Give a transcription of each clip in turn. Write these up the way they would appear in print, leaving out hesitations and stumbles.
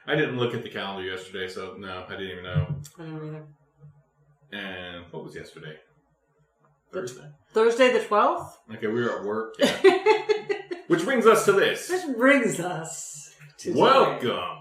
I didn't look at the calendar yesterday, so no, I didn't even know. I don't either. And what was yesterday? Thursday the 12th? Okay, we were at work. Yeah. Which brings us to this. This brings us to Welcome.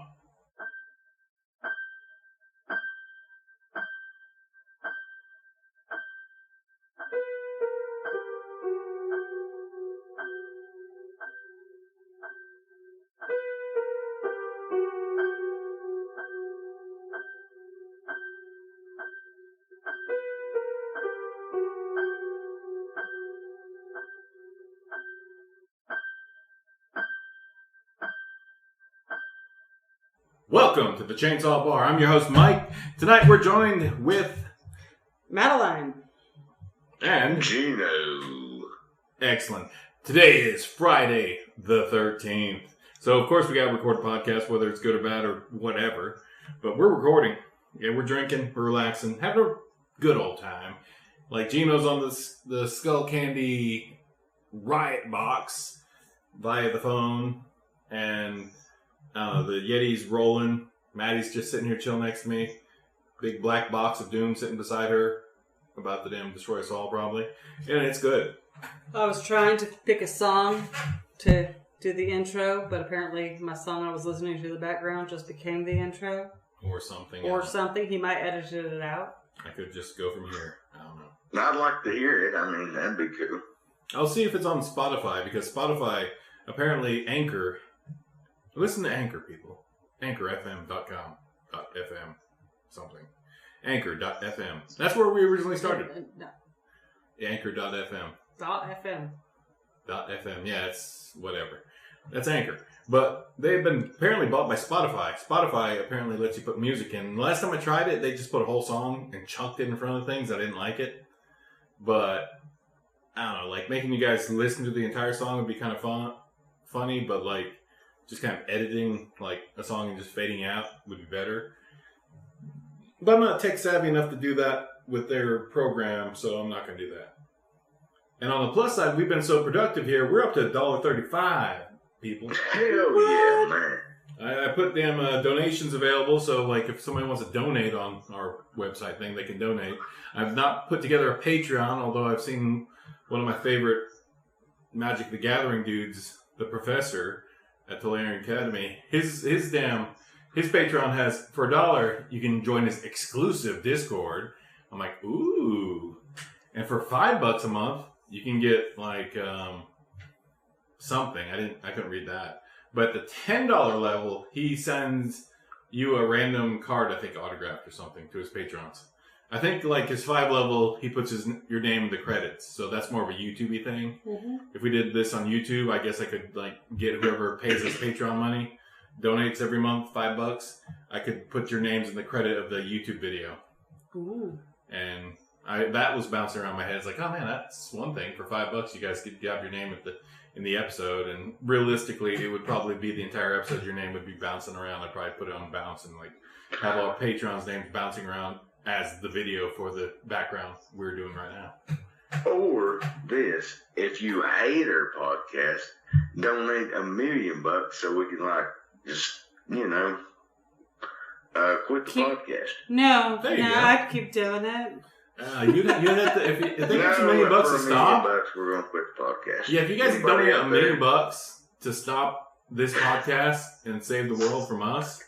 Welcome to the Chainsaw Bar. I'm your host, Mike. Tonight we're joined with Madeline. And Gino. Excellent. Today is Friday the 13th. So, of course, we got to record a podcast, whether it's good or bad or whatever. But we're recording. Yeah, we're drinking, we're relaxing, having a good old time. Like Gino's on the Skull Candy Riot box via the phone. And the Yeti's rolling. Maddie's just sitting here chilling next to me. Big black box of Doom sitting beside her. About to damn destroy us all, probably. And it's good. I was trying to pick a song to do the intro, but apparently my song I was listening to in the background just became the intro. Or something. Or something. He might edit it out. I could just go from here. I don't know. I'd like to hear it. I mean, that'd be cool. I'll see if it's on Spotify, because Spotify, apparently Anchor... Listen to Anchor, people. AnchorFM.com.fm. Something. Anchor.fm. That's where we originally started. No. Anchor.fm. .fm. .fm. Yeah, it's whatever. That's Anchor. But they've been apparently bought by Spotify. Spotify apparently lets you put music in. The last time I tried it, they just put a whole song and chunked it in front of things. I didn't like it. But, I don't know, like making you guys listen to the entire song would be kind of funny, but like just kind of editing like a song and just fading out would be better. But I'm not tech savvy enough to do that with their program, so I'm not going to do that. And on the plus side, we've been so productive here, we're up to $1.35, people. Hell yeah, man. I put them donations available, so like if somebody wants to donate on our website thing, they can donate. I've not put together a Patreon, although I've seen one of my favorite Magic the Gathering dudes, the Professor at Tolarian Academy. His Patreon has, for $1, you can join his exclusive Discord. I'm like, ooh. And for $5 a month, you can get like something. I couldn't read that. But the $10 level, he sends you a random card, I think autographed or something, to his patrons. I think like his 5 level, he puts your name in the credits. So that's more of a YouTube-y thing. Mm-hmm. If we did this on YouTube, I guess I could like get whoever pays us Patreon money, donates every month $5. I could put your names in the credit of the YouTube video. Ooh. And that was bouncing around my head. It's like, oh man, that's one thing. For $5, you guys could have your name in the episode. And realistically, it would probably be the entire episode. Your name would be bouncing around. I'd probably put it on bounce and like have our patrons' names bouncing around as the video for the background we're doing right now. Or this, if you hate our podcast, donate $1 million so we can like just, quit the podcast. No, go. I'd keep doing it. You have to, if it takes $1 million to stop, $1 million, we're going to quit the podcast. Yeah, if you guys donate $1 million to stop this podcast and save the world from us,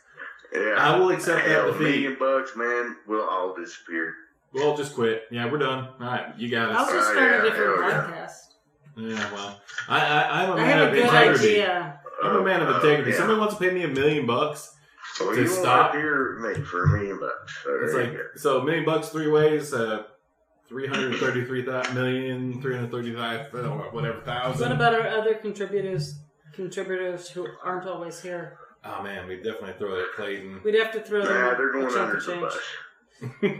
yeah, I will accept that defeat. $1 million, man, we'll all disappear. We'll just quit. Yeah, we're done. All right, you got us. I'll just start a different podcast. Yeah, well, I'm a I man have of a good integrity. idea. I'm a man of integrity. Yeah. Somebody wants to pay me $1 million So to you stop. want to hear me for $1 million. So It's like so $1 million 3 ways. 335,335 whatever thousand. What about our other contributors who aren't always here? Oh man, we definitely throw that Clayton. We'd have to throw them they're going a chunk under of the change. bus.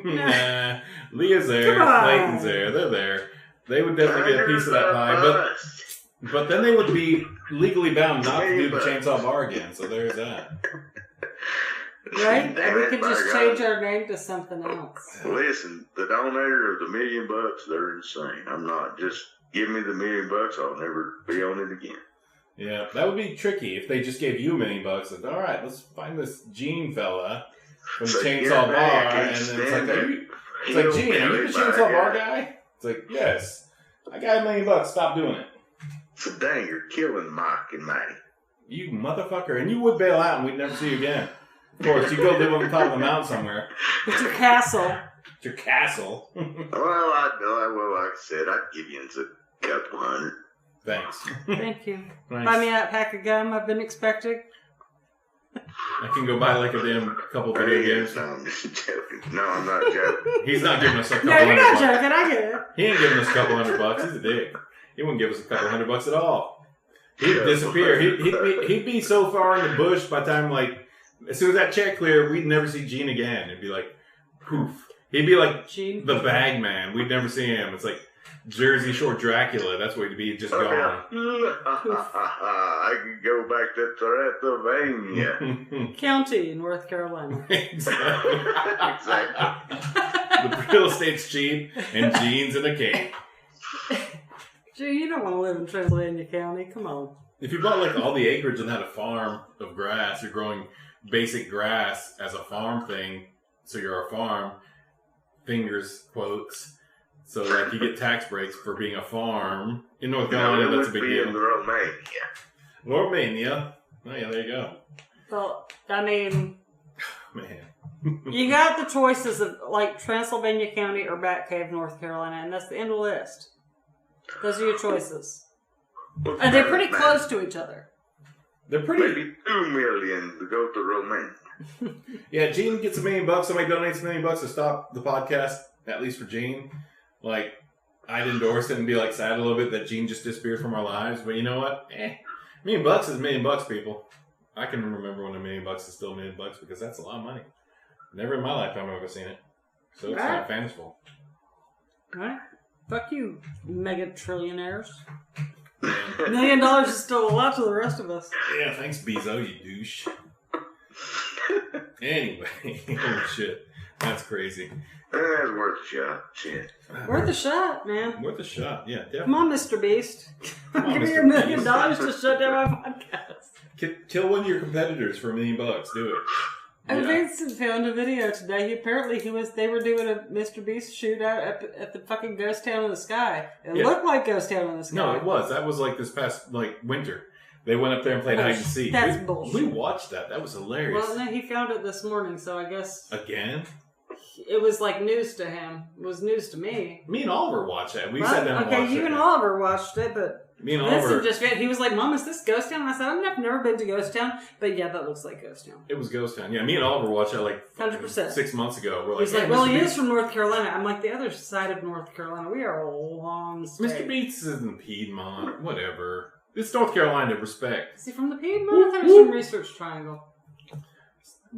Nah, Leah's there, Come on. Clayton's there, they're there. They would definitely get a piece of that pie, but then they would be legally bound not to do the Chainsaw Bar again. So there's that. Right? And we could just change our name to something else. Listen, the donator of the $1 million, they're insane. I'm not. Just give me the $1 million, I'll never be on it again. Yeah, that would be tricky if they just gave you $1 million. Like, all right, let's find this Gene fella from the Chainsaw Bar, and then it's like, Gene, are you the Chainsaw Bar guy? It's like, yes. I got $1 million. Stop doing it. So dang, you're killing Mike and Maddie. You motherfucker. And you would bail out and we'd never see you again. Of course, you go live on the top of the mountain somewhere. It's your castle. It's your castle. Well, like I said, I'd give you a couple hundred. Thanks. Thank you. Nice. Buy me that pack of gum I've been expecting. I can go buy like a damn couple video games. No, I'm just joking. No, I'm not joking. He's not giving us a couple No, you're not $100. joking. I get it. He ain't giving us a couple $100. He's a dick. He wouldn't give us a couple $100 at all. He'd disappear. He'd be so far in the bush by the time, like, as soon as that check cleared, we'd never see Gene again. It'd be like, poof. He'd be like Gene? the bag man. We'd never see him. It's like Jersey Shore Dracula. That's what he'd be, just gone. I could go back to Pennsylvania. County in North Carolina. Exactly. Exactly. The real estate's cheap, and Gene's in a cave. Gee, you don't want to live in Transylvania County. Come on. If you bought like all the acreage and had a farm of grass, you're growing basic grass as a farm thing, so you're a farm, fingers, quotes, so like you get tax breaks for being a farm. In North Carolina, that's a big deal. In Romania. Romania. Oh yeah, there you go. Well, I mean, Man. you got the choices of like Transylvania County or Batcave, North Carolina, and that's the end of the list. Those are your choices. And they're pretty close to each other. They're pretty. Maybe $2 million to go to Romania. Yeah, Gene gets $1 million. Somebody donates $1 million to stop the podcast, at least for Gene. Like, I'd endorse it and be like sad a little bit that Gene just disappeared from our lives. But you know what? $1 million is $1 million, people. I can remember when $1 million is still $1 million because that's a lot of money. Never in my lifetime have I ever seen it. So it's not fanciful. Alright. Fuck you, mega trillionaires. $1 million is still a lot to the rest of us. Yeah, thanks, Bezo, you douche. Anyway, holy shit. That's crazy. That's worth a shot. Shit. Worth a shot, man. Worth a shot, yeah, definitely. Come on, Mr. Beast. Come on, Give me Mr. your $1 million Beast. to shut down my podcast. Kill one of your competitors for $1 million. Do it. I Yeah. Vincent found a video today. They were doing a Mr. Beast shootout at the fucking ghost town in the sky. It looked like ghost town in the sky. No, it was. That was like this past winter. They went up there and played hide and seek. That's bullshit. We watched that. That was hilarious. Well, no, he found it this morning, so I guess Again? it was like news to him. It was news to me. Me and Oliver watched that. We sat down and watched it. Okay, you and Oliver watched it, but Me and Oliver. he was like, "Mom, is this Ghost Town?" And I said, "I've never been to Ghost Town, but yeah, that looks like Ghost Town." It was Ghost Town. Yeah, me and Oliver watched that like 100%. 6 months ago. We're like, He's like, "Hey, "Well, Mr. he Beats- is from North Carolina." I'm like, "The other side of North Carolina. We are a long state." Mr. Beats is in Piedmont. Whatever. It's North Carolina. Respect. Is he from the Piedmont? I thought he was from Research Triangle.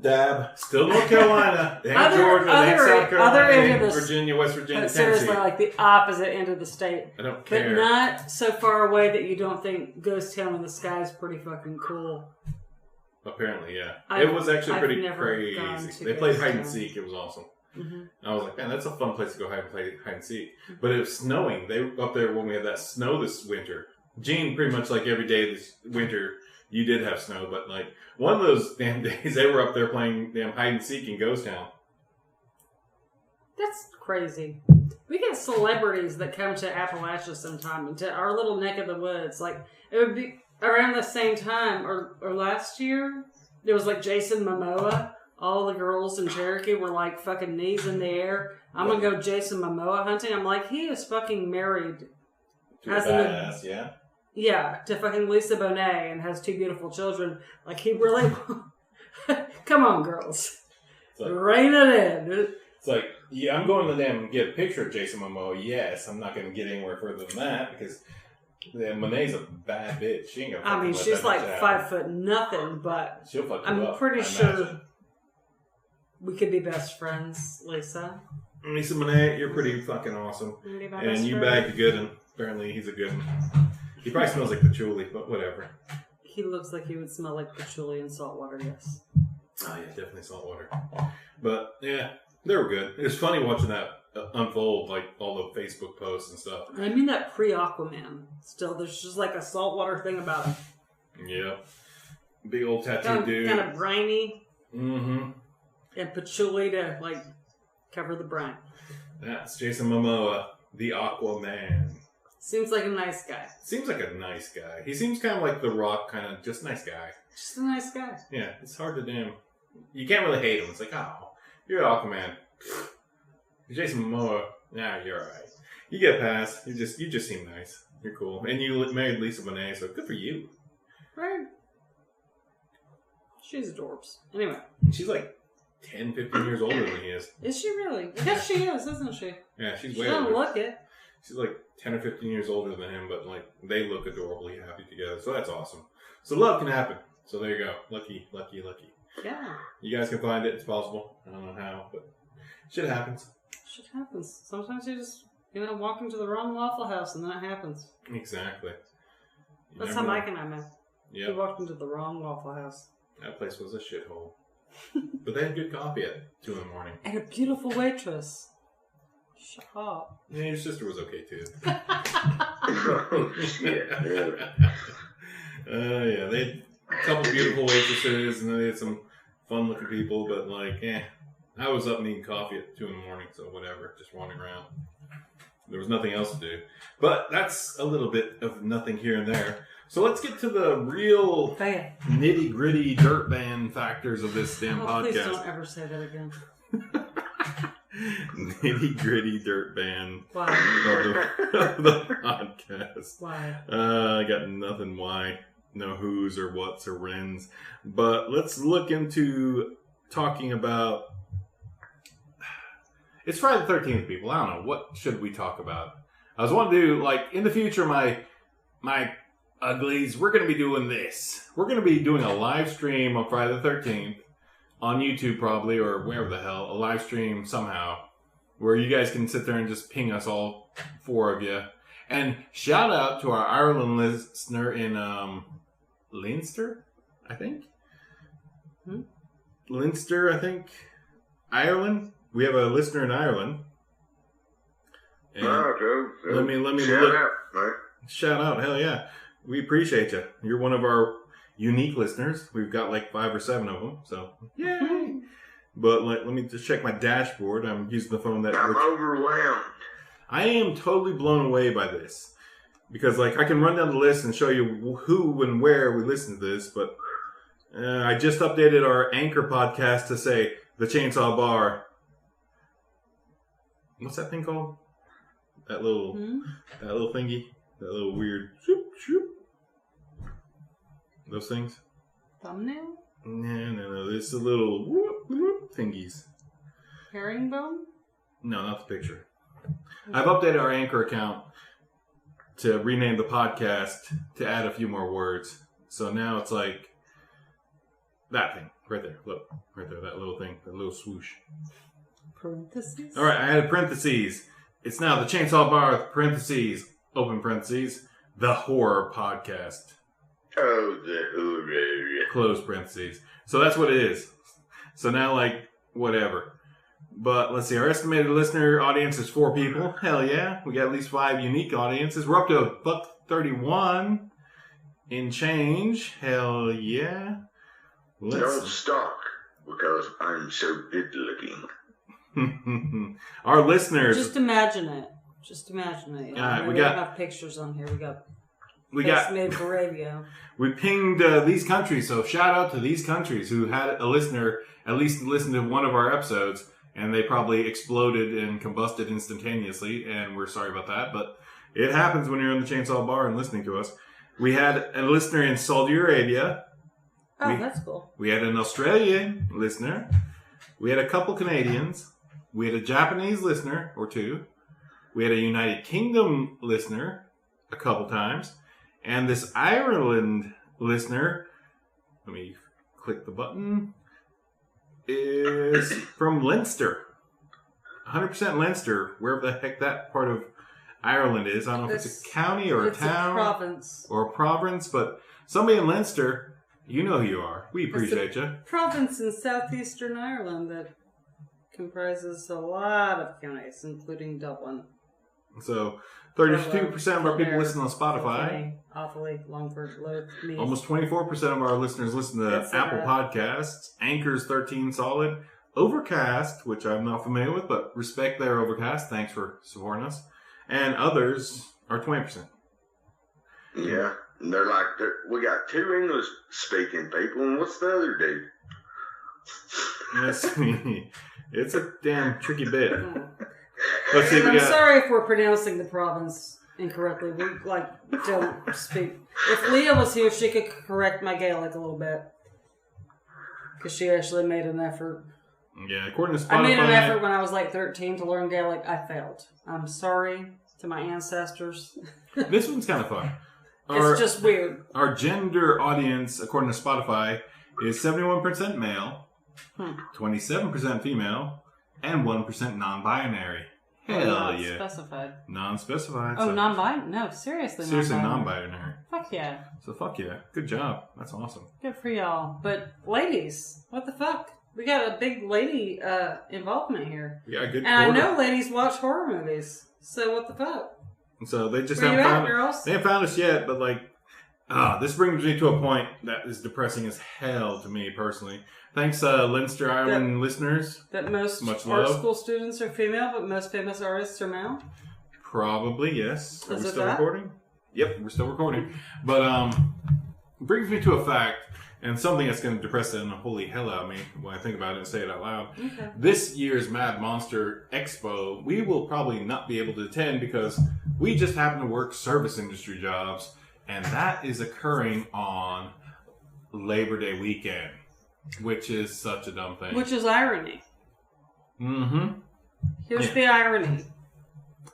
Dab. Still North Carolina. They ain't Georgia. They ain't South Carolina. They ain't Virginia, West Virginia, But Tennessee. seriously, like the opposite end of the state. I don't But care. not so far away that you don't think Ghost Town in the sky is pretty fucking cool. Apparently, yeah. I've- It was actually I've pretty never gone crazy. to They played Ghost hide and Town. seek. It was awesome. Mm-hmm. I was like, man, that's a fun place to go play hide and seek. But it was snowing. They were up there when we had that snow this winter. Gene, pretty much like every day this winter, you did have snow. But like one of those damn days, they were up there playing damn hide and seek in Ghost Town. That's crazy. We get celebrities that come to Appalachia sometime, and to our little neck of the woods. Like, it would be around the same time, or last year, there was like Jason Momoa. All the girls in Cherokee were like fucking knees in the air. I'm gonna go Jason Momoa hunting. I'm like, he is fucking married. To a badass, yeah. Yeah, to fucking Lisa Bonet and has 2 beautiful children. Like, he really... Come on, girls. Like, Rein it in. it's like, yeah, I'm going to them and get a picture of Jason Momoa. Yes, I'm not going to get anywhere further than that because Monet's a bad bitch. She ain't gonna I fucking mean, let she's that like bitch 5 happen. foot nothing, but She'll fuck you I'm up, pretty I sure imagine. we could be best friends, Lisa. Lisa Monet, you're pretty fucking awesome. Wanna be my And best you friend? bagged a good one. Apparently, he's a good one. He probably smells like patchouli, but whatever. He looks like he would smell like patchouli and salt water, yes. Oh, yeah, definitely salt water. But, yeah, they were good. It was funny watching that unfold, like, all the Facebook posts and stuff. And I mean that pre-Aquaman. Still, there's just like a saltwater thing about him. Yep. Big old tattoo dude. Kind of briny. Mm-hmm. And patchouli to, like, cover the brine. That's Jason Momoa, the Aquaman. Seems like a nice guy. Seems like a nice guy. He seems kind of like The Rock, kind of just nice guy. Just a nice guy. Yeah, it's hard to damn. You can't really hate him. It's like, oh, you're Aquaman. Jason Momoa, nah, you're alright. You get past. You just seem nice. You're cool. And you married Lisa Bonet, so good for you. Right. She's adorbs. Anyway. She's like 10, 15 years older than he is. Is she really? I guess she is, isn't she? Yeah, she's she way doesn't older. look it. She's like 10 or 15 years older than him, but like they look adorably happy together. So that's awesome. So love can happen. So there you go. Lucky, lucky, lucky. Yeah. You guys can find it. It's possible. I don't know how, but shit happens. Shit happens. Sometimes you just, walk into the wrong Waffle House and then it happens. Exactly. That's how Mike and I met. Yeah. We walked into the wrong Waffle House. That place was a shithole. But they had good coffee at 2 in the morning. And a beautiful waitress. Shut up. Yeah, your sister was okay too. Oh, shit. Yeah, they had a couple beautiful waitresses and they had some fun looking people, but like, I was up and eating coffee at 2 in the morning, so whatever, just wandering around. There was nothing else to do. But that's a little bit of nothing here and there. So let's get to the real nitty gritty dirt band factors of this damn podcast. Please don't ever say that again. Nitty gritty dirt band. Why? Of the podcast. Why? I got nothing why. No who's or what's or whens. But let's look into talking about... It's Friday the 13th, people. I don't know. What should we talk about? I was wanting to do, like, in the future, my uglies, we're going to be doing this. We're going to be doing a live stream on Friday the 13th on YouTube probably, or wherever the hell, a live stream somehow, where you guys can sit there and just ping us, all 4 of you. And shout out to our Ireland listener in Leinster, I think. Leinster, I think. Ireland. We have a listener in Ireland. And let me shout out, right? Shout out, hell yeah. We appreciate you. You're one of our unique listeners. We've got like 5 or 7 of them, so yay! But let me just check my dashboard. I'm using the phone that I'm overwhelmed. I am totally blown away by this. Because like I can run down the list and show you who and where we listen to this, but I just updated our Anchor podcast to say the Chainsaw Bar. What's that thing called? That little thingy? That little weird shoop. Those things? Thumbnail? No. It's the little whoop thingies. Herringbone? No, not the picture. I've updated our Anchor account to rename the podcast to add a few more words. So now it's like that thing right there. Look, right there, that little thing, that little swoosh. Parentheses? All right, I added parentheses. It's now the Chainsaw Bar with parentheses, open parentheses, the horror podcast. Oh, the horror. Close parentheses. So that's what it is. So now, like, whatever. But let's see, our estimated listener audience is 4 people. Hell yeah. We got at least 5 unique audiences. We're up to $1.31 in change. Hell yeah. Don't stalk, because I'm so good looking. Our listeners. Just imagine it. We don't have pictures on here. We got made for radio. We pinged these countries, so shout out to these countries who had a listener at least listen to one of our episodes, and they probably exploded and combusted instantaneously, and we're sorry about that, but it happens when you're in the Chainsaw Bar and listening to us. We had a listener in Saudi Arabia. Oh, that's cool. We had an Australian listener. We had a couple Canadians. We had a Japanese listener or 2. We had a United Kingdom listener a couple times. And this Ireland listener, let me click the button, is from Leinster. 100% Leinster, wherever the heck that part of Ireland is. I don't know if it's a county or a town. It's a province. Or a province, but somebody in Leinster, you know who you are. We appreciate you. Province in southeastern Ireland that comprises a lot of counties, including Dublin. So 32% of our people listen on Spotify. Awfully long for load me. Almost 24% of our listeners listen to Apple Podcasts. Anchor's 13 solid. Overcast, which I'm not familiar with, but respect their Overcast. Thanks for supporting us. And others are 20%. Yeah. And they're like, we got 2 English-speaking people, and what's the other dude? It's a damn tricky bit. Let's see. I'm sorry if we're pronouncing the province incorrectly. We don't speak. If Leah was here, she could correct my Gaelic a little bit because she actually made an effort. Yeah, according to Spotify, I made an effort when I was 13 to learn Gaelic. I failed. I'm sorry to my ancestors. This one's kind of fun. It's just weird. Our gender audience, according to Spotify, is 71% male, 27% female, and 1% non-binary. Hell yeah. Specified. Non-specified. Oh, non-binary? No, seriously non-binary. Fuck yeah. So fuck yeah. Good job. That's awesome. Good for y'all. But ladies, what the fuck? We got a big lady involvement here. Yeah, good. And I know ladies watch horror movies. So what the fuck? So they just haven't found girls? They haven't found us yet, but this brings me to a point that is depressing as hell to me personally. Thanks, Leinster Ireland listeners. That most Much art love. school students are female, but most famous artists are male? Probably, yes. Are Is we it still that? recording? Yep, we're still recording. But brings me to a fact, and something that's going to depress the holy hell out of me when I think about it and say it out loud. Okay. This year's Mad Monster Expo, we will probably not be able to attend because we just happen to work service industry jobs, and that is occurring on Labor Day weekend, which is such a dumb thing. Which is irony. Mm-hmm. Here's the irony.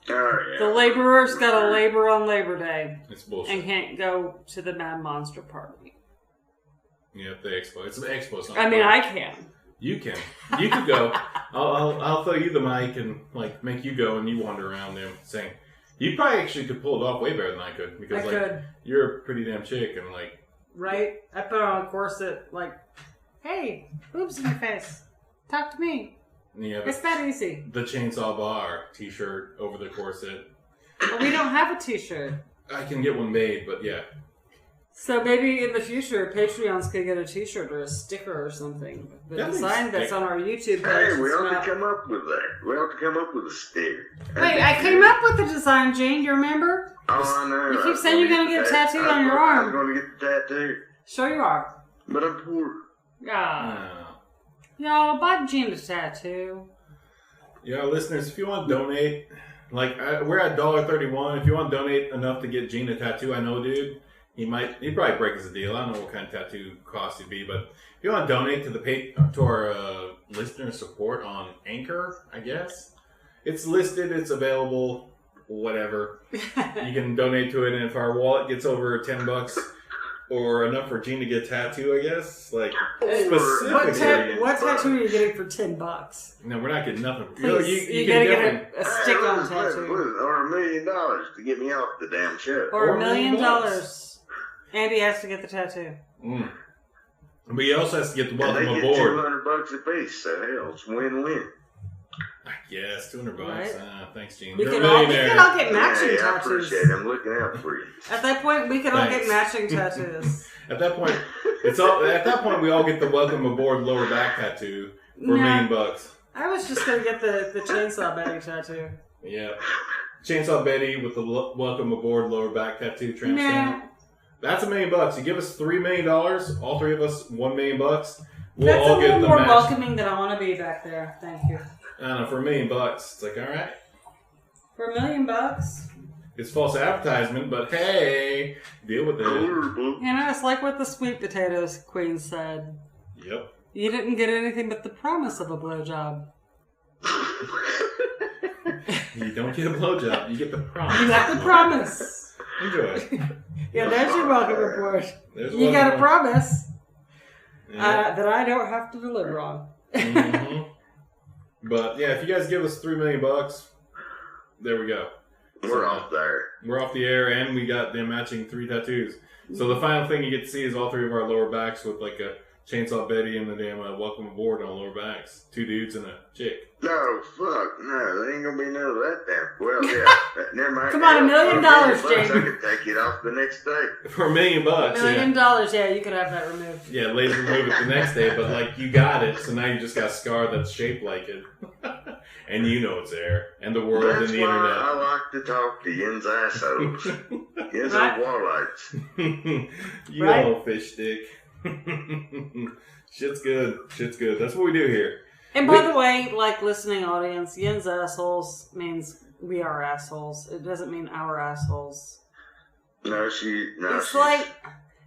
Oh, yeah. The laborers got to labor on Labor Day It's bullshit. and can't go to the Mad Monster party. Yeah, the expo. It's an expo. It's not I mean, a party. I can. You can. You could go. I'll throw you the mic and make you go and you wander around them saying. You probably actually could pull it off way better than I could because I could. you're a pretty damn chick and Right? I put on a corset hey, boobs in your face. Talk to me. yeah, It's that easy. the chainsaw bar t-shirt over the corset. Well, we don't have a t-shirt. I can get one made, but yeah. So maybe in the future, Patreons could get a t-shirt or a sticker or something. The Definitely design that's stick. on our YouTube page. Hey, we is ought not- to come up with that. We ought to come up with a sticker. Wait, I came up with the design, Jane. Do you remember? Oh, I know. You keep saying you're going to get a tattoo on your arm. I'm going to get the tattoo. Show your arm. But I'm poor. Ah. No, buy Gene a tattoo. Yeah, listeners, if you want to donate, we're at $1.31. If you want to donate enough to get Gene a tattoo, I know, dude. He'd probably break us a deal. I don't know what kind of tattoo cost it'd be, but if you want to donate to our listener support on Anchor, I guess it's listed, it's available, whatever. You can donate to it, and if our wallet gets over $10 or enough for Gene to get a tattoo, I guess specifically. What tattoo are you getting for $10? No, we're not getting nothing. Please, You you can gotta definitely. get a stick-on tattoo. Or $1 million to get me off the damn show. Or $1 million. $1,000,000. Andy has to get the tattoo. Mm. But he also has to get the welcome and they aboard. get $200 a piece, so hell, it's win-win. Yes, $200. Right. Thanks, Gene. We You're a could all millionaire. get matching Hey, I tattoos. appreciate it. I'm looking out for you. At that point, we could all get Thanks. matching tattoos. At that point, At that point, we all get the welcome aboard lower back tattoo for $1 million. I was just gonna get the Chainsaw Betty tattoo. Yeah, Chainsaw Betty with the welcome aboard lower back tattoo tramp stamp. That's $1 million. You give us $3 million, all three of us, $1 million. We'll That's all a get little the more match. welcoming than I want to be back there. Thank you. I don't know, for $1 million, it's like, all right. For $1 million, It's false advertisement, but hey, deal with it. you know, it's like what the sweet potatoes queen said. Yep. You didn't get anything but the promise of a blowjob. You don't get a blowjob, you get the promise. You got the promise. Enjoy. Yeah, there's your welcome report. There's You one got a more. promise Yeah. that I don't have to deliver on. Mhm. But yeah, if you guys give us $3 million, there we go. We're off there. We're off the air, and we got them matching 3 tattoos. So the final thing you get to see is all 3 of our lower backs with like a Chainsaw Betty and the damn Welcome Aboard on lower backs. 2 dudes and a chick. No, fuck, no, there ain't gonna be none of that damn. Well, yeah, never mind. Come on, $1 million, I Jamie. could take it off the next day. For $1 million, $1 million, yeah, you could have that removed. Yeah, later remove it the next day, but like you got it, so now you just got a scar that's shaped like it. And you know it's there. And the world That's and the why internet. I like to talk to Yin's assholes. Yin's old walleyes. You Right? old fish stick. Shit's good. Shit's good. That's what we do here. And by the way, like listening audience, Yin's assholes means we are assholes. It doesn't mean our assholes. No, It's she's like,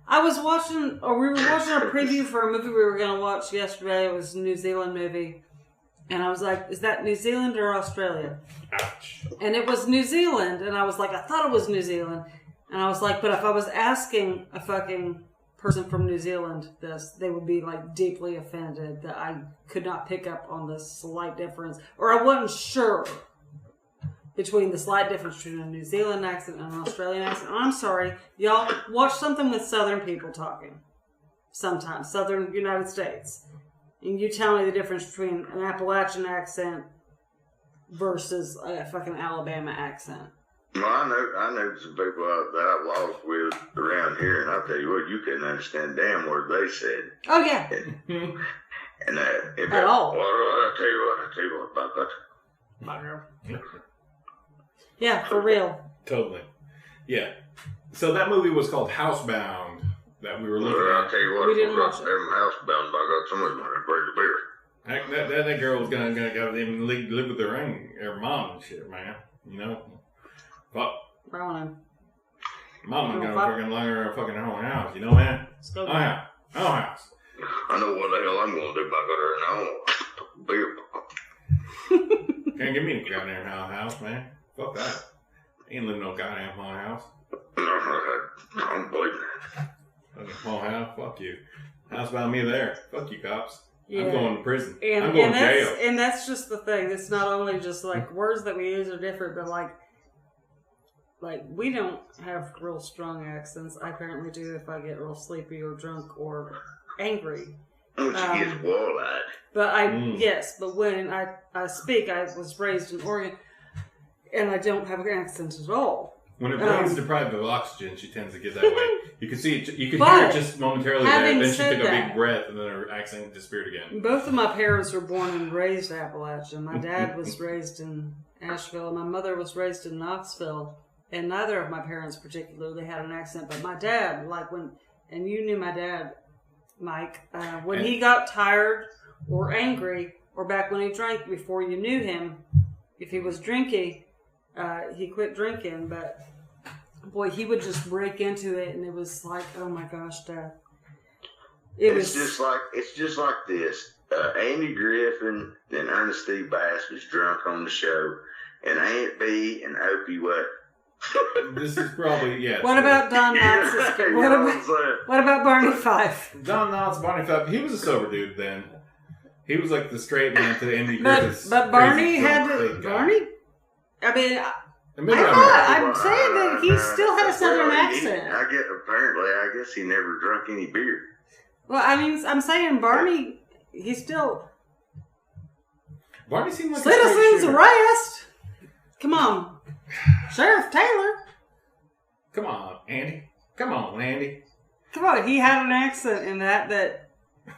I was watching, or we were watching a preview for a movie we were going to watch yesterday. It was a New Zealand movie. And I was like, is that New Zealand or Australia? Ouch. And it was New Zealand. And I was like, I thought it was New Zealand. And I was like, but if I was asking a fucking person from New Zealand this, they would be like deeply offended that I could not pick up on this slight difference. Or I wasn't sure between the slight difference between a New Zealand accent and an Australian accent. I'm sorry. Y'all watch something with Southern people talking. Sometimes. Southern United States. And you tell me the difference between an Appalachian accent versus a fucking Alabama accent. Well, I know some people that I've lost with around here, and I'll tell you what, you couldn't understand damn word they said. Oh, yeah. And At all. Well, I'll tell you what about that. My girl. Yeah, for real. Totally. Yeah. So that movie was called Housebound that we were looking Well, I'll at. tell you what, We didn't we're watch it. them housebound. I got somebody to break the beer. Heck, that girl was gonna even live with her mom and shit, man. You know? Fuck. Rowan. Mama's gonna Fuck. fucking line her in a fucking own house, you know, man? Let's go. Oh, yeah. Oh, house. I know what the hell I'm going to do if I got her in the beer. Can't give me a goddamn house, man. Fuck that. Ain't living no goddamn haunted house. I don't believe that. Fucking haunted house? Fuck you. House about me there. Fuck you, cops. Yeah. I'm going to prison. And, I'm going to that's, jail. and that's just the thing. It's not only just like words that we use are different, but like we don't have real strong accents. I apparently do if I get real sleepy or drunk or angry. When she gets wall-eyed. But yes, but when I speak, I was raised in Oregon, and I don't have an accent at all. When her brain's deprived of oxygen, she tends to get that way. You could see it, you could hear it just momentarily there, having then she said took a that, big breath, and then her accent disappeared again. Both of my parents were born and raised Appalachian. My dad was raised in Asheville, and my mother was raised in Knoxville. And neither of my parents particularly had an accent, but my dad, and you knew my dad, Mike, when he got tired or angry, or back when he drank before you knew him, if he was drinking, he quit drinking, but boy, he would just break into it, and it was like, oh my gosh, Dad. It's just like this. Andy Griffin and Ernest Steve Bass was drunk on the show, and Aunt B and Opie what? This is probably, yeah. What about Don Knotts? What about Barney Fife? Don Knotts, Barney Fife, he was a sober dude then. He was like the straight man to Andy Griffith's. But Barney had to. Barney? I mean, I'm saying that he still had a southern accent. I guess he never drunk any beer. Well, I mean, I'm saying Barney, he still. Barney seemed like Citizens arrest! Come on. Sheriff Taylor. Come on, Andy. Come on, Andy. Come on, he had an accent in that,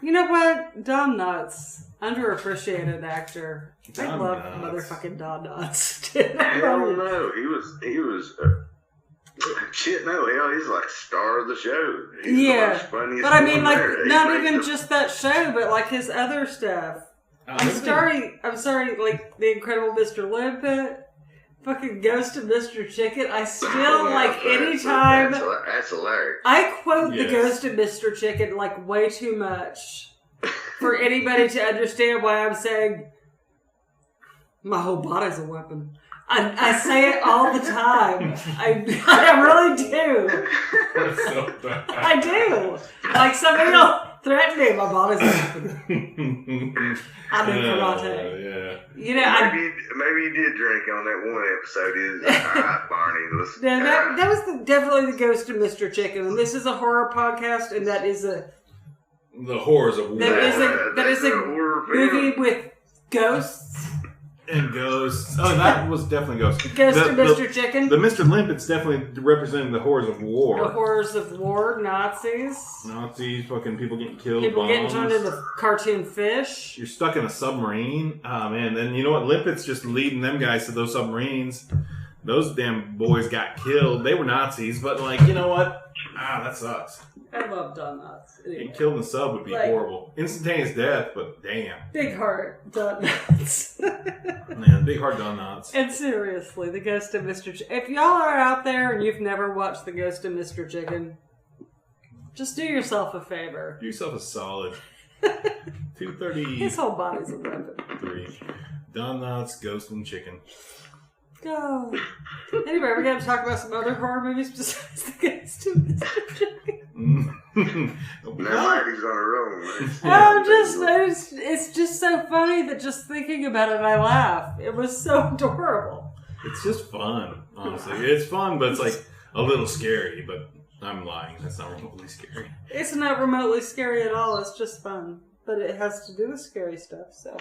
you know what? Don Knotts, underappreciated actor. I love motherfucking Don Knotts. Hell no, he was shit, no, hell, he's like star of the show. He's the funniest but I mean, like, there. not even just that show, but like his other stuff. I'm sorry, like, The Incredible Mr. Limpet, fucking Ghost of Mr. Chicken. I still, anytime... That's hilarious. I quote the Ghost of Mr. Chicken, like, way too much for anybody to understand why I'm saying my whole body's a weapon. I say it all the time. I really do. I do. Like, somebody will threaten me, my body's a weapon. I do karate. Yeah. You know, maybe you did drink on that one episode. All right, Barney. Yeah, that was definitely the Ghost of Mr. Chicken. And this is a horror podcast, and that is a The Horrors of War. That is a movie with ghosts. And Ghosts. Oh, that was definitely Ghosts. Ghost of Mr. Chicken. The Mr. Limpet's definitely representing the Horrors of War. The Horrors of War, Nazis. Nazis, fucking people getting killed. People bombs. getting turned into cartoon fish. You're stuck in a submarine. Oh, man. Then you know what? Limpet's just leading them guys to those submarines. Those damn boys got killed. They were Nazis, but, like, you know what? That sucks. I love Don Knotts. Anyway. Getting killed in the sub would be horrible. Instantaneous death, but damn. Big heart, Don Knotts. Man, big heart, Don Knotts. And seriously, the Ghost of Mr. Chicken. If y'all are out there and you've never watched the Ghost of Mr. Chicken, just do yourself a favor. Do yourself a solid. 2:30. His whole body's a weapon. 3. Don Knotts, Ghost and Chicken. Go. Anyway, we're going to talk about some other horror movies besides the Ghost of Mr. Chicken. Nobody's on a roll. It's just so funny that just thinking about it, I laugh. It was so adorable. It's just fun, honestly. It's fun, but it's like a little scary, but I'm lying. That's not remotely scary. It's not remotely scary at all. It's just fun. But it has to do with scary stuff, so.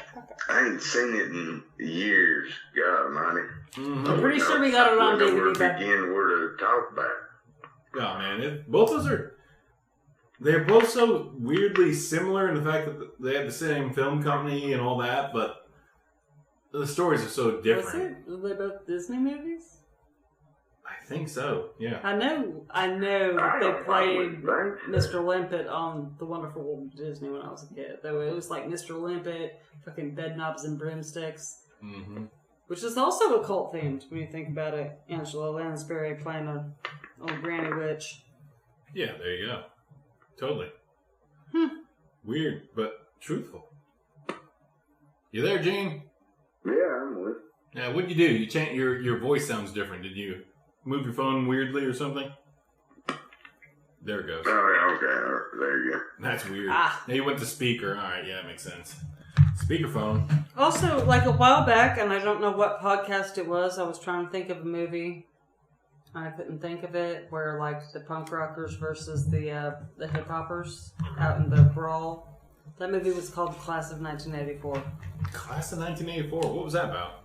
I ain't seen it in years. God almighty. I'm pretty sure we got it on DVD. Where to begin, where to talk about. Oh, man. Both those are... They're both so weirdly similar in the fact that they have the same film company and all that, but the stories are so different. Are they both Disney movies? I think so, yeah. I know that they played Mr. Limpet on The Wonderful World of Disney when I was a kid. Though it was like Mr. Limpet, fucking Bedknobs and Broomsticks. Mm-hmm. Which is also occult themed when you think about it. Angela Lansbury playing an old granny witch. Yeah, there you go. Totally. Weird, but truthful. You there, Gene? Yeah, I'm with. Yeah, what'd you do? You changed your voice sounds different. Did you move your phone weirdly or something? There it goes. Oh, okay. There you go. That's weird. Now you went to speaker. All right, yeah, that makes sense. Speakerphone. Also, like a while back, and I don't know what podcast it was, I was trying to think of a movie. I couldn't think of it, where like the punk rockers versus the hip hoppers out in the brawl. That movie was called Class of 1984. Class of 1984. What was that about?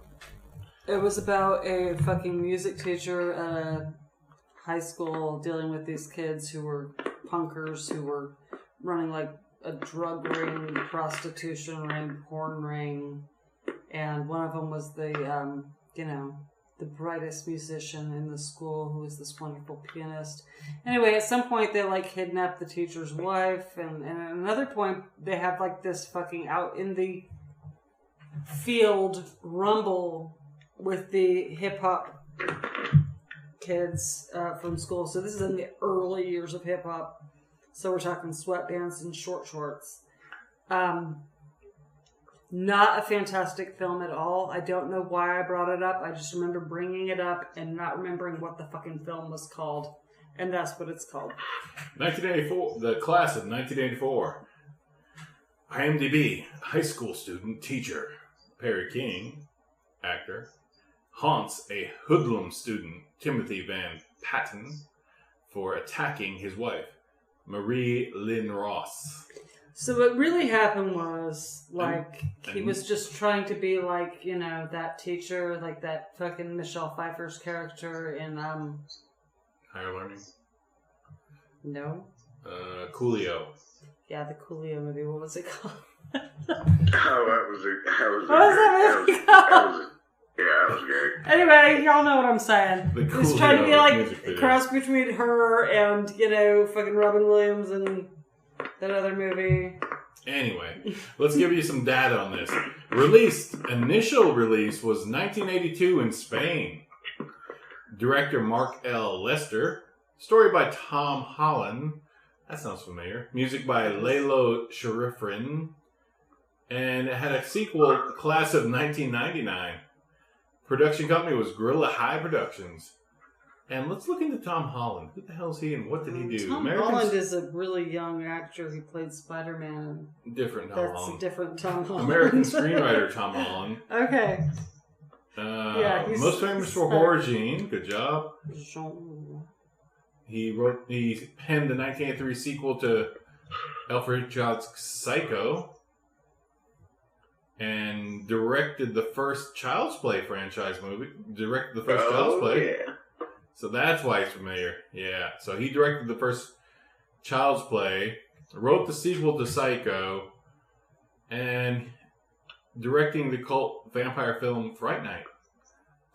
It was about a fucking music teacher at a high school dealing with these kids who were punkers who were running like a drug ring, prostitution ring, porn ring, and one of them was the the brightest musician in the school who was this wonderful pianist. Anyway, at some point they like kidnap the teacher's wife, and at another point they have like this fucking out in the field rumble with the hip hop kids from school. So this is in the early years of hip hop. So we're talking sweatbands and short shorts. Not a fantastic film at all. I don't know why I brought it up. I just remember bringing it up and not remembering what the fucking film was called. And that's what it's called. 1984. The Class of 1984. IMDb. High school student, teacher. Perry King, actor. Haunts a hoodlum student, Timothy Van Patten, for attacking his wife, Marie Lynn Ross. So what really happened was, like, he was just trying to be like, you know, that teacher, like that fucking Michelle Pfeiffer's character in, Higher Learning? No. Coolio. Yeah, the Coolio movie. What was it called? That was that movie called? Yeah, that was great. Anyway, y'all know what I'm saying. He's trying to be like a cross between her and, you know, fucking Robin Williams and that other movie. Anyway, let's give you some data on this. Initial release was 1982 in Spain. Director Mark L. Lester. Story by Tom Holland. That sounds familiar. Music by Lalo Schifrin. And it had a sequel, Class of 1999. Production company was Gorilla High Productions. And let's look into Tom Holland. Who the hell is he and what did he do? Tom Holland is a really young actor who played Spider-Man. Different Tom Holland. That's a different Tom Holland. American screenwriter Tom Holland. Okay. He's most famous for Horror Gene. Good job. He penned the 1983 sequel to Alfred Hitchcock's Psycho, and directed the first Child's Play franchise movie. Directed the first Child's Play. Yeah. So that's why he's familiar. Yeah. So he directed the first Child's Play, wrote the sequel to Psycho, and directing the cult vampire film Fright Night.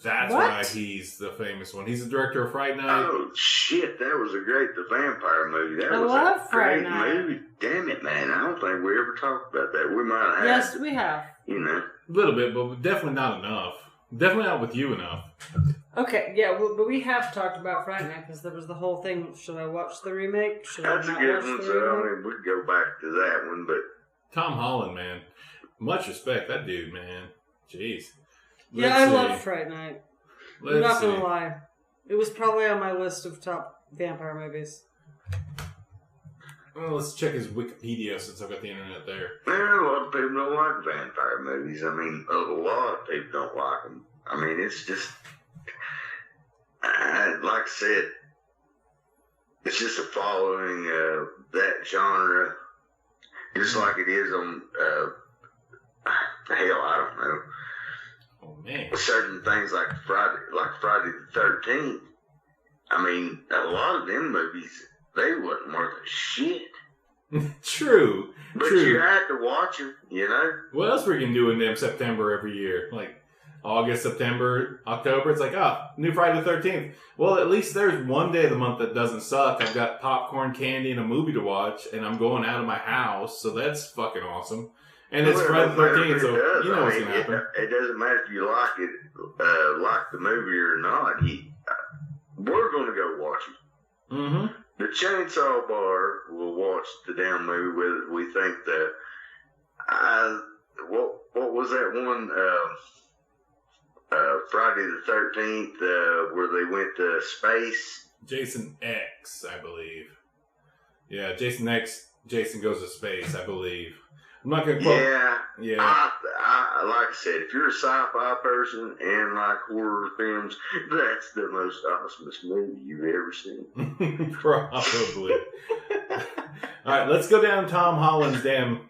That's why he's the famous one. He's the director of Fright Night. Oh, shit. That was the vampire movie. That was love a Fright great Night. movie. Damn it, man. I don't think we ever talked about that. We might have. Yes, we have. You know. A little bit, but definitely not enough. Definitely not with you enough. Okay, yeah, but we have talked about Fright Night because there was the whole thing. Should I watch the remake? Should That's I a not good watch one, the so remake? I mean, we could go back to that one, but Tom Holland, man. Much respect. That dude, man. Jeez. Yeah, I love Fright Night. I'm not see. gonna lie. It was probably on my list of top vampire movies. Well, let's check his Wikipedia since I've got the internet there. a lot of people don't like vampire movies. I mean, a lot of people don't like them. I mean, it's just, like I said, it's just a following that genre, just like it is on, hell, I don't know. Oh, man. Certain things like Friday the 13th. I mean, a lot of them movies, they wasn't worth a shit. True. But True. you had to watch them, you know? What else we can do in September every year? Like August, September, October. It's like, new Friday the 13th. Well, at least there's one day of the month that doesn't suck. I've got popcorn, candy, and a movie to watch, and I'm going out of my house, so that's fucking awesome. And it's Friday the 13th, so you know what's going to happen. It doesn't matter if you like it, like the movie or not. We're going to go watch it. Mm-hmm. The Chainsaw Bar will watch the damn movie whether we think that. What was that one? Friday the 13th, where they went to space. Jason X, I believe. Yeah, Jason X. Jason Goes to Space, I believe. I'm not going to quote. Yeah. I like I said, if you're a sci-fi person and like horror films, that's the most awesomest movie you've ever seen. Probably. All right, let's go down Tom Holland's damn.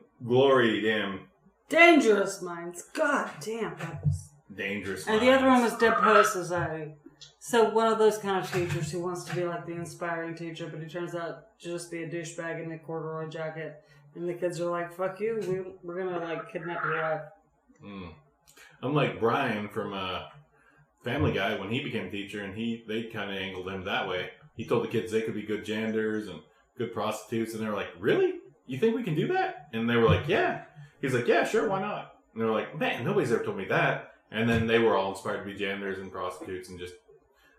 Dangerous Minds. God damn. That was... Dangerous And Minds. the other one was Dead Poet Society. So one of those kind of teachers who wants to be like the inspiring teacher, but he turns out to just be a douchebag in a corduroy jacket. And the kids are like, fuck you, we're gonna like kidnap your wife. Unlike Brian from Family Guy, when he became a teacher, and they kind of angled him that way. He told the kids they could be good janitors and good prostitutes, and they were like, really? You think we can do that? And they were like, yeah. He's like, yeah, sure, why not? And they were like, man, nobody's ever told me that. And then they were all inspired to be janitors and prostitutes and just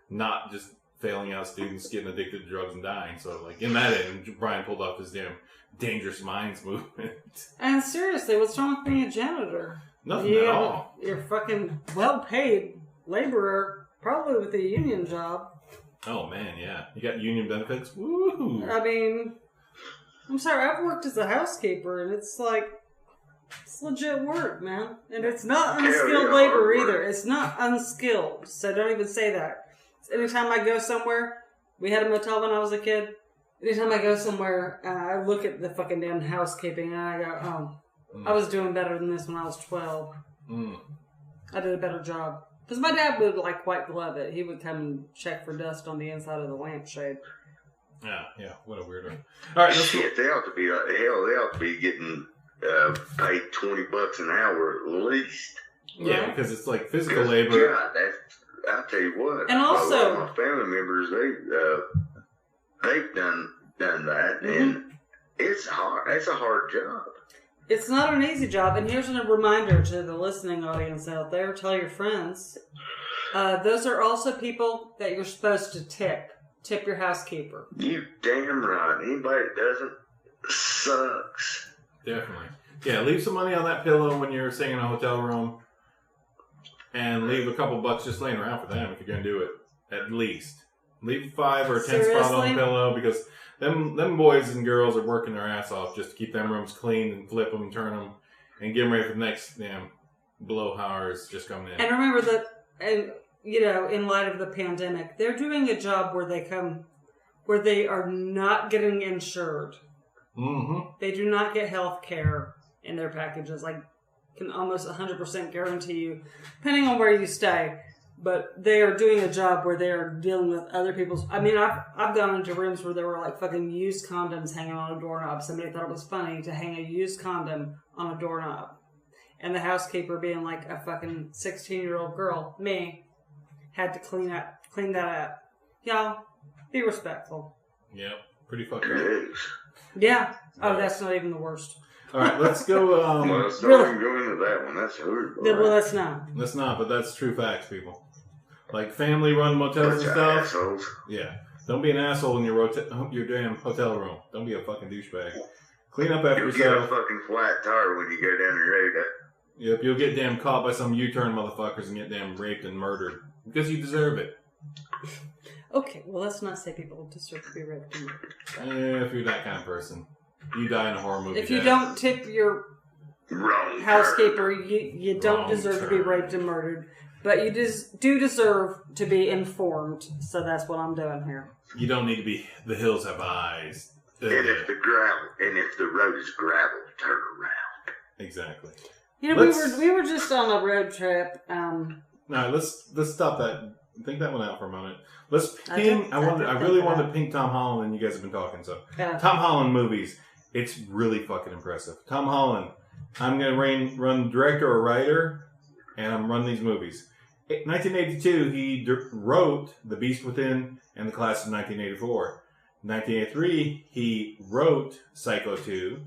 not just failing out students, getting addicted to drugs and dying. So, like, in that end, Brian pulled off his damn Dangerous Minds movement. And seriously, what's wrong with being a janitor? Nothing at all. You're fucking well-paid laborer, probably with a union job. Oh, man, yeah. You got union benefits? Woo! I mean, I'm sorry, I've worked as a housekeeper, and it's like, it's legit work, man. And it's not unskilled labor either. It's not unskilled, so don't even say that. Anytime I go somewhere, we had a motel when I was a kid. Anytime I go somewhere, I look at the fucking damn housekeeping, and I go, I was doing better than this when I was 12. I did a better job. Because my dad would, like, white glove it. He would come and check for dust on the inside of the lampshade. Yeah, what a weirdo. All right, shit, they ought to be getting paid $20 an hour at least. Yeah, because it's like physical labor. God, I'll tell you what. And also, a lot of my family members, they've done that, and it's hard. It's a hard job. It's not an easy job, and here's a reminder to the listening audience out there. Tell your friends. Those are also people that you're supposed to tip. Tip your housekeeper. You damn right. Anybody that doesn't sucks. Definitely. Yeah, leave some money on that pillow when you're staying in a hotel room. And leave a couple bucks just laying around for them if you're going to do it. At least. Leave 5 or 10 spot on the pillow because them boys and girls are working their ass off just to keep them rooms clean and flip them and turn them and get them ready for the next damn blowhowers just coming in. And remember that, and you know, in light of the pandemic, they're doing a job where they are not getting insured. Mm-hmm. They do not get health care in their packages. I can almost 100% guarantee you, depending on where you stay. But they are doing a job where they are dealing with other people's... I mean, I've gone into rooms where there were like fucking used condoms hanging on a doorknob. Somebody thought it was funny to hang a used condom on a doorknob. And the housekeeper, being like a fucking 16-year-old girl, me, had to clean that up. Y'all, be respectful. Yep. Pretty fucked up. Yeah. Oh, that's not even the worst. All right, let's go. Well, let's not even go into that one. That's horrible. Well, that's not. Let's not, but that's true facts, people. Like family-run motels and stuff. Assholes. Yeah. Don't be an asshole in your damn hotel room. Don't be a fucking douchebag. Clean up after You'll yourself. get a fucking flat tire when you go down the road. Yep, you'll get damn caught by some U-turn motherfuckers and get damn raped and murdered. Because you deserve it. Okay, well, let's not say people deserve to be raped and murdered. If you're that kind of person. You die in a horror movie. If you don't tip your housekeeper, you don't deserve to be raped and murdered. But you do deserve to be informed, so that's what I'm doing here. You don't need to be. The hills have eyes. And if the road is gravel, turn around. Exactly. You know, we were just on a road trip. No, let's stop that. Think that one out for a moment. Let's ping. I really wanted to ping Tom Holland, and you guys have been talking. So Tom Holland movies. It's really fucking impressive. Tom Holland. I'm gonna run director or writer, and I'm running these movies. 1982, he wrote The Beast Within and The Class of 1984. 1983, he wrote Psycho 2.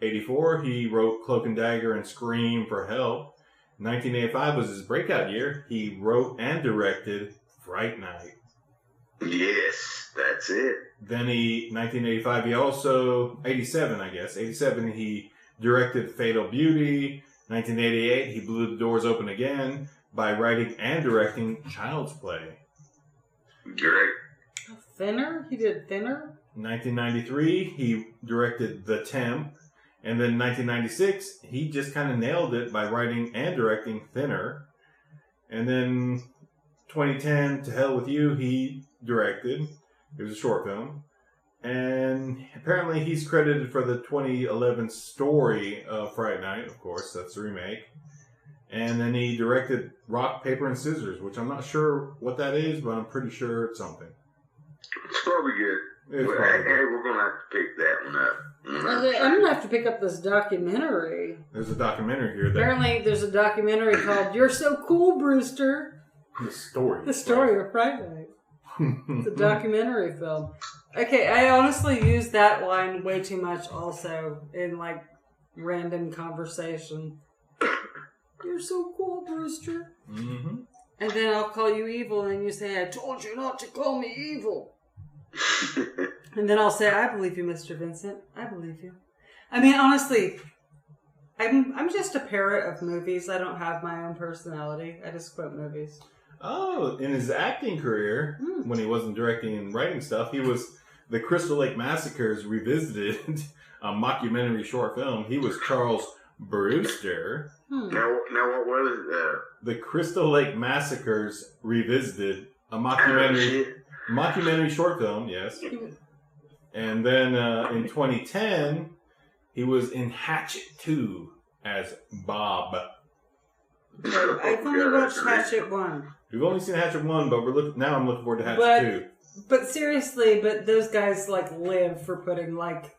84, he wrote Cloak and Dagger and Scream for Help. 1985 was his breakout year. He wrote and directed Fright Night. Yes, that's it. Then 1985, he also, 87, he directed Fatal Beauty. 1988, he blew the doors open again by writing and directing Child's Play. Great. Thinner? He did Thinner? 1993, he directed The Temp. And then 1996, he just kind of nailed it by writing and directing Thinner. And then 2010, To Hell With You, he directed. It was a short film. And apparently he's credited for the 2011 story of Fright Night, of course. That's the remake. And then he directed Rock, Paper, and Scissors, which I'm not sure what that is, but I'm pretty sure it's something. It's probably good. Hey, we're going to have to pick that one up. I'm going to have to pick up this documentary. There's a documentary here. Apparently there's a documentary called You're So Cool, Brewster. The story. The story of Fright Night. It's a documentary film. Okay, I honestly use that line way too much also in like random conversation. You're so cool, Brewster. Mm-hmm. And then I'll call you evil and you say, I told you not to call me evil. And then I'll say, I believe you, Mr. Vincent. I believe you. I mean, honestly, I'm just a parrot of movies. I don't have my own personality. I just quote movies. Oh, in his acting career, when he wasn't directing and writing stuff, he was the Crystal Lake Massacres Revisited, a mockumentary short film. He was Charles Brewster. Now what was it? The Crystal Lake Massacres Revisited, a mockumentary short film, yes. And then in 2010, he was in Hatchet 2 as Bob. I've only watched Hatchet 1. We've only seen Hatchet 1, but now I'm looking forward to Hatchet 2. But seriously, those guys like live for putting like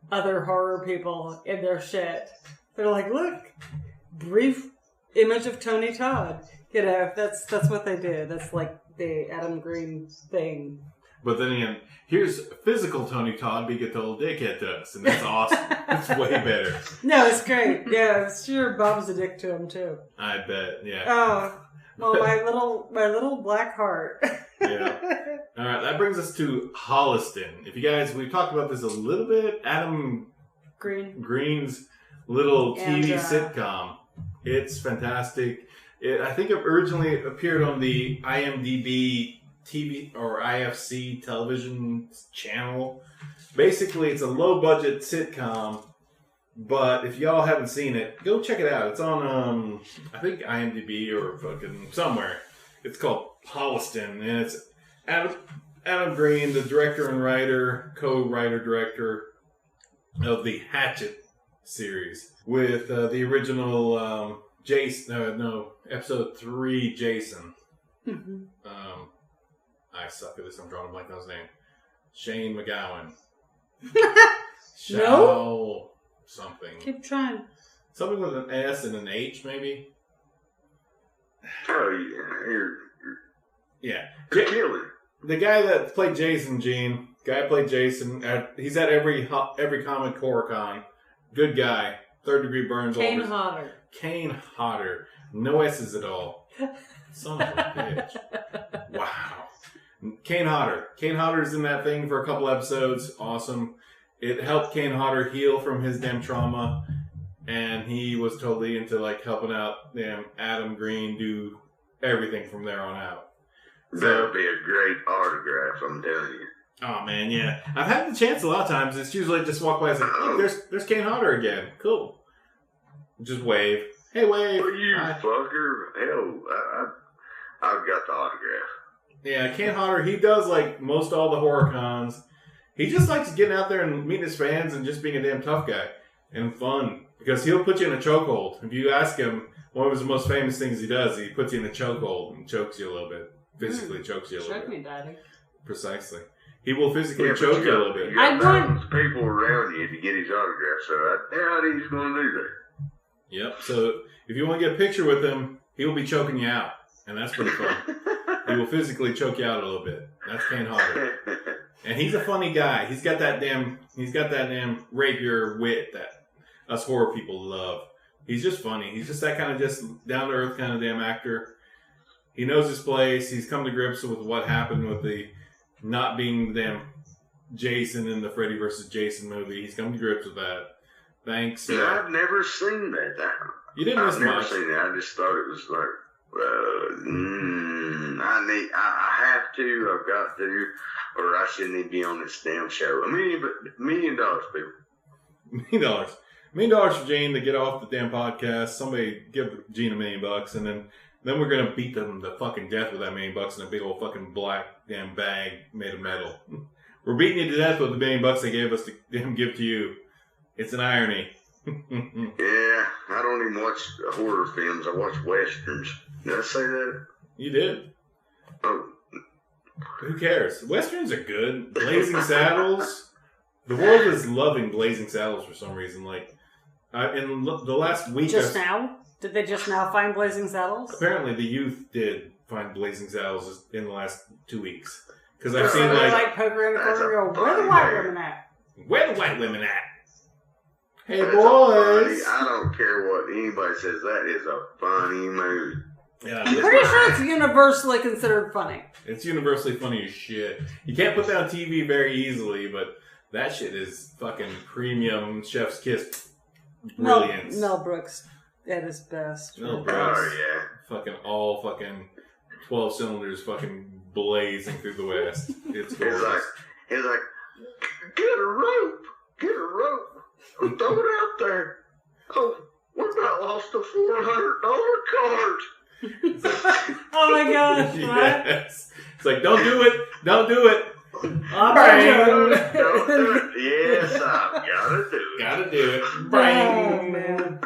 other horror people in their shit. They're like, look, brief image of Tony Todd. You know, that's what they do. That's like the Adam Green thing. But then again, here's physical Tony Todd being a total dickhead to us, and that's awesome. It's way better. No, it's great. Yeah, I'm sure Bob's a dick to him too. I bet, yeah. Oh, well, my little black heart. Yeah. All right, that brings us to Holliston. If you guys, we've talked about this a little bit. Adam Green's little TV sitcom. It's fantastic. I think it originally appeared on the IMDb TV or IFC television channel. Basically, it's a low-budget sitcom, but if y'all haven't seen it, go check it out. It's on, I think, IMDb or fucking somewhere. It's called Holliston, and it's Adam Green, the director and writer, co-writer-director. of the Hatchet series with the original Jason. Episode 3 Jason. Mm-hmm. I suck at this. I'm drawing a blank on his name. Shane McGowan. No? Something. Keep trying. Something with an S and an H, maybe? Oh, yeah. You're killing. The guy that played Jason, Gene. Guy played Jason. He's at every comic horror con. Good guy. Third degree burns. Kane Hodder. Kane Hodder. No S's at all. Son of a bitch. Wow. Kane Hodder. Kane Hodder's in that thing for a couple episodes. Awesome. It helped Kane Hodder heal from his damn trauma. And he was totally into like helping out damn Adam Green do everything from there on out. That would be a great autograph, I'm telling you. Oh man, yeah. I've had the chance a lot of times. It's usually just walk by and say, "Look, there's Kane Hodder again. Cool." Just wave. Hey, wave. Well, you Hi. fucker. Hell, I've got the autograph. Yeah, Kane Hodder, he does like most all the horror cons. He just likes getting out there and meeting his fans and just being a damn tough guy and fun. Because he'll put you in a chokehold. If you ask him, one of his most famous things he does, he puts you in a chokehold and chokes you a little bit. Physically chokes you a little bit. Choke me, Daddy. Precisely. He will physically choke you a little bit. You got thousands of people around you to get his autograph, so I doubt he's going to do that. Yep. So if you want to get a picture with him, he will be choking you out. And that's pretty fun. He will physically choke you out a little bit. That's Kane Hodder. And he's a funny guy. He's got that damn rapier wit that us horror people love. He's just funny. He's just that kind of just down-to-earth kind of damn actor. He knows his place. He's come to grips with what happened with the not being the damn Jason in the Freddy vs. Jason movie. He's come to grips with that. Thanks. I've never seen that. You didn't miss much. I've never seen it. I just thought it was like, I have to, I've got to, or I shouldn't even be on this damn show. $1 million, people. $1 million. $1 million for Gene to get off the damn podcast. Somebody give Gene $1 million, and then we're gonna beat them to fucking death with that $1 million in a big old fucking black damn bag made of metal. We're beating you to death with the $1 million they gave us to damn give to you. It's an irony. Yeah, I don't even watch horror films. I watch westerns. Did I say that? You did. Oh. Who cares? Westerns are good. Blazing Saddles. The world is loving Blazing Saddles for some reason. Like, in the last week... Just now? Did they just now find Blazing Saddles? Apparently the youth did find Blazing Saddles in the last 2 weeks. Because I've seen like poker in the corner, where the white women at? Where the white women at? Hey, That's boys! I don't care what anybody says. That is a funny movie. Yeah, I'm pretty sure it's universally considered funny. It's universally funny as shit. You can't put that on TV very easily, but that shit is fucking premium chef's kiss brilliance. Mel Brooks at his best. Mel Brooks. Oh, yeah. Fucking all fucking 12 cylinders fucking blazing through the West. It's gorgeous. He's like, get a rope. Throw it out there. Oh, we about lost a $400 card. Oh my gosh, what? Yes. It's like, don't do it. Don't do it. I'm Don't do it. Yes, I've got to do it. Gotta do it. Oh, man.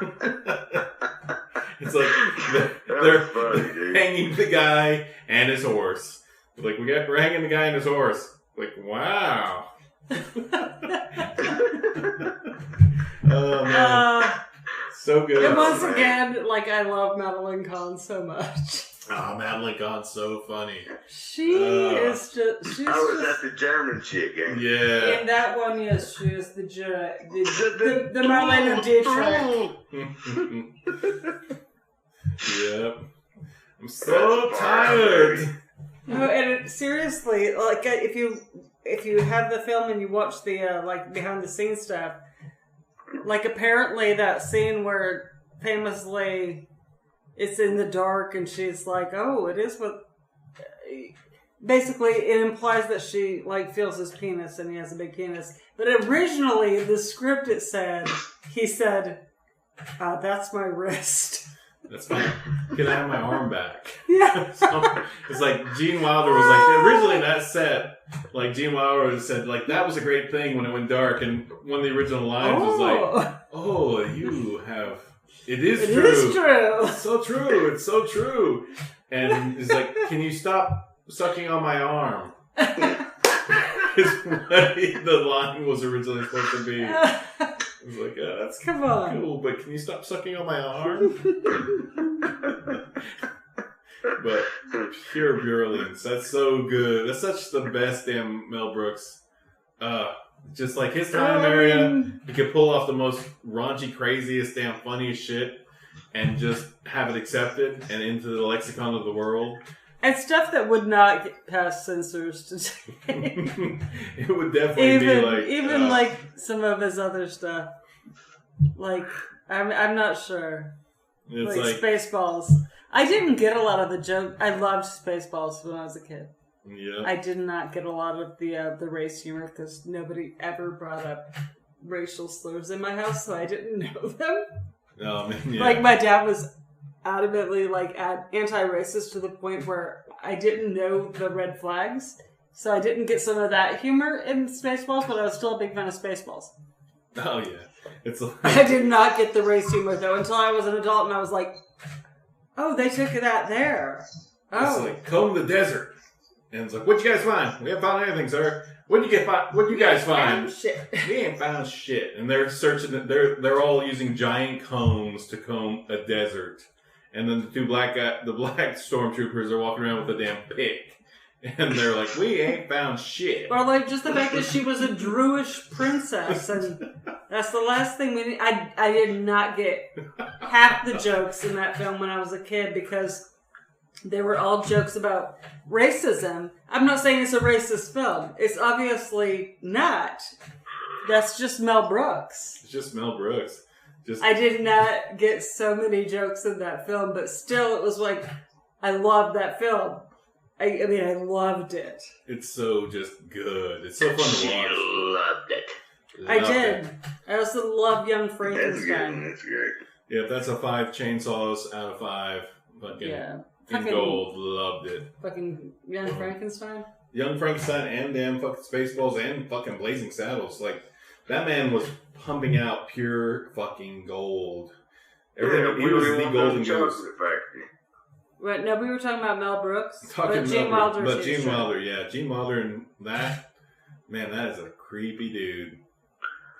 It's like they're hanging the guy and his horse. Like, we're hanging the guy and his horse. Like, wow. Oh, man. So good. And once again, like, I love Madeline Kahn so much. Oh, Madeline Kahn's so funny. She is just... She's I was at the German chick game. Yeah. In that one, yes, she is the Marlene Dietrich. Yep. I'm so tired. No, and seriously, like, if you have the film and you watch the, like, behind-the-scenes stuff, like, apparently that scene where famously it's in the dark and she's like, oh, it is what... Basically, it implies that she, like, feels his penis and he has a big penis. But originally, the script, he said, that's my wrist. That's fine. Can I have my arm back? Yeah. So, it's like Gene Wilder was like, originally that set, like Gene Wilder said, like, that was a great thing when it went dark. And one of the original lines was like, oh, you have, it is true. It is true. It's so true. It's so true. And he's like, can you stop sucking on my arm? Is what the line was originally supposed to be. I was like, that's Come on. cool, but can you stop sucking on my arm? But pure brilliance. That's so good. That's such the best damn Mel Brooks. Just like his time area, he could pull off the most raunchy, craziest, damn funniest shit and just have it accepted and into the lexicon of the world. And stuff that would not get past censors today. It would definitely be like... Even like some of his other stuff. Like, I'm not sure. It's like like Spaceballs. I didn't get a lot of the joke. I loved Spaceballs when I was a kid. Yeah. I did not get a lot of the race humor because nobody ever brought up racial slurs in my house, so I didn't know them. Yeah. Like, my dad was adamantly like anti-racist to the point where I didn't know the red flags, so I didn't get some of that humor in Spaceballs, but I was still a big fan of Spaceballs. Oh yeah, it's like... I did not get the race humor though until I was an adult, and I was like, "Oh, they took that there." Oh, it's like comb the desert, and it's like, "What'd you guys find? We haven't found anything, sir. What'd you guys find? Shit. We ain't found shit." And they're searching. They're all using giant combs to comb a desert. And then the black stormtroopers are walking around with a damn pick. And they're like, we ain't found shit. Or like just the fact that she was a Druish princess, and that's the last thing we need. I did not get half the jokes in that film when I was a kid because they were all jokes about racism. I'm not saying it's a racist film. It's obviously not. That's just Mel Brooks. It's just Mel Brooks. I did not get so many jokes in that film, but still it was like, I loved that film. I mean, I loved it. It's so just good. It's so fun to watch. Loved it. I did. I also love Young Frankenstein. That's great. Yeah, that's a 5 chainsaws out of 5. Fucking in gold. Loved it. Fucking Young Frankenstein? Young Frankenstein and damn fucking Spaceballs and fucking Blazing Saddles. Like, that man was pumping out pure fucking gold. Everything, he was the golden goose. Right, no, we were talking about Mel Brooks. Talking but Gene Wilder. But Gene Wilder, yeah. Gene Wilder and that, man, that is a creepy dude.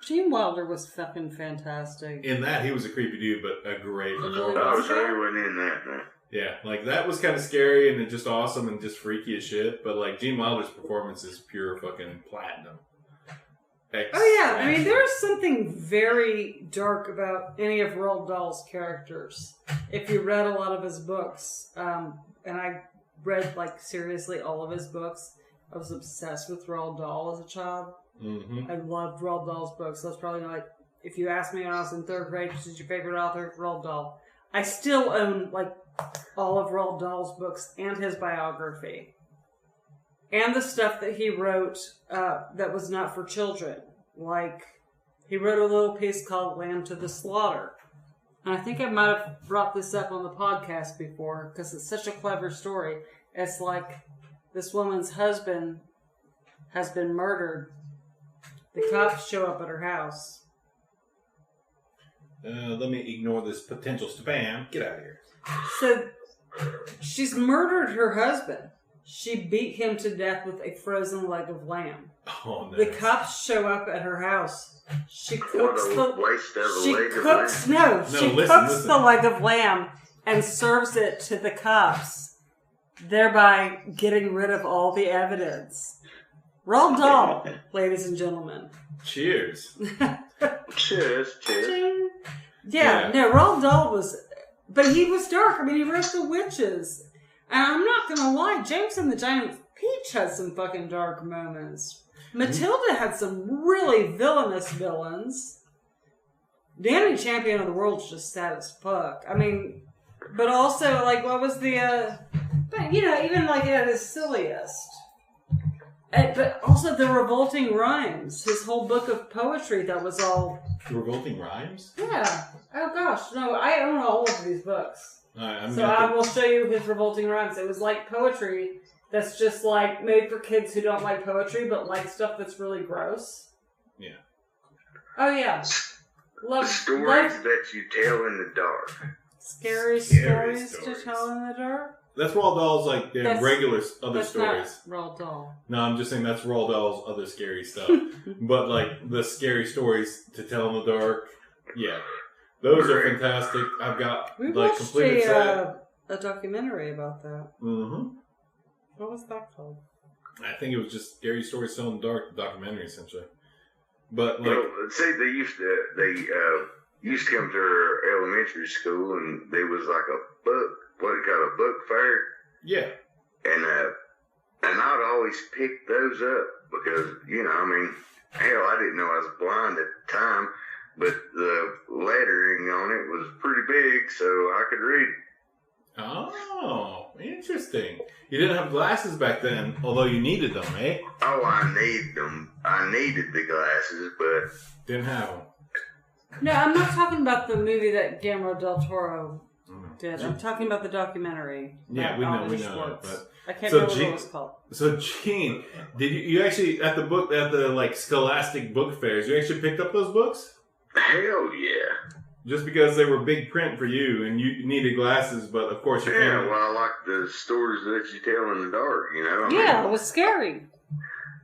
Gene Wilder was fucking fantastic. In that, he was a creepy dude, but a great performance. I was really in that, man. Yeah, like, that was kind of scary and just awesome and just freaky as shit, but, like, Gene Wilder's performance is pure fucking platinum. Oh yeah, I mean, there's something very dark about any of Roald Dahl's characters. If you read a lot of his books, and I read, like, seriously all of his books, I was obsessed with Roald Dahl as a child. Mm-hmm. I loved Roald Dahl's books. That's probably like, if you asked me when I was in 3rd grade, who's your favorite author? Roald Dahl. I still own, like, all of Roald Dahl's books and his biography. And the stuff that he wrote that was not for children. Like, he wrote a little piece called Lamb to the Slaughter. And I think I might have brought this up on the podcast before, because it's such a clever story. It's like, this woman's husband has been murdered. The cops show up at her house. Let me ignore this potential spam. Get out of here. So, she's murdered her husband. She beat him to death with a frozen leg of lamb. Oh, nice. The cops show up at her house. She cooks the leg of lamb and serves it to the cops, thereby getting rid of all the evidence. Roald Dahl, ladies and gentlemen. Cheers. Cheers. Yeah, no, Roald Dahl was, but he was dark. I mean, he wrote The Witches. And I'm not gonna lie, James and the Giant Peach had some fucking dark moments. Matilda had some really villainous villains. Danny Champion of the World's just sad as fuck. I mean, but also, like, what was the, but, you know, even, like, at his silliest. But also the Revolting Rhymes, his whole book of poetry that was all... Revolting Rhymes? Yeah. Oh, gosh. No, I own all of these books. So I will show you his revolting rhymes. It was like poetry that's just like made for kids who don't like poetry but like stuff that's really gross. Yeah. Oh yeah. Stories that you tell in the dark. Scary stories to tell in the dark? That's Roald Dahl's like regular other stories. That's not Roald Dahl. No, I'm just saying that's Roald Dahl's other scary stuff. But like the scary stories to tell in the dark, yeah. Those are fantastic. I've got we like completed set. A documentary about that. Mm-hmm. What was that called? I think it was just Scary Stories Told in the Dark, the documentary essentially. But like, see, they used to come to our elementary school, and there was like a book, what they call a book fair. Yeah. And I'd always pick those up because hell, I didn't know I was blind at the time, but the lettering on it was pretty big, so I could read it. Oh, interesting. You didn't have glasses back then, although you needed them, eh? Oh, I need them. I needed the glasses, but didn't have them. No, I'm not talking about the movie that Guillermo del Toro did. I'm talking about the documentary. Yeah, we know. But I can't remember what it was called. So, Gene, did you actually at the like Scholastic book fairs? You actually picked up those books? Hell yeah! Just because they were big print for you and you needed glasses, but of course your family. Yeah, well, I like the stories that you tell in the dark. It was scary.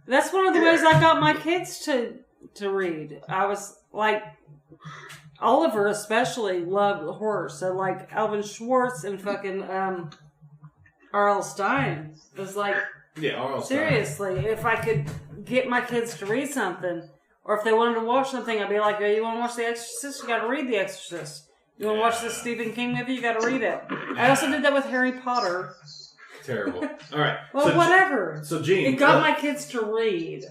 That's one of the ways I got my kids to read. I was like, Oliver especially loved horror, so like Alvin Schwartz and fucking R.L. Stein. It was like, R.L. Stein. Seriously, if I could get my kids to read something, or if they wanted to watch something, I'd be like, "Oh, you want to watch The Exorcist? You got to read The Exorcist. You want to watch this Stephen King movie? You got to read it." I also did that with Harry Potter. Terrible. All right. Well, so, whatever. So, Gene, it got my kids to read.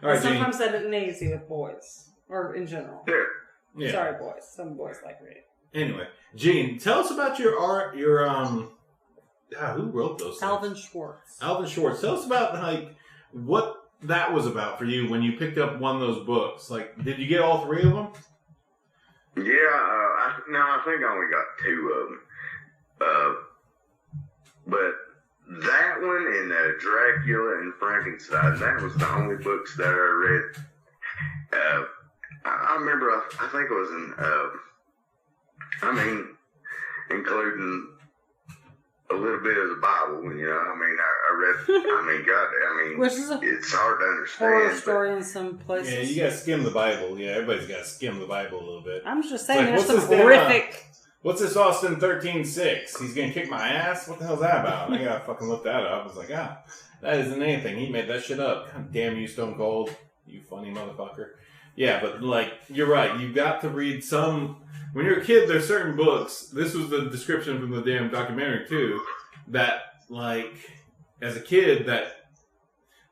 All right, sometimes that isn't easy with boys, or in general. Yeah. Sorry, boys. Some boys like reading. Anyway, Gene, tell us about your art. Who wrote those things? Alvin Schwartz. Alvin Schwartz. Tell us about like what that was about for you when you picked up one of those books. Like, did you get all three of them? Yeah, I think I only got two of them. But that one and Dracula and Frankenstein, that was the only books that I read. I remember, I think it was including a little bit of the Bible, I read, which is it's hard to understand. Horror story in some places. Yeah, you gotta skim the Bible. Yeah, everybody's gotta skim the Bible a little bit. I'm just saying, like, there's some horrific... What's this Austin 13:6? He's gonna kick my ass? What the hell's that about? I gotta fucking look that up. I was like, that isn't anything. He made that shit up. God damn you, Stone Cold. You funny motherfucker. Yeah, but like, you're right. You've got to read some... When you're a kid, there's certain books. This was the description from the damn documentary, too. That, like, as a kid, that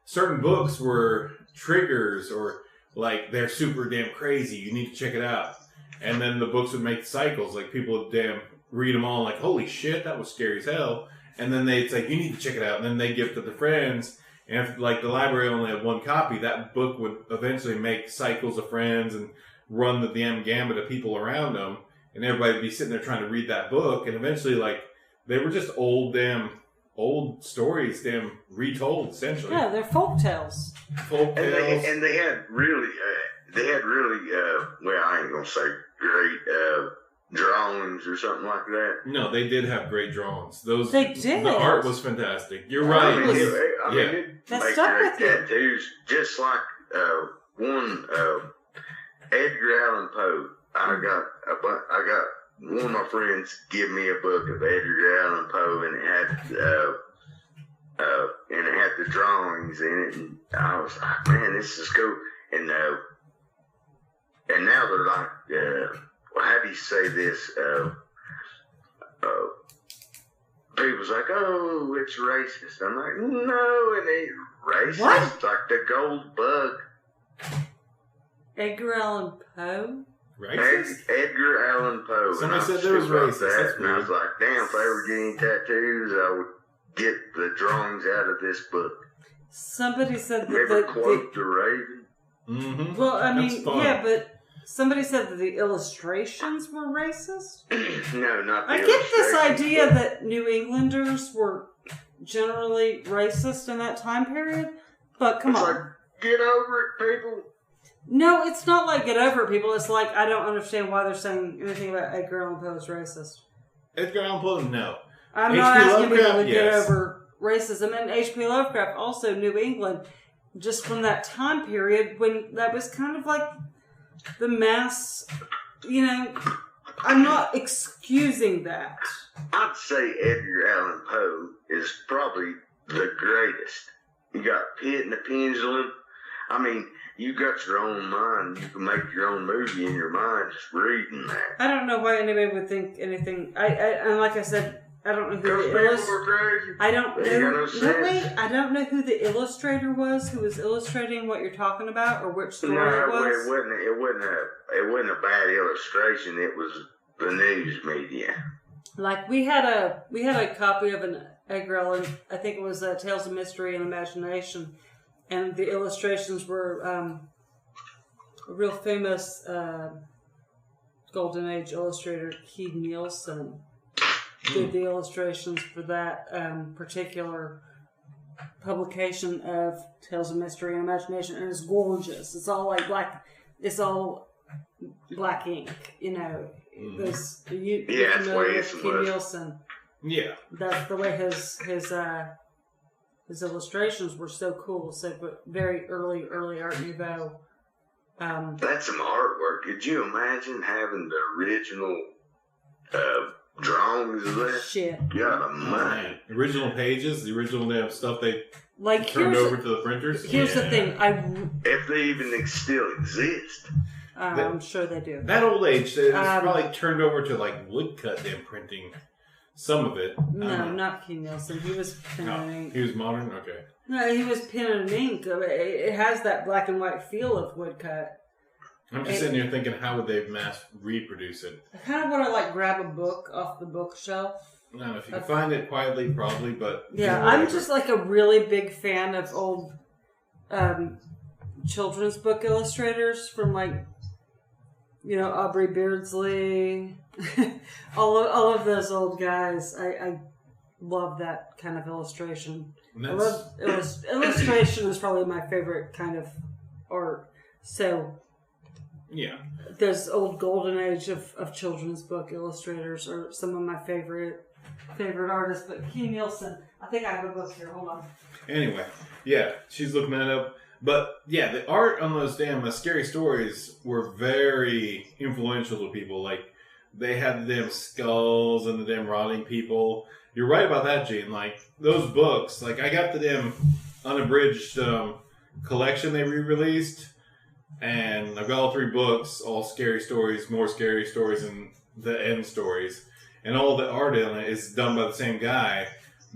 certain books were triggers or, like, they're super damn crazy. You need to check it out. And then the books would make cycles. Like, people would damn read them all like, holy shit, that was scary as hell. And then they'd say, you need to check it out. And then they'd give it to their friends. And if, like, the library only had one copy, that book would eventually make cycles of friends and run the damn gambit of people around them. And everybody would be sitting there trying to read that book. And eventually, like, they were just old stories, retold, essentially. Yeah, they're folk tales. And they had really, well, I ain't going to say great drawings or something like that. No, they did have great drawings. They did. The art was fantastic. You're right. It that make stuck great with you. tattoos, just like one Edgar Allan Poe. I got one of my friends give me a book of Edgar Allan Poe, and it had the drawings in it, and I was like, man, this is cool. And now they're like, how do you say this? People's like, oh, it's racist. I'm like, no, it ain't racist. What? It's like the gold bug. Edgar Allan Poe? Racist? Edgar Allan Poe. Somebody said there was racist. That's and I was like, damn, if I ever get any tattoos, I would get the drawings out of this book. Somebody said that Never quote the Raven. Mm-hmm. Well, I mean, yeah, but Somebody said that the illustrations were racist. No, not the I get this illustrations, idea but- that New Englanders were generally racist in that time period, but come It's on. like, get over it, people. No, it's not like get over it, people. It's like I don't understand why they're saying anything about Edgar Allan Poe is racist. Edgar Allan Poe, no. I'm H.P. not asking people to Lovecraft, get yes. over racism. And H.P. Lovecraft, also New England, just from that time period when that was kind of like the mass, I'm not excusing that. I'd say Edgar Allan Poe is probably the greatest. You got Pit and the Pendulum. I mean, you got your own mind. You can make your own movie in your mind just reading that. I don't know why anybody would think anything. And like I said, I don't know who Because the people were crazy. I don't They know. got no sense. Wait, I don't know who the illustrator was who was illustrating what you're talking about or which story No, it was. it wasn't a bad illustration. It was the news media. Like we had a copy of an Edgar Allan, I think it was Tales of Mystery and Imagination, and the illustrations were a real famous Golden Age illustrator, Keith Nielsen, did the illustrations for that particular publication of Tales of Mystery and Imagination, and it's gorgeous. It's all like black. It's all black ink, Those you Yeah, familiar that's why with it's Keith was. Nielsen? Yeah. That's the way his illustrations were so cool. So, but very early Art Nouveau. That's some artwork. Could you imagine having the original drawings of that? Shit. God Oh, almighty. man. Original pages, the original damn stuff they Like turned over to the printers. Here's the Yeah. thing. If they even still exist. I'm sure they do. That old age, it's Um, probably turned over to like woodcut damn printing. Some of it. No, not Keith Nielsen. He was pen and ink. He was modern? Okay. No, he was pen and ink. It has that black and white feel of woodcut. I'm just sitting here thinking, how would they mass reproduce it? I kind of want to grab a book off the bookshelf. I don't know if you can find it quietly, probably, but Yeah, I'm just like a really big fan of old children's book illustrators from Aubrey Beardsley, all of those old guys. I love that kind of illustration. I love illustration is probably my favorite kind of art. So yeah, those old golden age of children's book illustrators are some of my favorite artists. But Keith Nielsen, I think I have a book here. Hold on. Anyway, yeah, she's looking that up. But yeah, the art on those damn scary stories were very influential to people. Like, they had the damn skulls and the damn rotting people. You're right about that, Gene. Like, those books, like, I got the damn unabridged collection they re-released, and I've got all 3 books, all scary stories, more scary stories, and the end stories. And all the art in it is done by the same guy,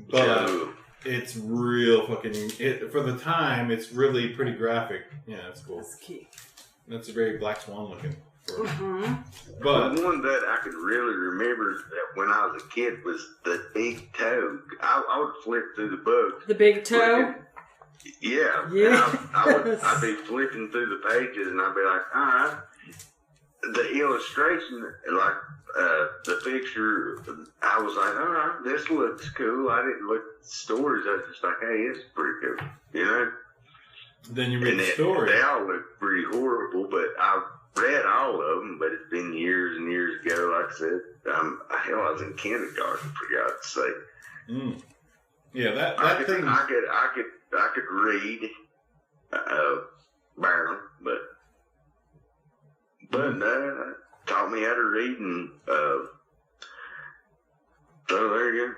but it's real fucking... for the time, it's really pretty graphic. Yeah, that's cool. That's key. That's a very Black Swan looking. Mm-hmm. But the one that I could really remember that when I was a kid was the big toe. I would flip through the book. The big toe? Yeah. Yes. I'd be flipping through the pages and I'd be like, all right. The illustration, like the picture, I was like, all right, this looks cool. I didn't look at the stories. I was just like, hey, it's pretty cool. then you read the story. They all look pretty horrible, but I've read all of them, but it's been years and years ago. Like I said, I was in kindergarten, for God's sake. Yeah, that thing. I could read, barely, but taught me how to read, and so there you go.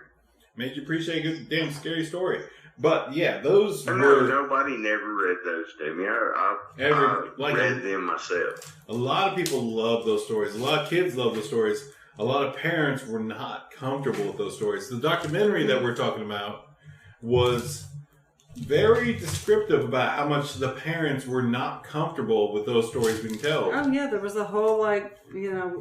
Made you appreciate a good damn scary story. But yeah, those No, were nobody never read those to me. I read them myself. a lot of people love those stories. A lot of kids love those stories. A lot of parents were not comfortable with those stories. The documentary that we're talking about was very descriptive about how much the parents were not comfortable with those stories being told. Oh yeah, there was a whole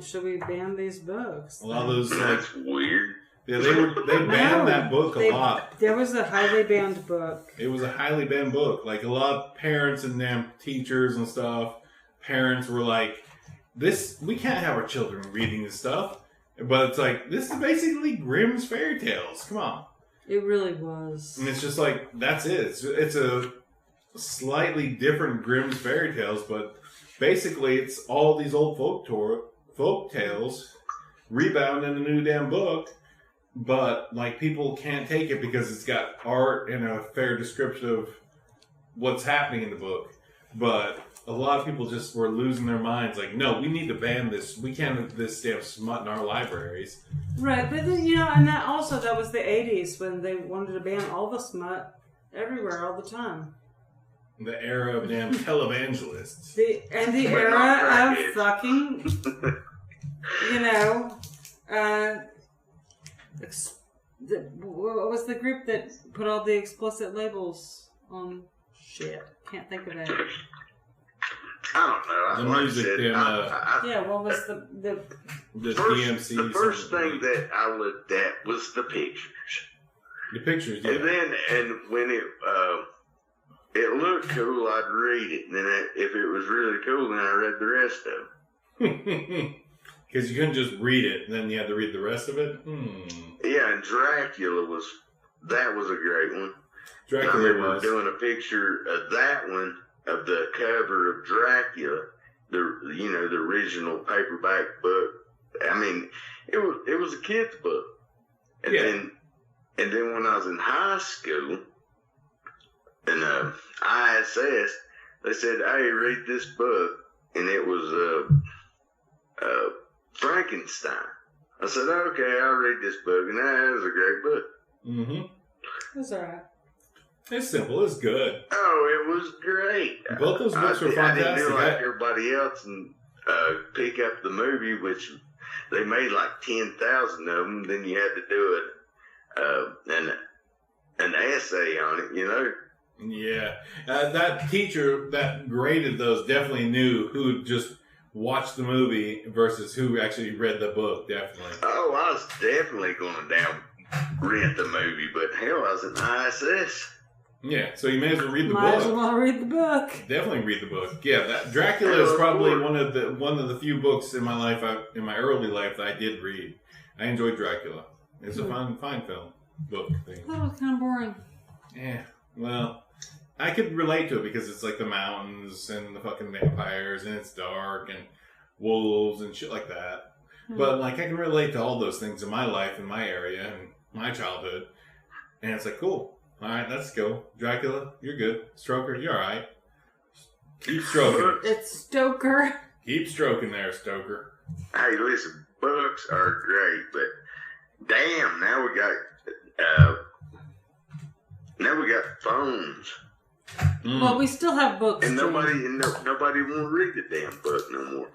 should we ban these books? A lot of those That's weird. yeah, they banned that book a lot. There was a highly banned book. It was a highly banned book. Like, a lot of parents and damn teachers and stuff, parents were like, we can't have our children reading this stuff. But it's like, this is basically Grimm's fairy tales. Come on. It really was. And it's just like, that's it. It's a slightly different Grimm's fairy tales, but basically it's all these old folk tales rebound in a new damn book. But, like, people can't take it because it's got art and a fair description of what's happening in the book. But a lot of people just were losing their minds. Like, no, we need to ban this. We can't have this damn smut in our libraries. Right, but then, and that was the 80s when they wanted to ban all the smut everywhere all the time. The era of damn tel-evangelists. The era of fucking, what was the group that put all the explicit labels on shit? Can't think of it. I don't know. The music then, what was the DMC? The first thing that I looked at was the pictures. The pictures, yeah. And when it looked cool, I'd read it. And then if it was really cool, then I read the rest of it. Because you couldn't just read it, and then you had to read the rest of it? Yeah, and Dracula was a great one. Dracula I remember was. doing a picture of that one, of the cover of Dracula, the original paperback book. I mean, it was a kid's book. And then when I was in high school, in ISS, they said, "Hey, read this book," and it was Frankenstein. I said, "Okay, I'll read this book," and that was a great book. Mm-hmm. It's alright. It's simple. It's good. Oh, it was great. Both those books were fantastic. I didn't do like everybody else and pick up the movie, which they made like 10,000 of them. Then you had to do an essay on it, Yeah. That teacher that graded those definitely knew who just watched the movie versus who actually read the book, definitely. Oh, I was definitely going to rent the movie, but hell, I was in ISS. Yeah, so you may as well read the book. Might as well read the book. Definitely read the book. Yeah, that Dracula is probably one of the few books in my life, in my early life, that I did read. I enjoyed Dracula. It's a fine film book thing. That was kind of boring. Yeah, well, I could relate to it because it's like the mountains and the fucking vampires and it's dark and wolves and shit like that. But like I can relate to all those things in my life, in my area, and my childhood. And it's like, cool. All right, let's go. Dracula, you're good. Stoker, you're all right. Keep stroking. It's Stoker. Keep stroking there, Stoker. Hey, listen, books are great, but damn, now we got phones. Well, we still have books. And nobody won't read the damn book no more.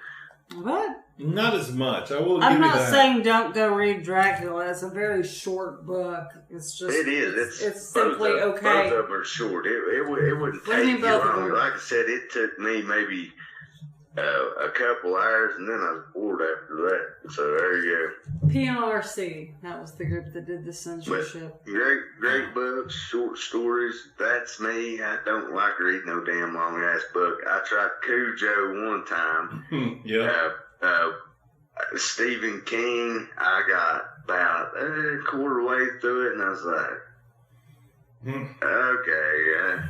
What? Not as much. I will. I'm not saying don't go read Dracula. It's a very short book. It's just. It is. It's simply okay. Both of them are short. It wouldn't take you long. Like I said, it took me maybe a couple hours, and then I was bored after that. So there you go. PNRC. That was the group that did the censorship. But great books, short stories. That's me. I don't like reading no damn long ass book. I tried Cujo one time. Yeah. Stephen King. I got about a quarter way through it, and I was like, okay.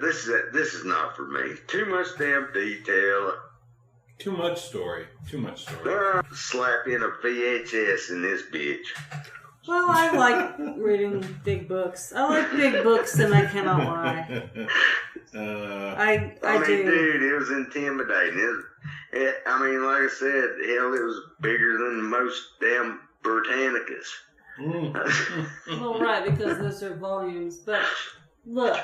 This is not for me. Too much damn detail. Too much story. Slap in a VHS in this bitch. Well, I like reading big books. I like big books, and I cannot lie. I mean, do. dude, it was intimidating. I mean, like I said, hell, it was bigger than most damn Britannicas. Well, right, because those are volumes. But look,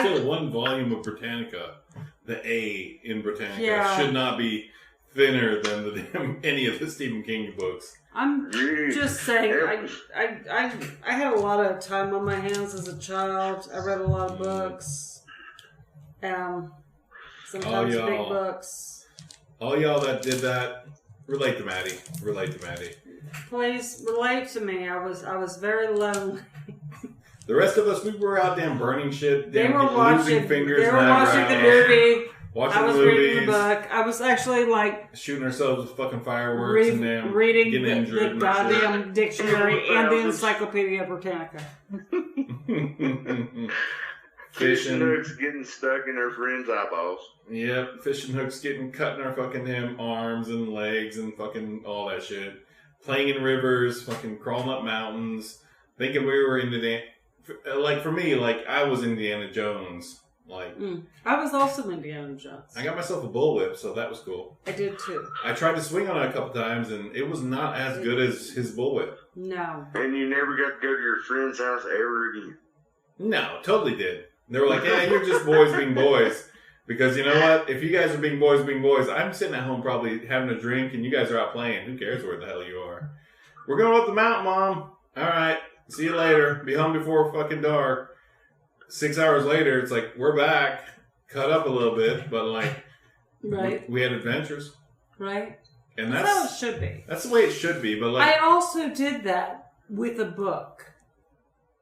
still one volume of Britannica. The A in Britannica should not be thinner than any of the Stephen King books. I'm just saying, I had a lot of time on my hands as a child. I read a lot of books. Sometimes big books. All y'all that did that, relate to Maddy. Please relate to me. I was very lonely. The rest of us, we were out damn burning shit. They were losing fingers. They were watching the movie. watching I was movies, reading the book. I was actually like shooting ourselves with fucking fireworks and then reading getting injured. the and goddamn dictionary and the Encyclopedia Britannica. Fishing hooks getting stuck in our friends' eyeballs. Yep, fishing hooks getting cut in our fucking damn arms and legs and fucking all that shit. Playing in rivers, fucking crawling up mountains, thinking we were like for me, like I was Indiana Jones. Like I was also Indiana Jones. I got myself a bullwhip, so that was cool. I did too. I tried to swing on it a couple times, and it was not as good as his bullwhip. No. And you never got to go to your friend's house ever again. No, totally did. They were like, yeah, you're just boys being boys. Because you know what? If you guys are being boys, I'm sitting at home probably having a drink and you guys are out playing. Who cares where the hell you are? We're going up the mountain, Mom. All right. See you later. Be home before fucking dark. 6 hours later, it's like, we're back. Cut up a little bit, but like, right. We had adventures. Right. And that's how it should be. That's the way it should be. But like, I also did that with a book.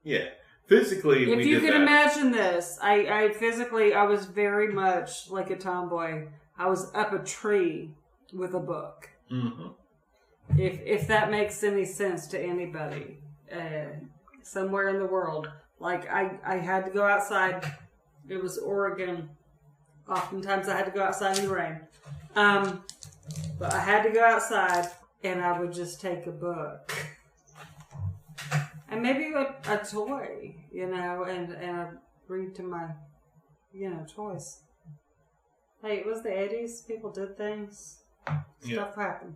Yeah. Physically, if you can imagine this, I physically, I was very much like a tomboy. I was up a tree with a book. Mm-hmm. If that makes any sense to anybody, somewhere in the world, like I had to go outside. It was Oregon. Oftentimes I had to go outside in the rain. But I had to go outside, and I would just take a book. And maybe a toy, and I read to my, toys. Hey, it was the 80s. People did things. Stuff happened.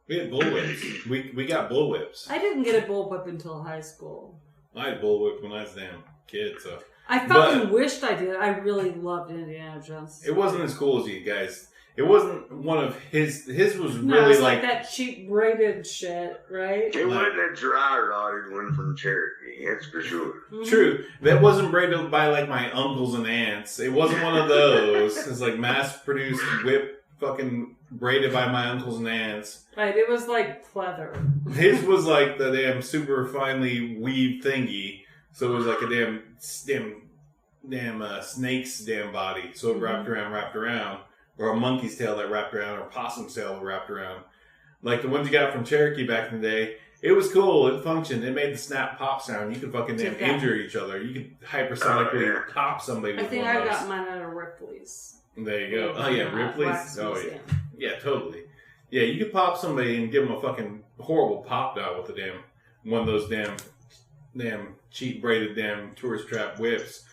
We had bullwhips. we got bullwhips. I didn't get a bullwhip until high school. I had bullwhip when I was a damn kid, so. I fucking wished I did. I really loved Indiana Jones. It wasn't as cool as you guys. It wasn't one of his. His was really no, it's like that cheap braided shit, right? It wasn't a dry rotted one from Cherokee, that's for sure. Mm-hmm. True. That wasn't braided by like my uncles and aunts. It wasn't one of those. It's like mass produced whip fucking braided by my uncles and aunts. Right, it was like pleather. His was like the damn super finely weaved thingy. So it was like a damn snake's damn body. So it wrapped around. Or a monkey's tail that wrapped around, or a possum's tail that wrapped around. Like the ones you got from Cherokee back in the day. It was cool. It functioned. It made the snap pop sound. You could fucking injure each other. You could hypersonically pop somebody with I think one of I those. got mine at a Ripley's. There you go. Oh yeah, Ripley's. Oh yeah. Yeah, totally. Yeah, you could pop somebody and give them a fucking horrible pop dot with one of those damn cheap braided damn tourist trap whips.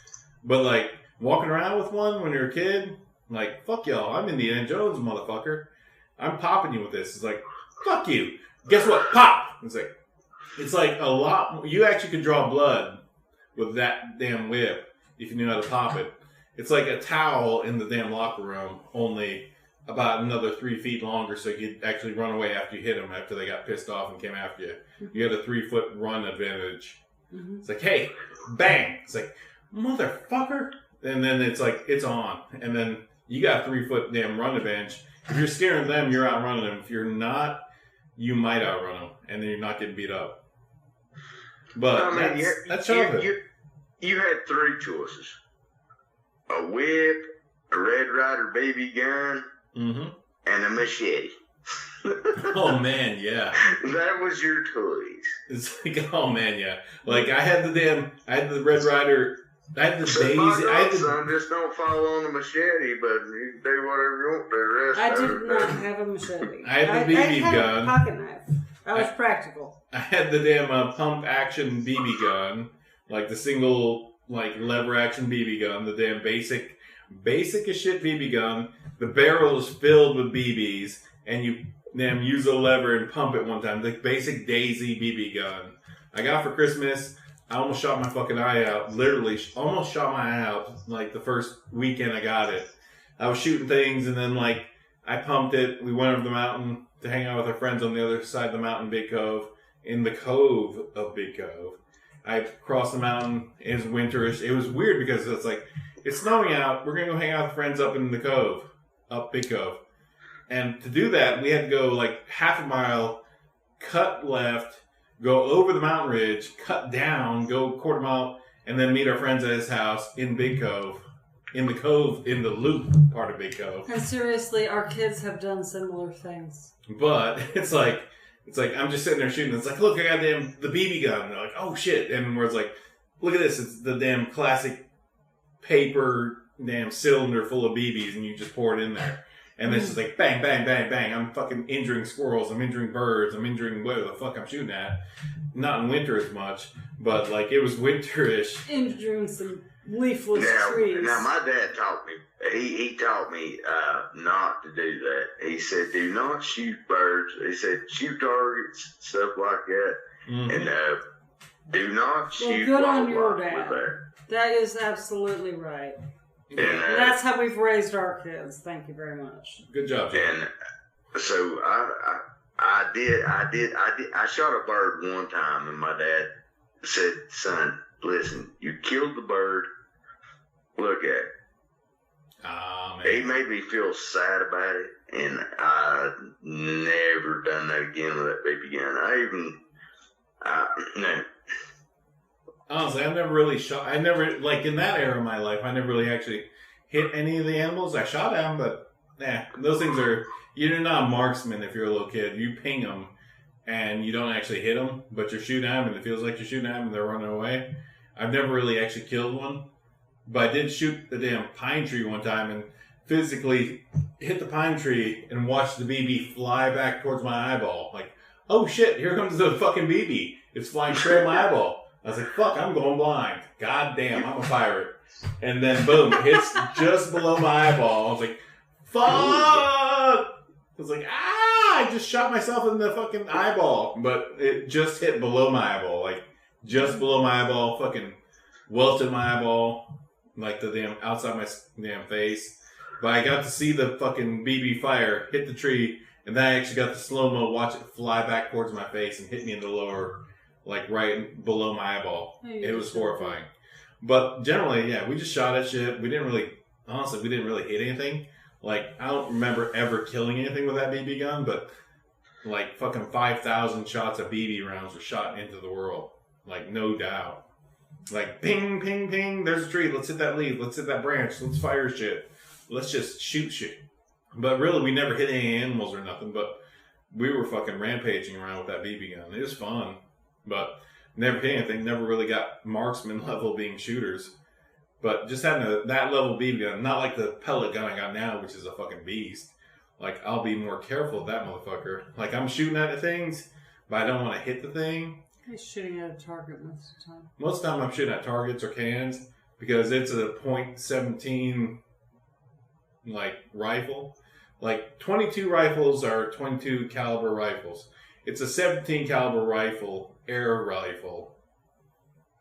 But like walking around with one when you're a kid. Like, fuck y'all, I'm Indiana Jones, motherfucker. I'm popping you with this. It's like, fuck you. Guess what? Pop! It's like a lot. You actually could draw blood with that damn whip if you knew how to pop it. It's like a towel in the damn locker room, only about another 3 feet longer so you could actually run away after you hit them, after they got pissed off and came after you. You had a 3-foot run advantage. Mm-hmm. It's like, hey, bang! It's like, motherfucker! And then it's like, it's on. And then you got 3-foot damn run advantage. If you're scaring them, you're outrunning them. If you're not, you might outrun them, and then you're not getting beat up. But that's childhood. You had 3 choices: a whip, a Red Ryder baby gun, and a machete. Oh man, yeah. That was your toys. It's like, oh man, yeah. Like I had the Red Ryder. I had the Daisy. Son, just don't fall on the machete, but you can do whatever you want to the rest I of did not have a machete. I had the BB gun. I had a pocket knife. I was practical. I had the damn pump action BB gun, like the single like lever action BB gun, the damn basic as shit BB gun. The barrel is filled with BBs, and you damn use a lever and pump it one time. The basic Daisy BB gun. I got for Christmas. I almost shot my fucking eye out. Literally, almost shot my eye out. Like the first weekend I got it, I was shooting things, and then like I pumped it. We went over the mountain to hang out with our friends on the other side of the mountain, Big Cove. In the cove of Big Cove, I crossed the mountain. It was winterish. It was weird because it's like it's snowing out. We're gonna go hang out with friends up in the cove, up Big Cove, and to do that, we had to go like half a mile, cut left. Go over the mountain ridge, cut down, go 1/4 mile, and then meet our friends at his house in Big Cove. in the cove, in the loop part of Big Cove. And seriously, our kids have done similar things. But it's like I'm just sitting there shooting. It's like, look, I got the BB gun. And they're like, oh shit. And where it's like, look at this. It's the damn classic paper damn cylinder full of BBs, and you just pour it in there. And it's just like bang, bang, bang, bang. I'm fucking injuring squirrels. I'm injuring birds. I'm injuring whatever the fuck I'm shooting at. Not in winter as much, but like it was winterish. Injuring some leafless trees. Now my dad taught me. He taught me not to do that. He said, "Do not shoot birds." He said, "Shoot targets, stuff like that, and do not shoot good on your wildlife dad. with that." That is absolutely right. And that's how we've raised our kids. Thank you very much. Good job, Jim. And so I shot a bird one time, and my dad said, "Son, listen, you killed the bird. Look at it." Ah, man. He made me feel sad about it, and I never done that again with that baby gun. No. Honestly, I've never really shot. I never, like, in that era of my life, I never really actually hit any of the animals. I shot at them, but, those things are, you're not a marksman if you're a little kid. You ping them, and you don't actually hit them, but you're shooting at them, and it feels like you're shooting at them, and they're running away. I've never really actually killed one, but I did shoot the damn pine tree one time, and physically hit the pine tree, and watched the BB fly back towards my eyeball. Like, oh shit, here comes the fucking BB. It's flying straight at my eyeball. I was like, fuck, I'm going blind. God damn, I'm a pirate. And then, boom, it hits just below my eyeball. I was like, fuck! I was like, I just shot myself in the fucking eyeball. But it just hit below my eyeball. Like, just below my eyeball, fucking welted my eyeball. Like, the damn, outside my damn face. But I got to see the fucking BB fire hit the tree. And then I actually got the slow-mo, watch it fly back towards my face and hit me in the lower, like right below my eyeball. It was horrifying. But generally, we just shot at shit. We didn't really hit anything. Like, I don't remember ever killing anything with that BB gun, but like fucking 5,000 shots of BB rounds were shot into the world. Like, no doubt. Like, ping, ping, ping, there's a tree. Let's hit that leaf. Let's hit that branch. Let's fire shit. Let's just shoot shit. But really, we never hit any animals or nothing, but we were fucking rampaging around with that BB gun. It was fun. But never hit anything, never really got marksman level being shooters. But just having that level BB gun, not like the pellet gun I got now, which is a fucking beast. Like, I'll be more careful with that motherfucker. Like, I'm shooting at the things, but I don't want to hit the thing. He's shooting at a target most of the time. Most of the time I'm shooting at targets or cans, because it's a .17, like, rifle. Like, 22 rifles are 22 caliber rifles. It's a 17 caliber rifle, air rifle,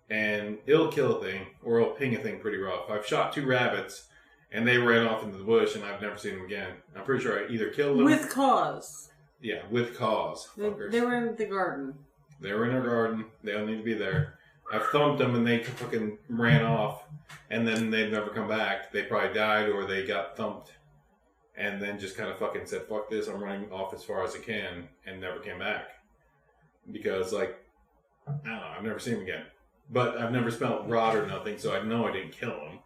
and it'll kill a thing, or it'll ping a thing pretty rough. I've shot 2 rabbits, and they ran off into the bush, and I've never seen them again. I'm pretty sure I either killed them... With cause. Yeah, with cause, fuckers. They were in the garden. They were in their garden. They don't need to be there. I've thumped them, and they fucking ran off, and then they've never come back. They probably died, or they got thumped. And then just kind of fucking said, fuck this, I'm running off as far as I can, and never came back. Because, like, I don't know, I've never seen them again. But I've never smelled rot or nothing, so I know I didn't kill them.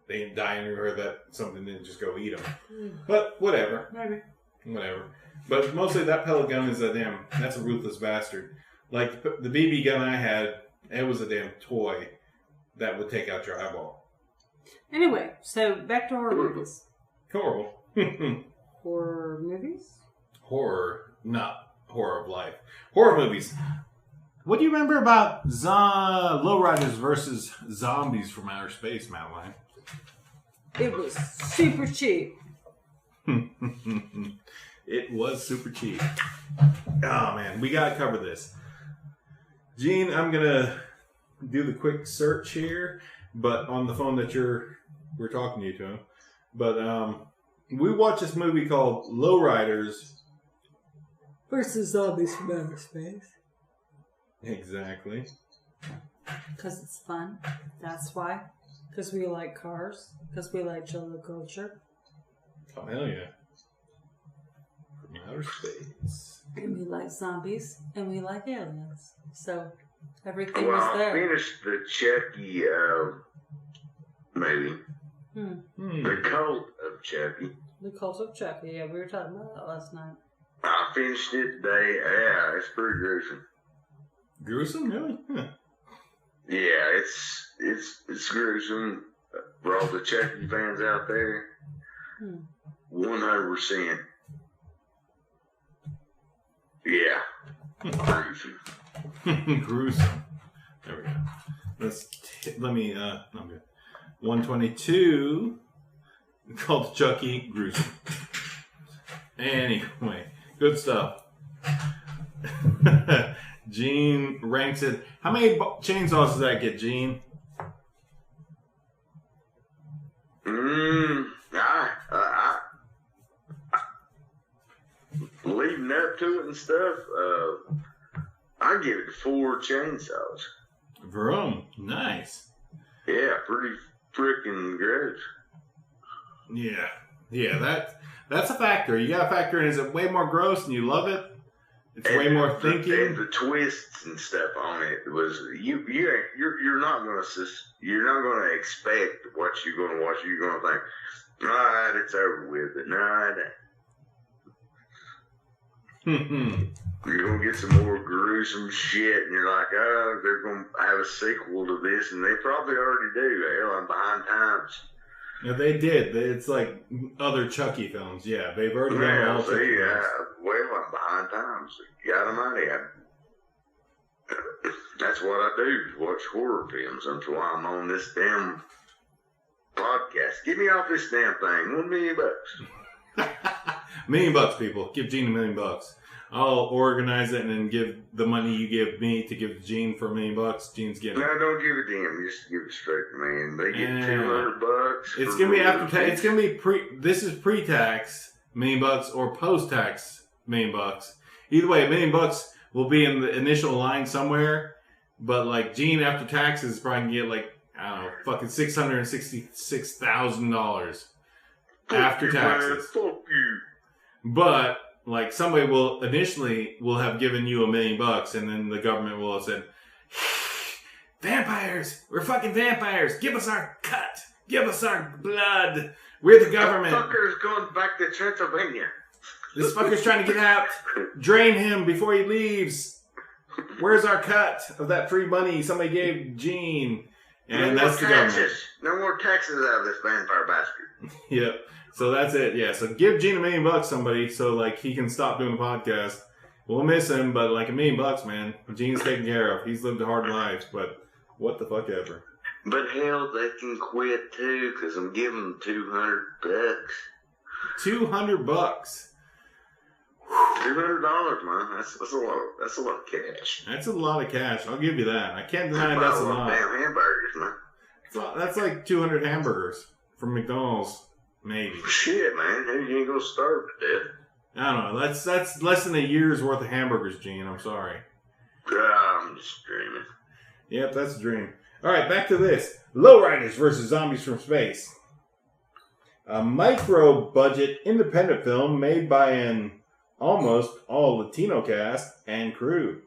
They didn't die anywhere that something didn't just go eat them. But, whatever. Maybe. Whatever. But mostly that pellet gun is that's a ruthless bastard. Like, the BB gun I had, it was a damn toy that would take out your eyeball. Anyway, so back to horror movies. Horrible. Horror movies? Horror, not horror of life. Horror movies. What do you remember about Lowriders versus Zombies from Outer Space, Madeline? It was super cheap. It was super cheap. Oh, man. We got to cover this. Gene, I'm going to do the quick search here, but on the phone that we're talking to you to him. But, we watched this movie called Lowriders versus Zombies from Outer Space. Exactly. Because it's fun. That's why. Because we like cars. Because we like Jello culture. Oh, hell yeah. From outer space. And we like zombies. And we like aliens. So, everything well, was there. I finished the Chucky movie. The Cult of Chucky. The Cult of Chucky. Yeah, we were talking about that last night. I finished it today. Yeah, it's pretty gruesome. Gruesome, really? Huh. Yeah, it's gruesome for all the Chucky fans out there. 100%. Yeah. Gruesome. Gruesome. There we go. Let me, I'm good. 122, called Chucky, gruesome. Anyway, good stuff. Gene ranks it. How many chainsaws does that get, Gene? Leading up to it and stuff, I give it 4 chainsaws. Vroom. Nice. Yeah, pretty freaking gross. Yeah, that's a factor. You gotta factor in, is it way more gross and you love it? It's way more thinking. And the twists and stuff on it was you're not gonna expect what you're gonna watch. You're gonna think, all right, it's over with. But no, it ain't. You're gonna get some more gruesome shit, and you're like, oh, they're gonna have a sequel to this, and they probably already do. Hell, I'm behind times. Yeah, they did. It's like other Chucky films. Yeah, they've already done all Chucky films. Well, I'm behind times. God almighty, that's what I do, watch horror films. That's why I'm on this damn podcast. Get me off this damn thing. $1 million. $1 million, people. Give Gene $1 million. I'll organize it and then give the money you give me to give Gene for $1 million. Gene's getting it. No, don't give it to him. Just give it straight to me. And they get $200. It's gonna be after tax. It's gonna be This is pre-tax $1 million or post-tax $1 million. Either way, $1 million will be in the initial line somewhere. But like Gene after taxes is probably gonna get like, I don't know, fucking $666,000 after taxes. Fuck you. But like somebody will have given you $1 million, and then the government will have said, vampires, we're fucking vampires. Give us our cut. Give us our blood. We're the government. That fucker's going back to Transylvania. This fucker's trying to get out. Drain him before he leaves. Where's our cut of that free money somebody gave Gene? And that's the government. No more taxes out of this vampire bastard. Yep. So that's it. Yeah. So give Gene $1 million, somebody, so like he can stop doing the podcast. We'll miss him, but like $1 million, man. Gene's taken care of. He's lived a hard life, but what the fuck ever. But hell, they can quit too, because I'm giving them $200. $200. $200, man. That's a lot. That's a lot of cash. That's a lot of cash. I'll give you that. I can't deny that's a lot. Damn hamburgers, man. That's like 200 hamburgers from McDonald's, maybe. Shit, man. You ain't gonna starve to death. I don't know. That's less than a year's worth of hamburgers, Gene. I'm sorry. I'm just dreaming. Yep, that's a dream. All right, back to this. Lowriders versus Zombies from Space. A micro-budget independent film made by an almost all Latino cast and crew.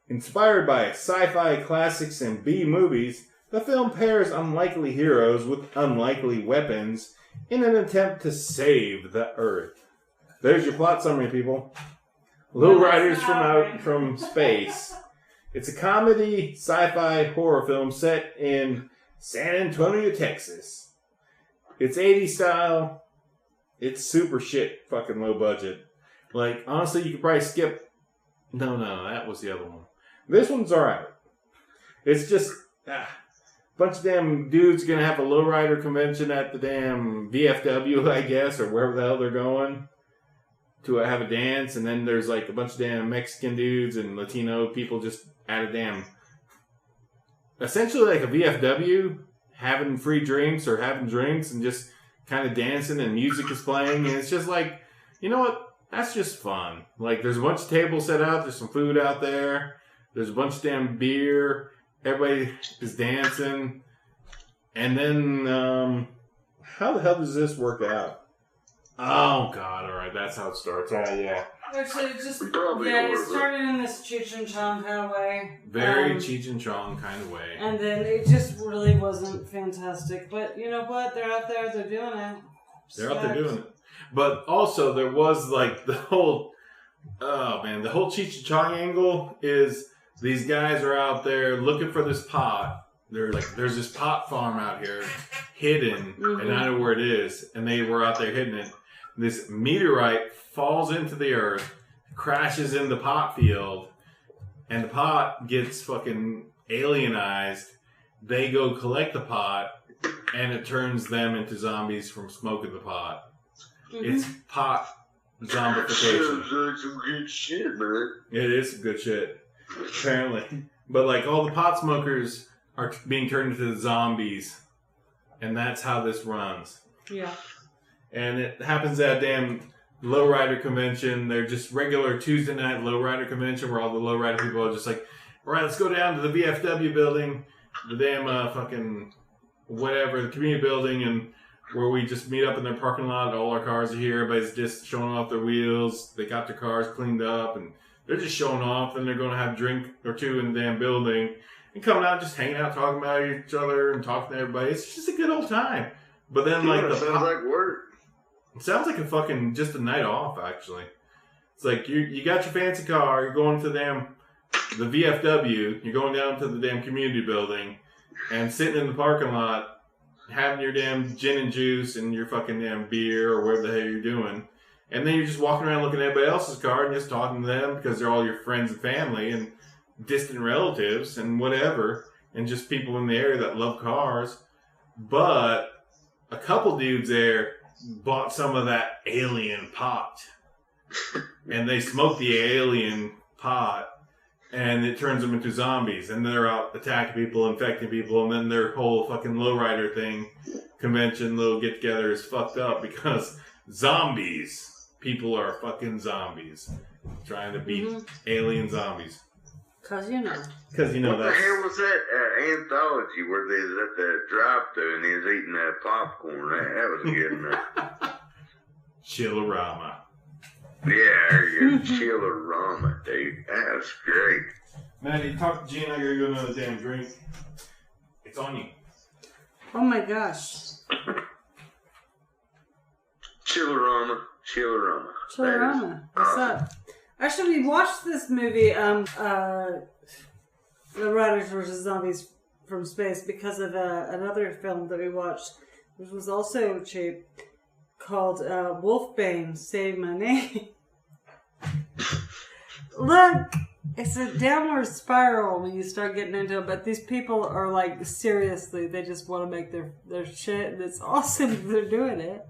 Inspired by sci-fi classics and B-movies, the film pairs unlikely heroes with unlikely weapons in an attempt to save the Earth. There's your plot summary, people. Lowriders from space. It's a comedy, sci-fi horror film set in San Antonio, Texas. It's 80s style. It's super shit fucking low budget. Like, honestly, you could probably skip... No, that was the other one. This one's alright. It's just... bunch of damn dudes gonna have a lowrider convention at the damn VFW, I guess, or wherever the hell they're going to have a dance, and then there's like a bunch of damn Mexican dudes and Latino people just at a damn... Essentially like a VFW, having free drinks or having drinks and just kind of dancing and music is playing, and it's just like, you know what? That's just fun. Like, there's a bunch of tables set out, there's some food out there, there's a bunch of damn beer, everybody is dancing, and then, how the hell does this work out? Oh, God, alright, that's how it starts. Oh, yeah. Actually, it just Probably it horrible. started in this Cheech and Chong kind of way. Very Cheech and Chong kind of way. And then it just really wasn't fantastic. But you know what? They're out there. They're doing it. They're out there doing it. But also, there was like the whole Cheech and Chong angle is these guys are out there looking for this pot. They're like, there's this pot farm out here hidden, and I know where it is. And they were out there hidden it. This meteorite falls into the earth, crashes in the pot field, and the pot gets fucking alienized. They go collect the pot, and it turns them into zombies from smoking the pot. It's pot zombification. Sounds like some good shit, man. It is some good shit, apparently. But like all the pot smokers are being turned into zombies, and that's how this runs. Yeah. And it happens at a damn lowrider convention. They're just regular Tuesday night lowrider convention where all the lowrider people are just like, all right, let's go down to the VFW building, the damn fucking whatever, the community building, and where we just meet up in their parking lot. All our cars are here. Everybody's just showing off their wheels. They got their cars cleaned up, and they're just showing off. And they're going to have a drink or two in the damn building and coming out, just hanging out, talking about each other and talking to everybody. It's just a good old time. But then, like, sounds like work. it sounds like a fucking just a night off. Actually, it's like you got your fancy car. You're going to the VFW. You're going down to the damn community building and sitting in the parking lot. Having your damn gin and juice and your fucking damn beer or whatever the hell you're doing. And then you're just walking around looking at everybody else's car and just talking to them because they're all your friends and family and distant relatives and whatever. And just people in the area that love cars. But a couple dudes there bought some of that alien pot. And they smoked the alien pot. And it turns them into zombies. And they're out attacking people, infecting people. And then their whole fucking lowrider thing, convention, little get-together is fucked up because zombies. People are fucking zombies. Trying to beat alien zombies. Because you know. Because you know what that's... the hell was that anthology where they was at the drive-thru and he was eating that popcorn? That was good enough. Chillerama. Yeah, you're Chillerama, dude. That was great. Maddie, talk to Gene. I gotta go another damn drink. It's on you. Oh my gosh. Chillerama. Chillerama. What's up? Actually, we watched this movie, Lowriders vs. Zombies from Space, because of another film that we watched, which was also cheap, called Wolfbane, Save My Name. Look, it's a downward spiral when you start getting into it, but these people are like, seriously, they just want to make their shit, and it's awesome that they're doing it.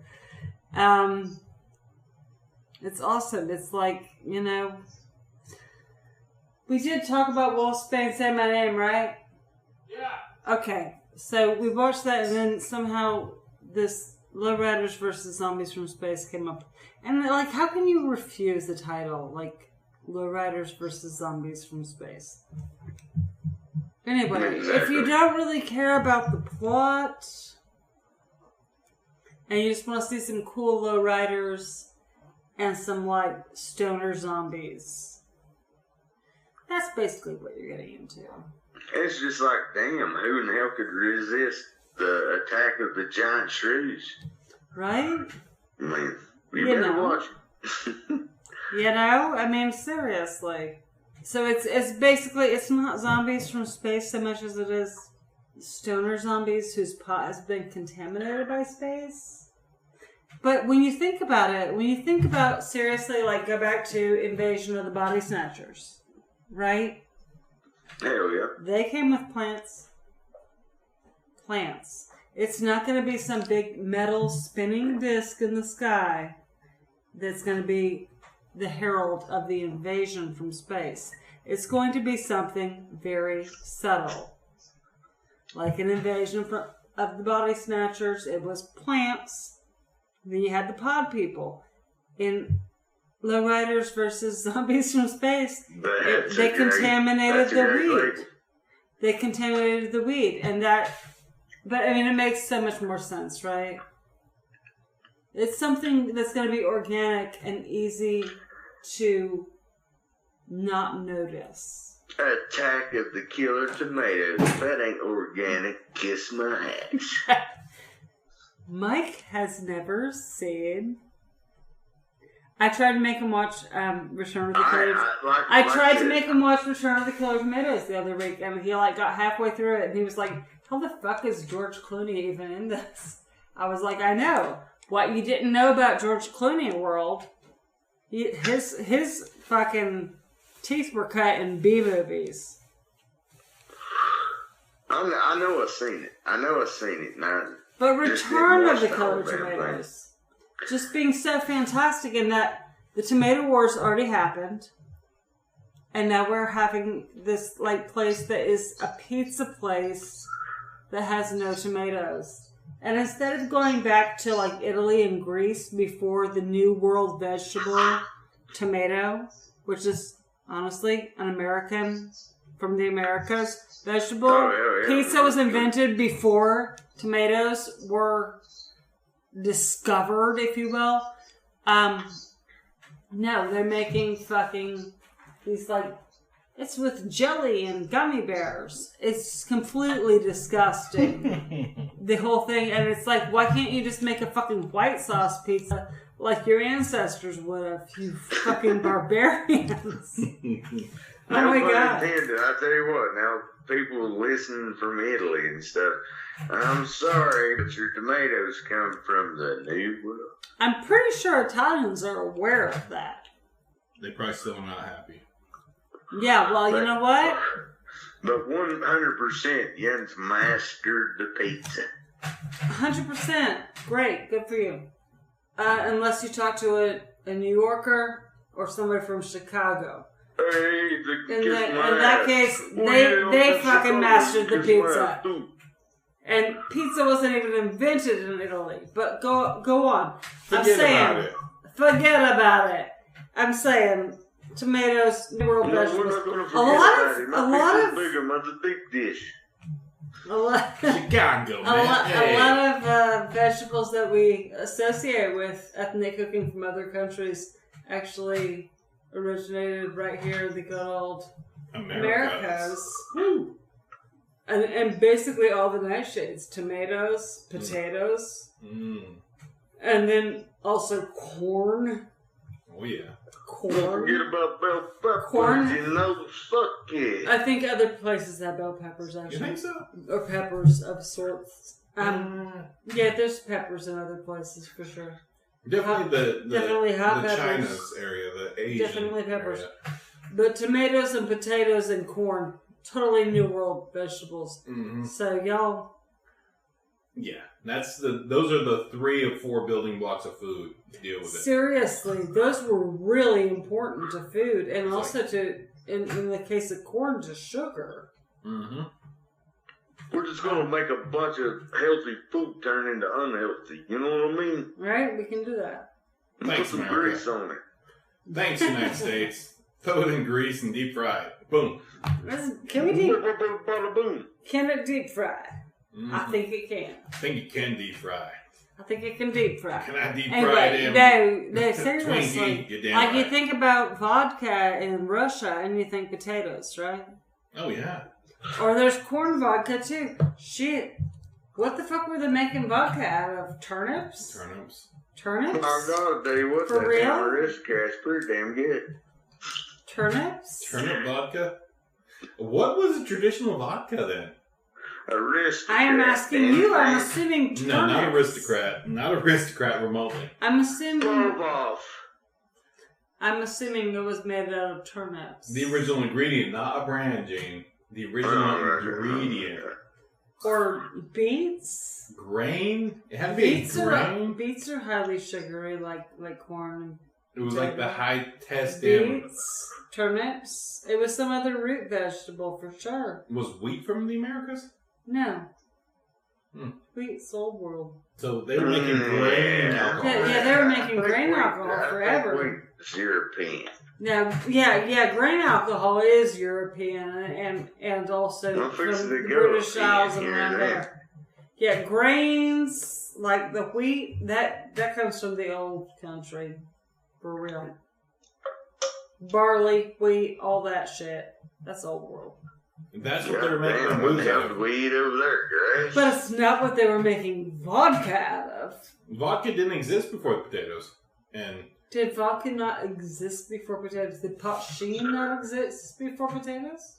It's awesome. It's like, you know, we did talk about Wolfbane, Say My Name, right? Yeah. Okay, so we watched that, and then somehow this Lowriders vs. Zombies from Space came up. And, like, how can you refuse the title? Like, Lowriders vs. Zombies from Space. Anyway, if you don't really care about the plot, and you just want to see some cool lowriders and some, like, stoner zombies, that's basically what you're getting into. It's just like, damn, who in the hell could resist the attack of the giant shrews? Right? I mean, you better watch it. You know? I mean, seriously. So it's basically, it's not zombies from space so much as it is stoner zombies whose pot has been contaminated by space. But when you think about seriously, like, go back to Invasion of the Body Snatchers, right? Hell yeah. They came with plants. Plants. It's not going to be some big metal spinning disc in the sky that's going to be the herald of the invasion from space. It's going to be something very subtle. Like an invasion of the Body Snatchers, it was plants. Then you had the pod people. In Lowriders versus Zombies from Space, they contaminated the weed. They contaminated the weed. And that, but I mean, it makes so much more sense, right? It's something that's going to be organic and easy to not notice. Attack of the Killer Tomatoes. If that ain't organic, kiss my ass. Mike has never seen. I tried to make him watch Return of the Killer. I tried to make him watch Return of the Killer Tomatoes the other week, and he got halfway through it, and he was like, "How the fuck is George Clooney even in this?" I was like, "I know what you didn't know about George Clooney world. His fucking teeth were cut in B movies." I know I've seen it. Now, but Return of the Killer Tomatoes. Just being so fantastic in that the tomato wars already happened, and now we're having this place that is a pizza place that has no tomatoes. And instead of going back to Italy and Greece before the New World vegetable tomato, which is honestly an American from the Americas vegetable, pizza was invented before tomatoes were discovered, if you will. No, they're making fucking these it's with jelly and gummy bears. It's completely disgusting. The whole thing, and it's why can't you just make a fucking white sauce pizza like your ancestors would have, you fucking barbarians? Oh my God. I tell you what, now people listening from Italy and stuff, I'm sorry, but your tomatoes come from the New World. I'm pretty sure Italians are aware of that. They probably still not happy. Yeah, well, you know what? But 100% Jens mastered the pizza. 100%. Great. Good for you. Unless you talk to a New Yorker or somebody from Chicago. Hey, in that case, they fucking mastered the pizza. And pizza wasn't even invented in Italy. But go on. Forget about it. I'm saying tomatoes, New World vegetables. A lot of vegetables that we associate with ethnic cooking from other countries actually originated right here in the good old Americas. And basically all the nightshades. Tomatoes, potatoes, and then also corn. Oh, yeah. Don't forget about bell peppers. Corn. You know, fuck yeah. I think other places have bell peppers, actually. You think so? Or peppers of sorts. Yeah, there's peppers in other places, for sure. Definitely hot the peppers. China's area, the Asian Definitely peppers. area. But tomatoes and potatoes and corn, totally New World vegetables. Mm-hmm. So y'all... Yeah, those are the 3 of 4 building blocks of food to deal with it. Seriously, those were really important to food, and also to, in the case of corn, to sugar. Mm-hmm. We're just going to make a bunch of healthy food turn into unhealthy. You know what I mean? Right? We can do that. Thanks, Put some America. grease on it. Thanks, United States. Throw it in grease and deep fry it. Boom. Can it deep fry? Mm-hmm. I think it can. I think it can deep fry. I think it can deep fry. Can I deep fry them? No, seriously. You think about vodka in Russia and you think potatoes, right? Oh, yeah. Or there's corn vodka, too. Shit. What the fuck were they making vodka out of? Turnips? Turnips? Oh, God, I'll tell you what, For that real? Amaris cash pretty damn good. Turnips? Turnip vodka? What was the traditional vodka then? Aristocrat. I am asking you. I'm assuming turnips. No, not aristocrat. Not aristocrat remotely. I'm assuming it was made out of turnips. The original ingredient, not a brand, Gene. The original ingredient. Or beets? Grain? It had to be grain. Beets are highly sugary, like corn. It was like the high test. Beets, turnips. It was some other root vegetable for sure. Was wheat from the Americas? No. Wheat's old world. So they were making grain alcohol. Yeah, they were making grain alcohol forever. It's European. Now, yeah, grain alcohol is European and also from the British Isles and around there. Yeah, grains like the wheat that comes from the old country, for real. barley, wheat, all that shit. That's old world. That's what they're making the booze out of. Weed over there, Grace. But it's not what they were making vodka out of. Vodka didn't exist before the potatoes. And Did vodka not exist before potatoes? Did pot sheen not exist before potatoes?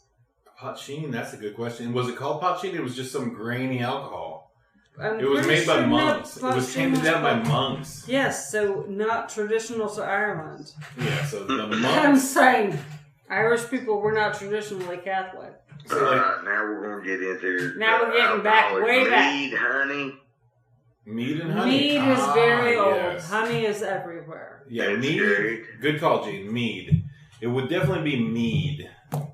pot sheen, that's a good question. Was it called pot sheen? It was just some grainy alcohol. It was made by monks. It was handed down by monks. Yes, so not traditional to Ireland. Yeah, so the monks. I'm saying, Irish people were not traditionally Catholic. So now we're going to get into... Now we're getting back, way back. Mead, honey. Mead and honey. Mead is very old. Yes. Honey is everywhere. Yeah, That's mead. great. Good call, Gene. Mead. It would definitely be mead.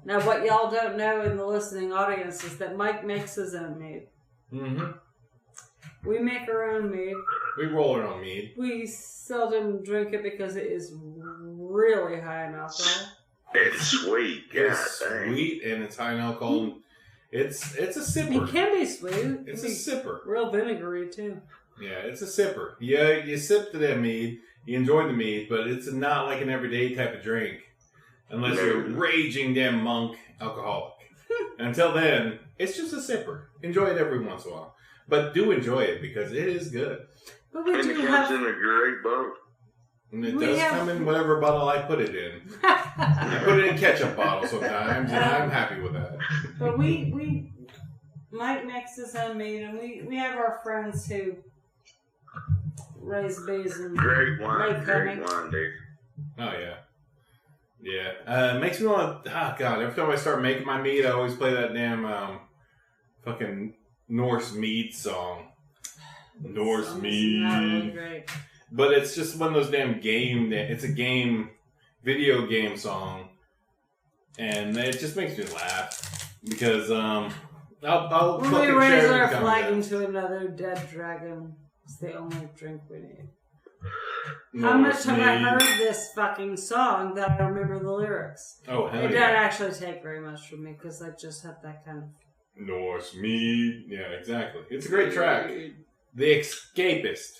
Now, what y'all don't know in the listening audience is that Mike makes his own mead. Mm-hmm. We make our own mead. We roll our own mead. We seldom drink it because it is really high in alcohol. It's sweet. It's God dang. sweet and it's high in alcohol. It's a sipper. It can be sweet. It's a sipper. Real vinegary, too. Yeah, it's a sipper. Yeah, you sip to that mead, you enjoy the mead, but it's not like an everyday type of drink. Unless you're a raging damn monk alcoholic. Until then, it's just a sipper. Enjoy it every once in a while. But do enjoy it because it is good. But we And do it comes in a great boat. And it does come in whatever bottle I put it in. I put it in ketchup bottle sometimes, and I'm happy with that. But Mike makes his own mead, and we have our friends who raise bees and Great wine. make Great honey. wine, dude. Oh, yeah. Yeah. It makes me want to... Oh, God. Every time I start making my mead, I always play that damn fucking Norse mead song. Norse mead. Not really great. But it's just one of those damn it's a video game song. And it just makes me laugh. Because, I'll When we fucking raise share our the flag comments. into another dead dragon, it's the only drink we need. Norse How much have I mead. heard this fucking song that I remember the lyrics? Oh, hell It doesn't yeah. actually take very much from me because I just have that kind of... Norse mead. Yeah, exactly. It's a great track. The Escapist.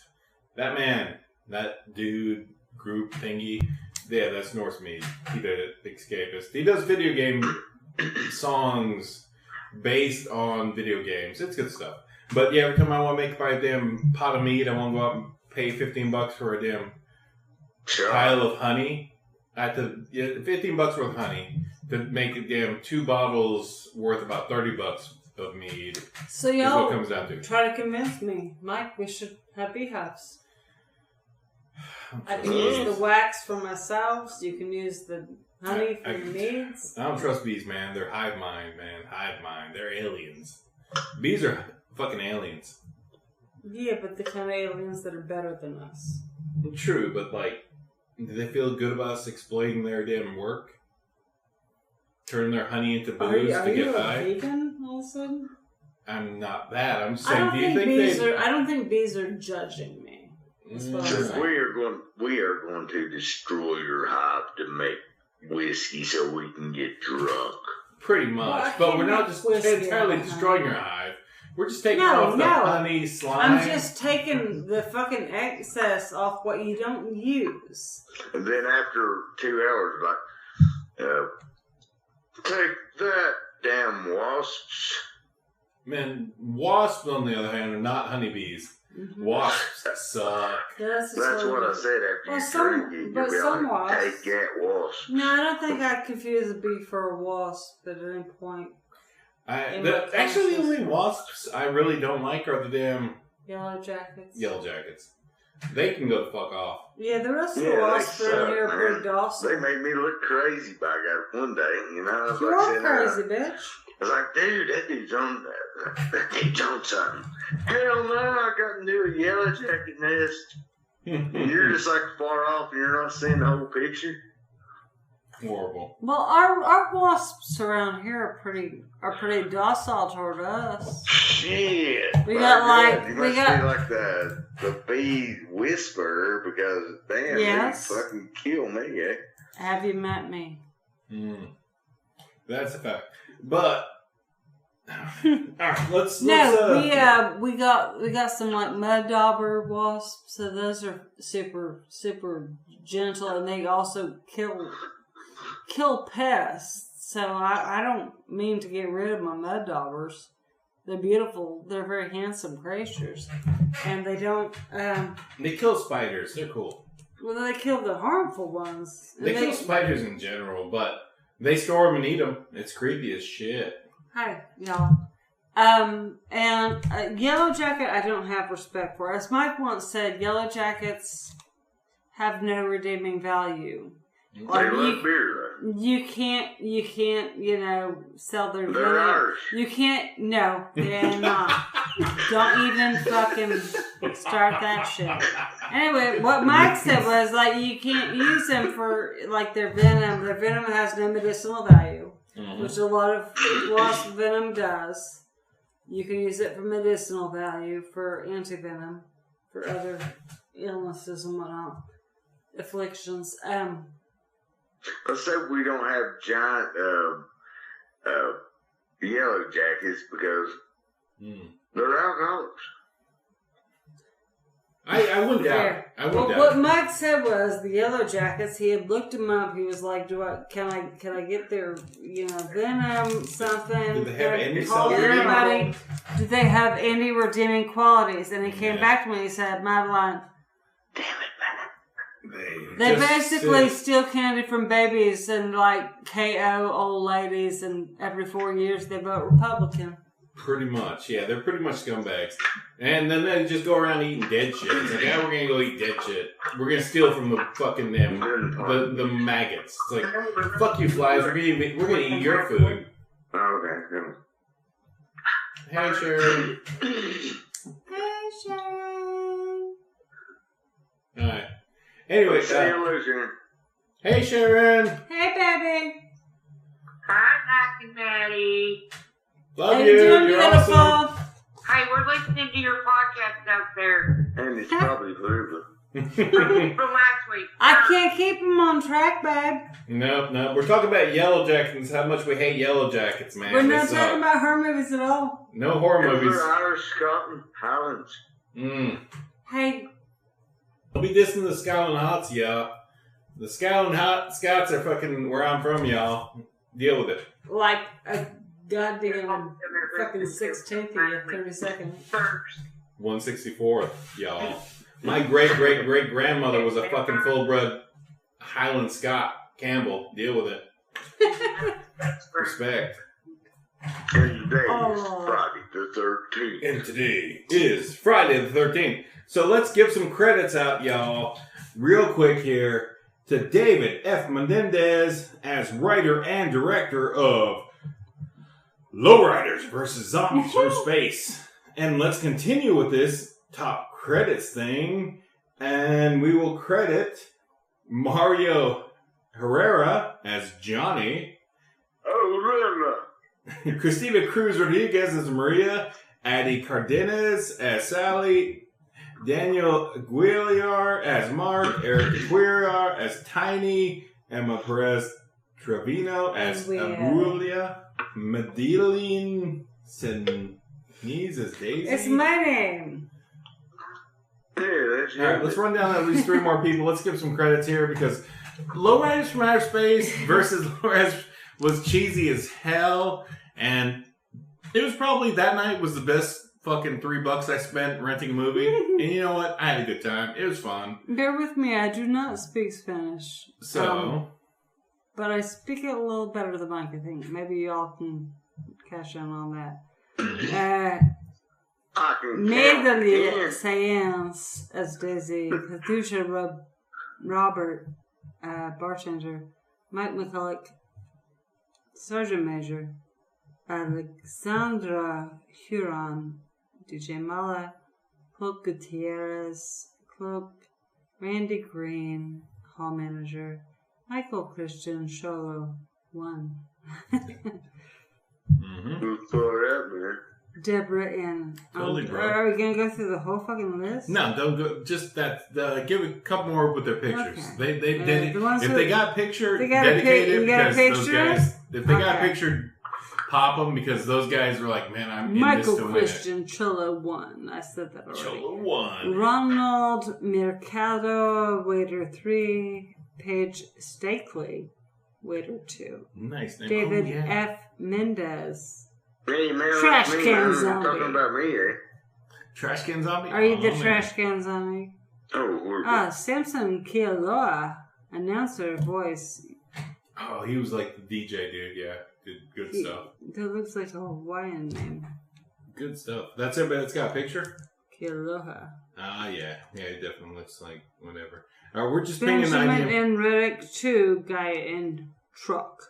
That man, that dude, group thingy. Yeah, that's Norse mead. He did it. The Escapist. He does video game songs based on video games. It's good stuff. But yeah, every time I want to make my damn pot of mead, I want to go out and pay $15 for a damn pile of honey. I have to $15 worth of honey to make a damn 2 bottles worth about $30 of mead. So Is what y'all it comes down to. try to convince me, Mike, we should have beehives. I can use the wax for myself. You can use the honey for your needs. I don't trust bees, man. They're hive mind, man. Hive mind. They're aliens. Bees are fucking aliens. Yeah, but the kind of aliens that are better than us. True, but like, do they feel good about us exploiting their damn work? Turning their honey into booze Are to you get a high? vegan all of a sudden? I'm not that. I'm just I saying, don't do you think think bees they... are. I don't think bees are judging me. That's what I'm Sure. saying. We are going to destroy your hive to make whiskey so we can get drunk. Pretty much. Well, I but can't we're not make just whiskey entirely out of destroying honey. your hive. We're just taking No, off the honey slime. I'm just taking the fucking excess off what you don't use. And then after 2 hours, take that, damn wasps. Man, wasps, on the other hand, are not honeybees. Mm-hmm. Wasps suck. That's what I said after Well, you some- drink it. but You'll be some like, wasps- take that wasp. No, I don't think I'd confuse a bee for a wasp at any point. Actually, the only wasps I really don't like are the damn Yellow jackets. yellow jackets. They can go the fuck off. Yeah, the rest of the Yeah, wasps they around here are suck, pretty man. docile. They made me look crazy back at one day, you know. I was You like, are sitting there, crazy, bitch. I was like, dude, that dude's on something. Hell no, I got into a yellow jacket nest. And you're just like far off and you're not seeing the whole picture. Horrible. Well, our wasps around here are pretty docile toward us. Shit. We my got, God, like- you we must got- be like the bee whisperer because damn, Yes. you fucking kill me, eh? Have you met me? That's a fact. But alright, let's We got some like mud dauber wasps. So those are super gentle, and they also kill kill pests, so I don't mean to get rid of my mud daubers. They're beautiful. They're very handsome creatures. And they don't... they kill spiders. They're cool. Well, they kill the harmful ones. They kill spiders in general, but they store them and eat them. It's creepy as shit. Hi, y'all. And Yellow Jacket, I don't have respect for. As Mike once said, Yellow Jackets have no redeeming value. They love beer, though. You can't, sell their They're Irish. You can't, no, they're not. Don't even fucking start that shit. Anyway, what Mike said was, you can't use them for, their venom. Their venom has no medicinal value, which a lot of wasp venom does. You can use it for medicinal value, for anti-venom, for other illnesses and whatnot, afflictions. Let's say we don't have giant yellow jackets because they're alcoholics. I wouldn't doubt. What Mike said was the Yellow Jackets. He had looked them up. He was like, can I get their venom something? Do they have any everybody? Do they have any redeeming qualities? And he came back to me and he said, Madeline, damn it, they basically steal candy from babies and KO old ladies, and every 4 years they vote Republican. Pretty much, yeah. They're pretty much scumbags. And then they just go around eating dead shit. It's like, we're gonna go eat dead shit. We're gonna steal from the fucking them, the maggots. It's like, fuck you, flies. We're gonna eat your food. Okay. Hey, Sharon. Hey, Sharon. All right. Anyway, hey, Sharon. Hey, baby. Hi, Mac and Maddie. Love Hey, you. doing You're beautiful. awesome. Hey, we're listening to your podcast out there And it's probably forever. from last week. I can't keep them on track, babe. No. We're talking about Yellow Jackets. How much we hate Yellow Jackets, man. We're not talking about horror movies at all. No horror movies. They're Irish, Scotland, Highlands. Hey. I'll be dissing the Scotland Hots, y'all. The Scotland Scots are fucking where I'm from, y'all. Deal with it. Like a goddamn fucking 16th of you, 32nd. 164th, y'all. My great-great-great-grandmother was a fucking full-bred Highland Scot. Campbell. Deal with it. Respect. And today is Friday the 13th. And today is Friday the 13th. So let's give some credits out, y'all, real quick here, to David F. Menendez as writer and director of Lowriders vs. Zombies from Space. And let's continue with this top credits thing. And we will credit Mario Herrera as Johnny. Oh, Cristina Cruz Rodriguez as Maria. Addie Cardenas as Sally. Daniel Aguilar as Mark. Eric Aguilar as Tiny. Emma Perez Trevino as Abulia. Madeline Seniz as Daisy. It's my name. Yeah, that's Alright, let's run down at least 3 more people. Let's give some credits here because Lowriders from Outer Space versus Lowriders was cheesy as hell, and it was probably that night was the best fucking $3 I spent renting a movie. And you know what? I had a good time. It was fun. Bear with me, I do not speak Spanish. So, but I speak it a little better than Mike, I think. Maybe y'all can cash in on that. Madeline Science as Daisy. Katusha Robert, bartender. Mike McCulloch, sergeant major. Alexandra Huron, DJ Mala, Cloak Gutierrez, Cloak, Randy Green, hall manager, Michael Christian Sholo, 1. Deborah and Totally, bro. are we gonna go through the whole fucking list? No, don't go. Just that. Give a couple more with their pictures. Okay. They did. The If they got pictured, they got a dedicated you got a because those picture? guys. If they got Okay. pictured, pop them because those guys were like, man, I'm in Michael this to win it. Christian Cholo, 1. I said that already. Cholo 1. Ronald Mercado, waiter 3. Paige Stakely, Waiter 2. Nice name. David Oh, yeah. F. Mendez. Hey, man, Trash me, can I'm zombie. talking about me, eh? Trash can zombie? Are you the man. trash can zombie? Oh, Samson Kialoa, announcer voice. Oh, he was like the DJ dude. Yeah, did good stuff. That looks like a Hawaiian name. Good stuff. That's everybody that's got a picture? Kialoha. Ah, yeah. Yeah, it definitely looks like whatever. All right, we're just pinging Benjamin 90. and Reddick 2, guy in truck.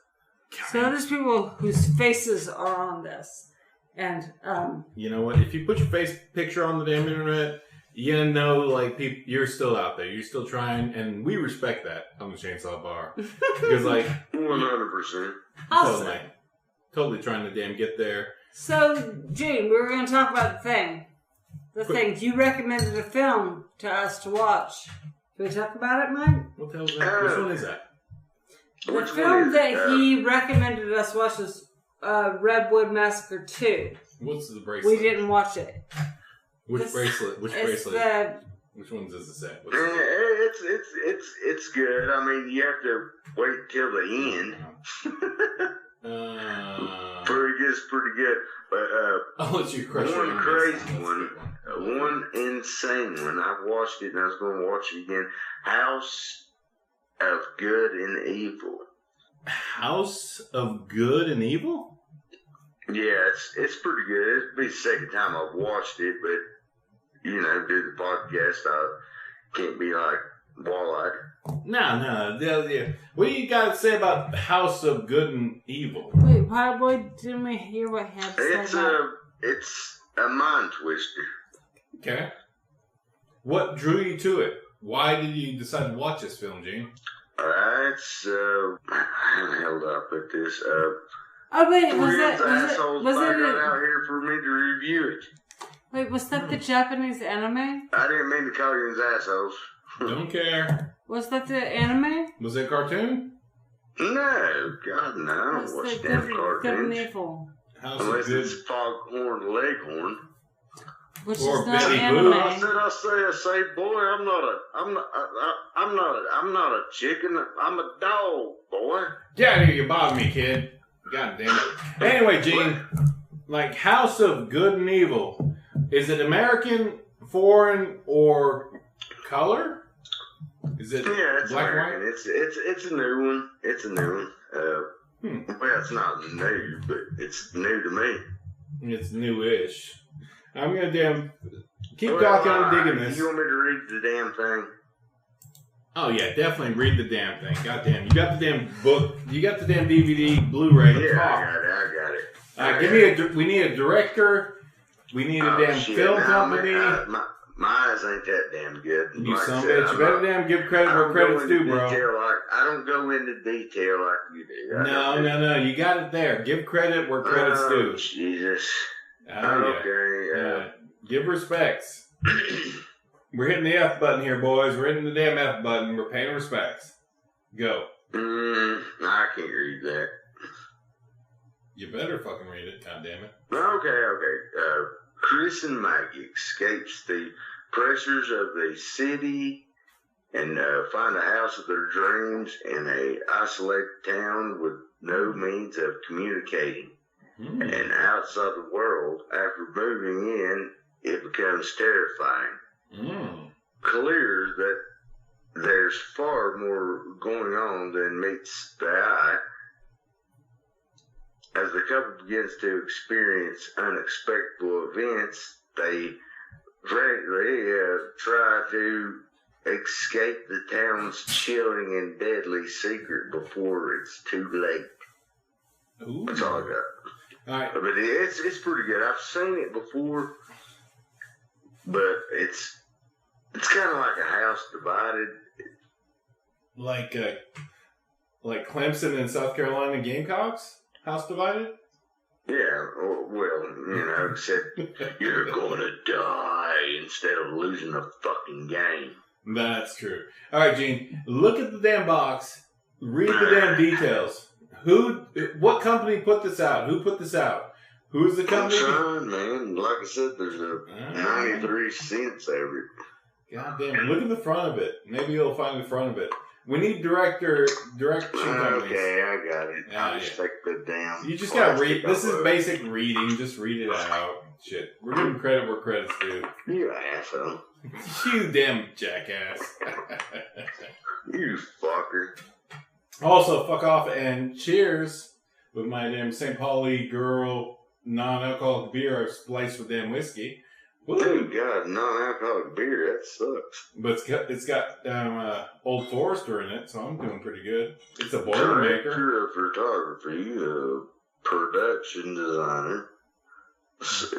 So there's people whose faces are on this. And, You know what? If you put your face picture on the damn internet, you know, like, people, you're still out there. You're still trying, and we respect that on the Chainsaw Bar. Because, like... 100%. awesome. Totally trying to damn get there. So, Gene, we were going to talk about the thing. The thing. You recommended a film to us to watch. Can we talk about it, Mike? What the hell is that? Which one is that? The film that he recommended us watch was Redwood Massacre 2. What's the bracelet? We didn't watch it. Which bracelet? Which bracelet? Which ones does it say? It's good. I mean, you have to wait till the end. It's pretty good. But I'll let you crush one crazy one, one insane one. I've watched it and I was going to watch it again. House of Good and Evil. House of Good and Evil? Yeah, it's pretty good. It'll be the second time I've watched it, but you know, do the podcast, I can't be like wall-eyed. No. What do you got to say about House of Good and Evil? Wait, why didn't we hear what he had to say about It's a mind twister. Okay. What drew you to it? Why did you decide to watch this film, Gene? I held up at this. oh wait, was it out here for me to review it. Wait, was that the Japanese anime? I didn't mean to call you assholes. Don't care. Was that the anime? Was it a cartoon? No, God, no. I don't watch damn Good and cartoons. Evil? House Unless of Good. it's Foghorn Leghorn. Which Or is not Betty anime. Boop. I say, boy, I'm not a chicken. I'm a dog, boy. Get out of here, you bother me, kid. God damn it. Anyway, Gene, like House of Good and Evil, is it American, foreign, or color? Is it it's black American. and white? It's a new one. It's a new one. Well, it's not new, but it's new to me. It's newish. I'm gonna damn keep talking. I'm digging this. You want me to read the damn thing? Oh yeah, definitely read the damn thing. God damn, you got the damn book. You got the damn DVD, Blu-ray. Yeah, I got it. We need a director. We need a damn film company. My eyes ain't that damn good. You like son of a bitch. You better damn give credit where credit's due, bro. I don't go into detail like you do. No. You got it there. Give credit where credit's due. Jesus. Okay. Yeah. Give respects. We're hitting the F button here, boys. We're hitting the damn F button. We're paying respects. Go. I can't read that. You better fucking read it. God damn it. Okay. Chris and Maggie escapes the pressures of the city and find a house of their dreams in a isolated town with no means of communicating. And outside the world, after moving in, it becomes terrifying. Clear that there's far more going on than meets the eye. As the couple begins to experience unexpected events, they try to escape the town's chilling and deadly secret before it's too late. Ooh. That's all I got. All right. But it's pretty good. I've seen it before, but it's kind of like a house divided. Like Clemson and South Carolina Gamecocks? House divided? Yeah, well, except you're going to die instead of losing a fucking game. That's true. All right, Gene, look at the damn box. Read the damn details. What company put this out? Who put this out? Who's the company? Son, man. Like I said, there's a 93 cents every. God damn it. Look at the front of it. Maybe you'll find the front of it. We need direction companies. Okay, I got it. I'll just take the damn. You just gotta read. This is basic reading. Just read it out. Shit. We're giving credit where credit's due. You asshole. You damn jackass. You fucker. Also, fuck off and cheers with my damn St. Pauli Girl non-alcoholic beer spliced with damn whiskey. Woo. Dude, God, non-alcoholic beer, that sucks. But it's got Old Forester in it, so I'm doing pretty good. It's a Boilermaker. Director of photography, production designer. Let's see,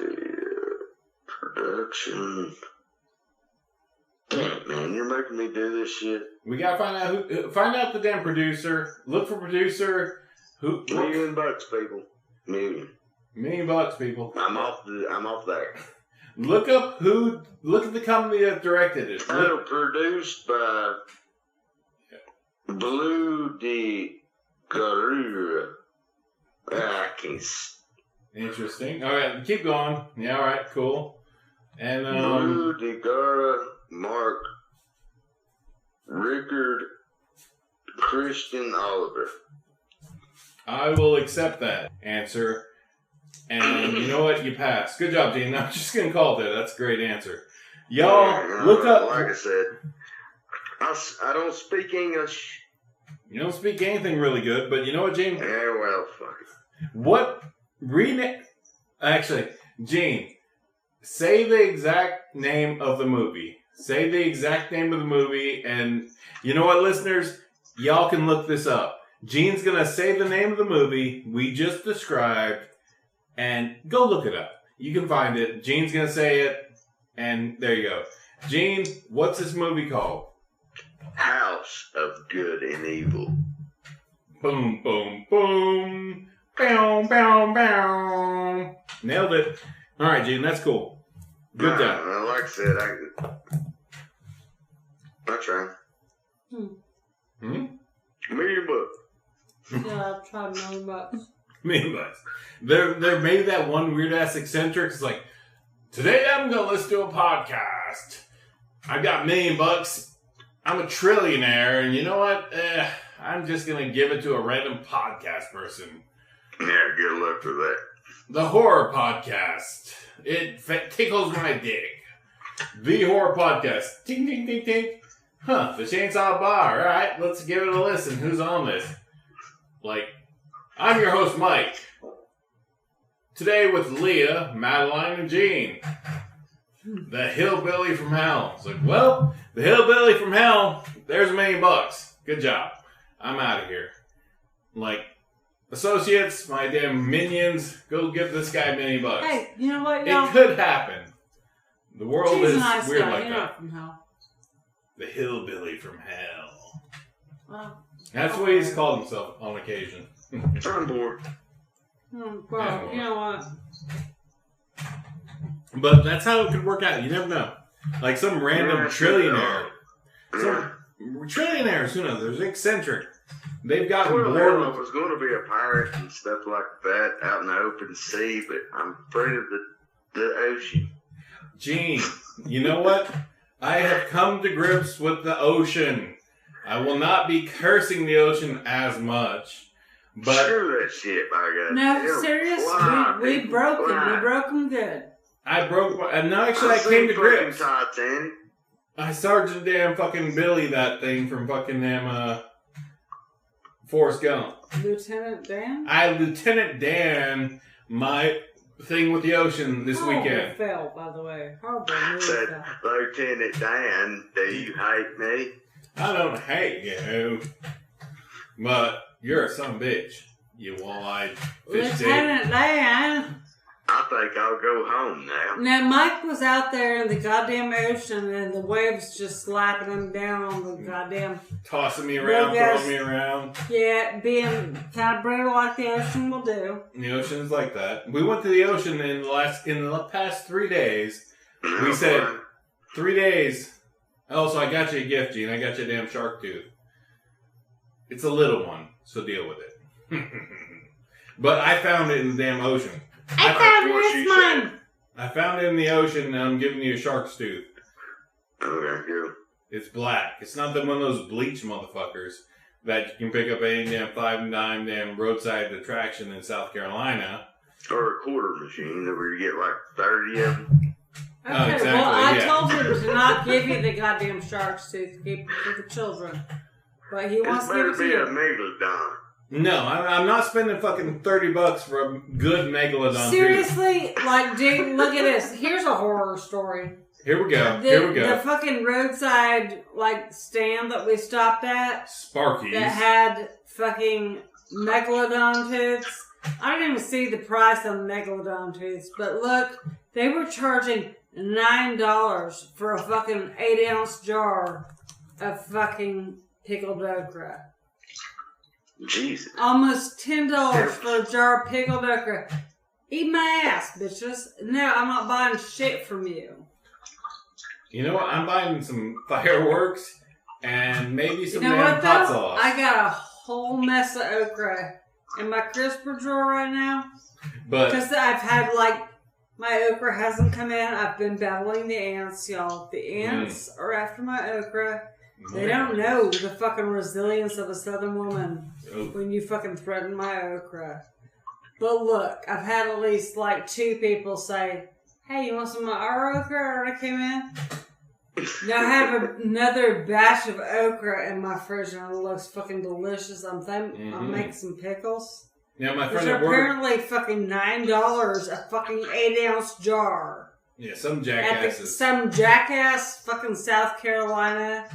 production. Damn, man, you're making me do this shit. We gotta find out the damn producer. Look for producer. $1 million, people. $1 million, people. I'm off there. Look at the company that directed it. Produced by Blue de Garura. I can't. Interesting. Alright, keep going. Yeah, alright, cool. And Blue de Gara, Mark, Rickard, Christian Oliver. I will accept that answer. And you know what? You passed. Good job, Dean. I'm just going to call it that. That's a great answer. Y'all, look up. Like I said, I don't speak English. You don't speak anything really good, but you know what, Gene? Yeah, well, fuck it. Actually, Gene, say the exact name of the movie. Say the exact name of the movie, and you know what, listeners? Y'all can look this up. Gene's going to say the name of the movie we just described, and go look it up. You can find it. Gene's going to say it, and there you go. Gene, what's this movie called? House of Good and Evil. Boom, boom, boom. Bow, bow, bow. Nailed it. All right, Gene, that's cool. Good job. Like I said, I tried. $1 million. Yeah, I've tried $1 million. $1 million. There may be that one weird ass eccentric. It's like, today I'm gonna listen to a podcast. I got $1 million. I'm a trillionaire, and you know what? I'm just gonna give it to a random podcast person. Yeah, good luck with that. The horror podcast. It tickles my dick. The horror podcast. Ting, ting, ting, ting. Huh, the Chainsaw Bar. All right, let's give it a listen. Who's on this? Like, I'm your host, Mike. Today with Leah, Madeline, and Gene. The hillbilly from hell. It's like, well, the hillbilly from hell, there's $1 million. Good job. I'm out of here. Like, associates, my damn minions, go give this guy $1 million. Hey, you know what, y'all? It could happen. The world is nice weird guy. like You're that. not from hell. The hillbilly from hell. Well, that's what he's called himself on occasion. I'm bored. Well, you know what? But that's how it could work out. You never know. Like some random trillionaire. Some trillionaires, who knows? There's eccentric. They've got bored. I was going to be a pirate and stuff like that out in the open sea, but I'm afraid of the ocean. Gene, you know what? I have come to grips with the ocean. I will not be cursing the ocean as much. But screw that shit, my God. No, serious? We broke them. We broke them good. I broke my... No, actually, I came to grips. Titanic. I Sergeant damn fucking Billy that thing from fucking damn Forrest Gump. Lieutenant Dan? I Lieutenant Dan my thing with the ocean this weekend. Fell, by the way. Horrible. Said, Lieutenant Dan, do you hate me? I don't hate you. But you're a son of a bitch. You wall-eyed fish Lieutenant Dan. I think I'll go home now. Now, Mike was out there in the goddamn ocean and the waves just slapping him down on the goddamn... Tossing me around, throwing me around. Yeah, being kind of brutal like the ocean will do. The ocean's like that. We went to the ocean in the past 3 days. We said, 3 days. Oh, so I got you a gift, Gene. I got you a damn shark tooth. It's a little one, so deal with it. But I found it in the damn ocean. I found it, it's mine. I found it in the ocean, and I'm giving you a shark's tooth. Okay, good. It's black. It's not one of those bleach motherfuckers that you can pick up any damn 5 damn roadside attraction in South Carolina. Or a quarter machine where you get like 30 of them. Okay, Oh, exactly, well, I yeah. told him to not give you the goddamn shark's tooth to keep for the children. But he wants It to give better it to be a you. megalodon. No, I'm not spending fucking $30 for a good megalodon. Seriously, like, dude, look at this. Here's a horror story. Here we go. The fucking roadside, like, stand that we stopped at Sparkies. that had fucking megalodon tooths. I didn't even see the price on megalodon tooths, but look, they were charging $9 for a fucking 8-ounce jar of fucking pickled okra. Jesus. Almost $10 for a jar of pickled okra. Eat my ass, bitches. No, I'm not buying shit from you. You know what? I'm buying some fireworks and maybe some You know damn what, hot though? sauce. I got a whole mess of okra in my crisper drawer right now. But Because I've had, like, my okra hasn't come in. I've been battling the ants, y'all. The ants are after my okra. They don't know the fucking resilience of a southern woman when you fucking threaten my okra. But look, I've had at least, like, 2 people say, hey, you want some of our okra already came in? Now I have another batch of okra in my fridge and it looks fucking delicious. I'm making some pickles. Yeah, my Which friend are at work. apparently fucking $9 a fucking 8-ounce jar. Yeah, some At jackasses. some jackass fucking South Carolina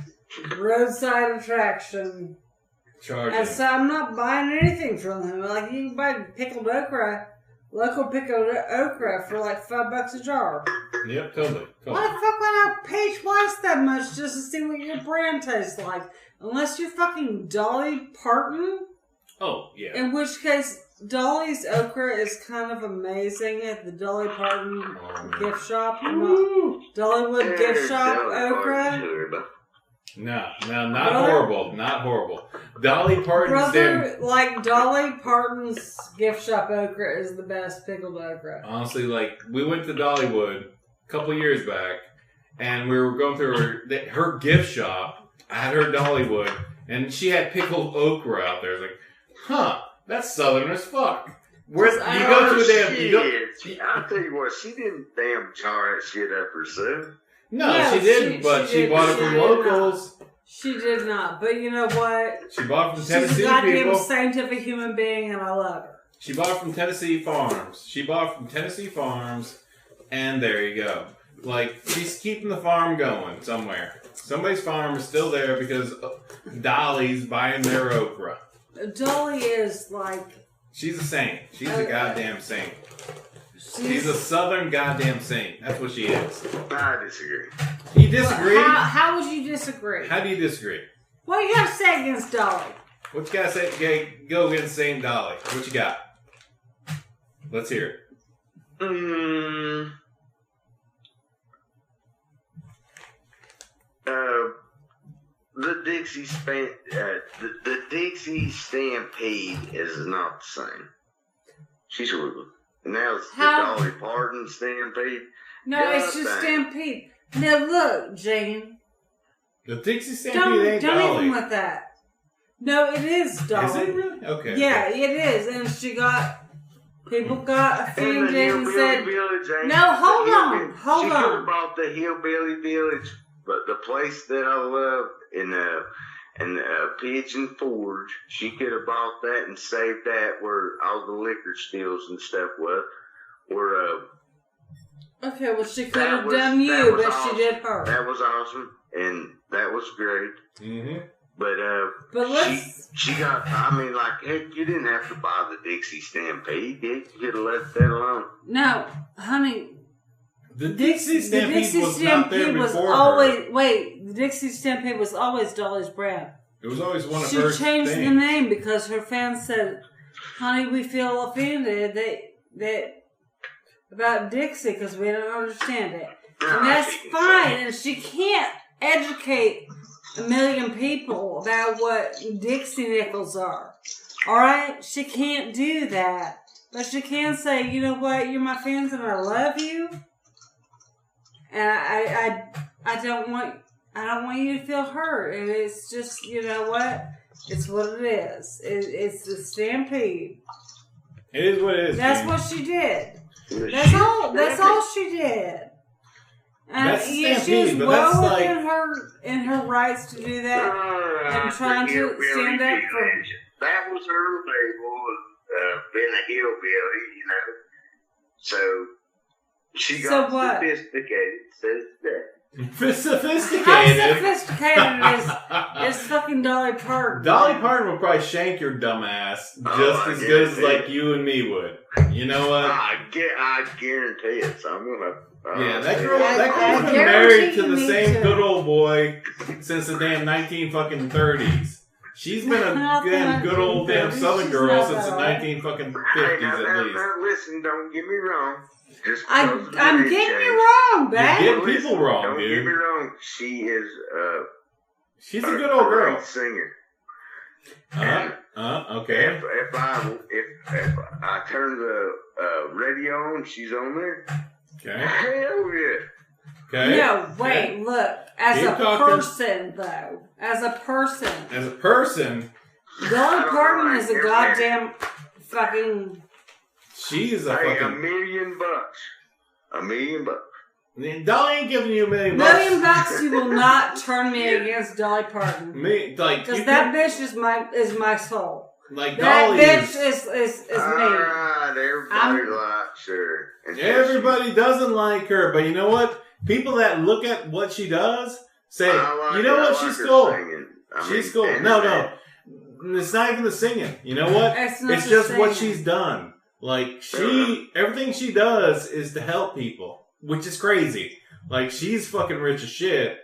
roadside attraction. Charging. And so I'm not buying anything from them. Like, you can buy pickled okra, local pickled okra for like $5 a jar. Yep, totally. Why the fuck would I pay twice that much just to see what your brand tastes like? Unless you're fucking Dolly Parton. Oh, yeah. In which case, Dolly's okra is kind of amazing at the Dolly Parton gift shop. Dollywood gift shop okra. No, not horrible. Not horrible. Dolly Parton's Brother, like, Dolly Parton's gift shop okra is the best pickled okra. Honestly, like, we went to Dollywood a couple years back, and we were going through her gift shop. I had her Dollywood, and she had pickled okra out there. I was like, huh, that's southern as fuck. Where you go to a damn... I'll tell you what, she didn't damn jar that shit up herself. No, she didn't, but she bought it from locals. She did not, but you know what? She bought it from She's Tennessee a goddamn people. saint of a human being, and I love her. She bought it from Tennessee Farms. And there you go. Like, she's keeping the farm going somewhere. Somebody's farm is still there because Dolly's buying their okra. Dolly is like... She's a saint. She's a goddamn saint. She's a southern goddamn saint. That's what she is. I disagree. You disagree? How would you disagree? How do you disagree? What you got to say against Dolly? What you gotta say? Go against Saint Dolly. What you got? Let's hear it. The Dixie Stampede is not the same. She's horrible. Now it's the Dolly Parton Stampede. No, it's just Stampede. Now look, Jane. The Dixie Stampede ain't Dolly. Don't even with that. No, it is Dolly. Is it really? Okay. Yeah, it is. And people got offended and said, Village, no, hold on. She could have bought the Hillbilly Village, but the place that I love in Pigeon Forge, she could have bought that and saved that where all the liquor stills and stuff was. Okay, well, she could have done you, but awesome. she did her. That was awesome, and that was great. Mm-hmm. But she got, I mean, like, heck, you didn't have to buy the Dixie Stampede, did you? You could have left that alone. No, honey. The Dixie Stampede was not there before her. Wait, the Dixie Stampede was always Dolly's brand. It was always one of her things. She changed the name because her fans said, honey, we feel offended that about Dixie because we don't understand it. And that's fine, and she can't educate a million people about what Dixie nickels are. Alright? She can't do that. But she can say, you know what, you're my fans and I love you. And I don't want I don't want you to feel hurt. And it's just, you know what? It's what it is. It's the stampede. It is what it is. That's what she did. That's all she did. And That's she was well within her rights to do that and trying to stand up for. That was her label of being a hillbilly, you know. So she got sophisticated. Says that. Sophisticated. How sophisticated is fucking Dolly Parton? Dolly Parton would probably shank your dumb ass just as good as like you and me would. You know what? I guarantee it. So I'm gonna. Yeah, that girl's been married to the same good old boy since the damn 1930s. She's been a damn good old damn Southern girl since the 1950s at least. Listen, don't get me wrong. I'm getting you wrong, babe. You're getting people wrong, dude. Don't get me wrong. She is she's a good old girl. Great singer. Okay. If I turn the radio on, she's on there. Okay. Hell yeah. Okay. No, wait, look. As a person, though. As a person. Dolly Parton is a goddamn fucking... She is a fucking... $1 million. $1 million. Dolly ain't giving you $1 million. $1 million, you will not turn me against Dolly Parton. Because that bitch is my soul. Like that Dolly bitch is me. Alright, everybody likes her. Everybody doesn't like her, but you know what? People that look at what she does say, you know what? She's cool. She's cool. No. It's not even the singing. You know what? It's just what she's done. Like, everything she does is to help people, which is crazy. Like, she's fucking rich as shit.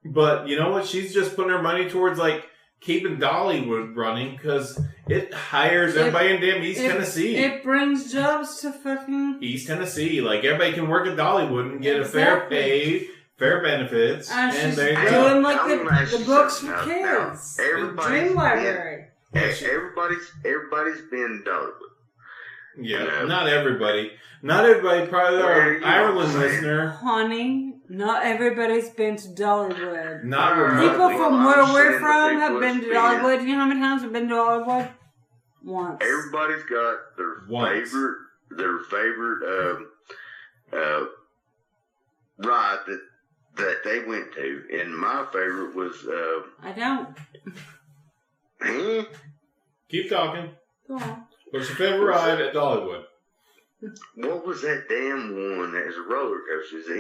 But you know what? She's just putting her money towards, like, keeping Dollywood running because it hires everybody in damn East Tennessee. It brings jobs to fucking East Tennessee. Like, everybody can work at Dollywood and get a fair pay, fair benefits, and there you go. Doing like the books for kids. The Dream Library. Everybody's been Dollywood. Yeah, not everybody. Not everybody. Probably our Ireland listener. Honey, not everybody's been to Dollywood. Not remotely. People from where we're from have been to Dollywood. You know how many times we've been to Dollywood? Once. Everybody's got their favorite ride that they went to, and my favorite was. I don't. Huh? Keep talking. Go on. What's your favorite ride at Dollywood? What was that damn one that was a roller coaster? It's an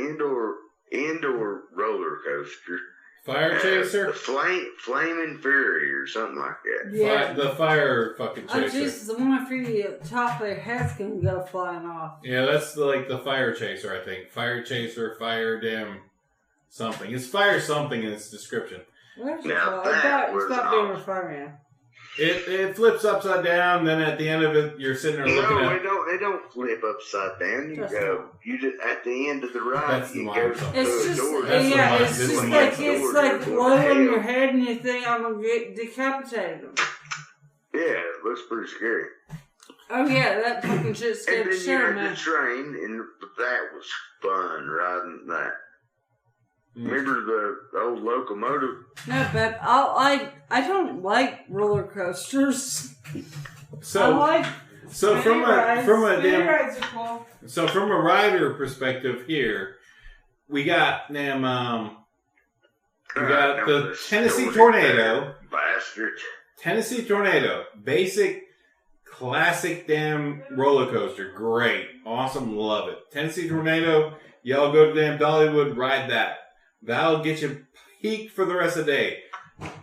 indoor roller coaster. Fire Chaser? The Flaming Fury or something like that. Yeah. The fire fucking chaser. Oh, Jesus, the one for you at the top of their head's going to go flying off. Yeah, that's like the Fire Chaser, I think. Fire Chaser, Fire Damn something. It's Fire something in its description. Where's it called? It's about being a fireman. It flips upside down, then at the end of it, you're sitting there looking at... No, they don't flip upside down. You just at the end of the ride, that's you the go through it's a just, door. Yeah, it's just like low in your head and you think I'm going to get decapitated. Yeah, it looks pretty scary. Oh yeah, that fucking shit scared the shit out of me. And then you had the train, and that was fun, riding that. Remember the old locomotive? No, but I don't like roller coasters. From a rider perspective here, we got the Tennessee Tornado. Bastard. Tennessee Tornado. Basic, classic damn roller coaster. Great. Awesome. Love it. Tennessee Tornado. Y'all go to damn Dollywood, ride that. That'll get you peaked for the rest of the day.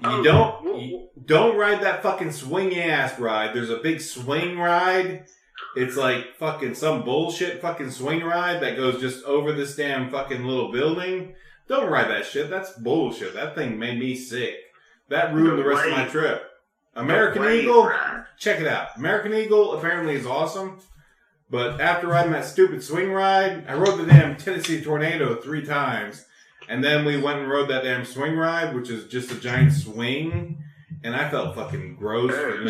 You don't ride that fucking swingy ass ride. There's a big swing ride. It's like fucking some bullshit fucking swing ride that goes just over this damn fucking little building. Don't ride that shit. That's bullshit. That thing made me sick. That ruined the rest of my trip. American Eagle, check it out. American Eagle apparently is awesome. But after riding that stupid swing ride, I rode the damn Tennessee Tornado 3 times. And then we went and rode that damn swing ride, which is just a giant swing. And I felt fucking gross for the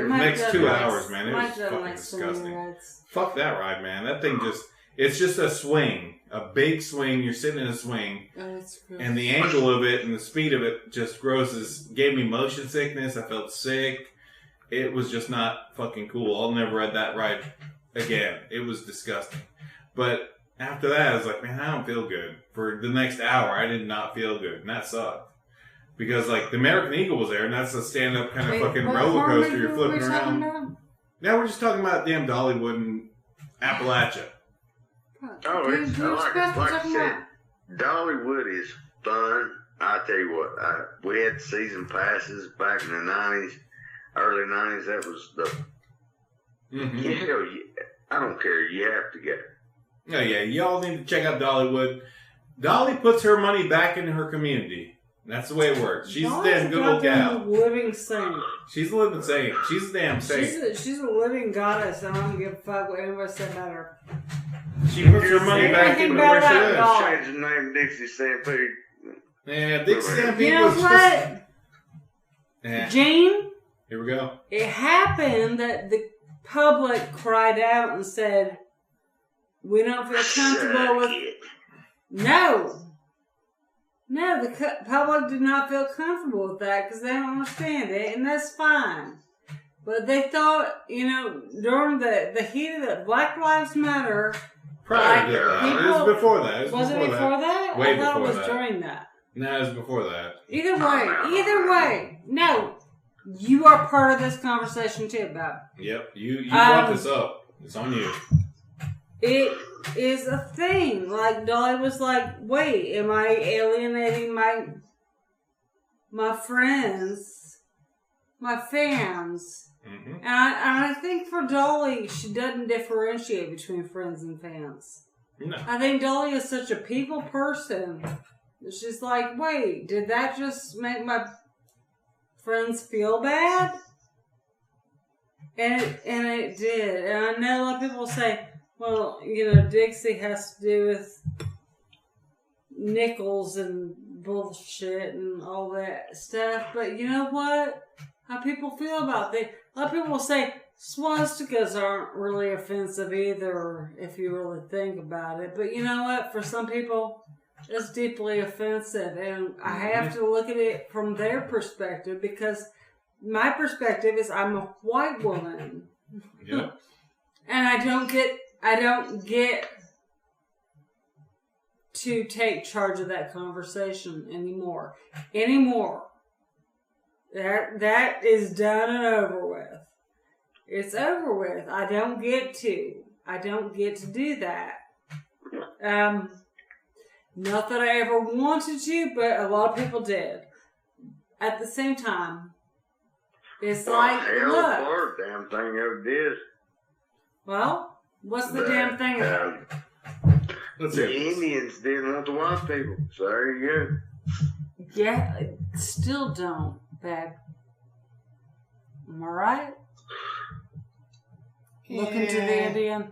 next 2 hours, man. It was fucking disgusting. Fuck that ride, man. That thing just... It's just a swing. A big swing. You're sitting in a swing. Oh, that's gross. And the angle of it and the speed of it just gave me motion sickness. I felt sick. It was just not fucking cool. I'll never ride that ride again. It was disgusting. But after that, I was like, man, I don't feel good. For the next hour, I did not feel good. And that sucked. Because, like, the American Eagle was there, and that's a stand-up kind of fucking roller coaster. You're flipping around. Now we're just talking about damn Dollywood and Appalachia. Oh, it's like I said, Dollywood is fun. I tell you what, we had season passes back in the 90s, early 90s. That was the hell. I don't care. You have to get it. Oh yeah, y'all need to check out Dollywood. Dolly puts her money back into her community. That's the way it works. She's a damn good old gal. Living saint. She's a living saint. She's a damn saint. She's a living goddess, and I don't give a fuck what anybody said about her. She puts her money back into where she is. Change the name Dixie Stampede. Yeah, Dixie Stampede. You know what? Yeah. Gene? Here we go. It happened that the public cried out and said, we don't feel comfortable with... No, the public did not feel comfortable with that because they don't understand it, and that's fine. But they thought, during the heat of the Black Lives Matter... Prior to that. It was before that. Was it before that? Way I thought before it was that. during that. No, it was before that. Either way. No, you are part of this conversation too, Bob. Yep, you brought this up. It's on you. It is a thing. Like, Dolly was like, wait, am I alienating my friends, my fans? Mm-hmm. And I think for Dolly, she doesn't differentiate between friends and fans. No. I think Dolly is such a people person. She's like, wait, did that just make my friends feel bad? And it did. And I know a lot of people say, well, Dixie has to do with nickels and bullshit and all that stuff. But you know what? How people feel about it. A lot of people will say swastikas aren't really offensive either, if you really think about it. But you know what? For some people, it's deeply offensive. And I have to look at it from their perspective, because my perspective is I'm a white woman. Yep. And I don't get to take charge of that conversation anymore. That is done and over with. It's over with. I don't get to do that. Not that I ever wanted to, but a lot of people did. At the same time, it's like, look. Damn thing ever did. Well, what's the damn thing about? Let's hear the this. Indians didn't want the white people, so there you go. Yeah, still don't, babe. Am I right? Yeah. Look into the Indian.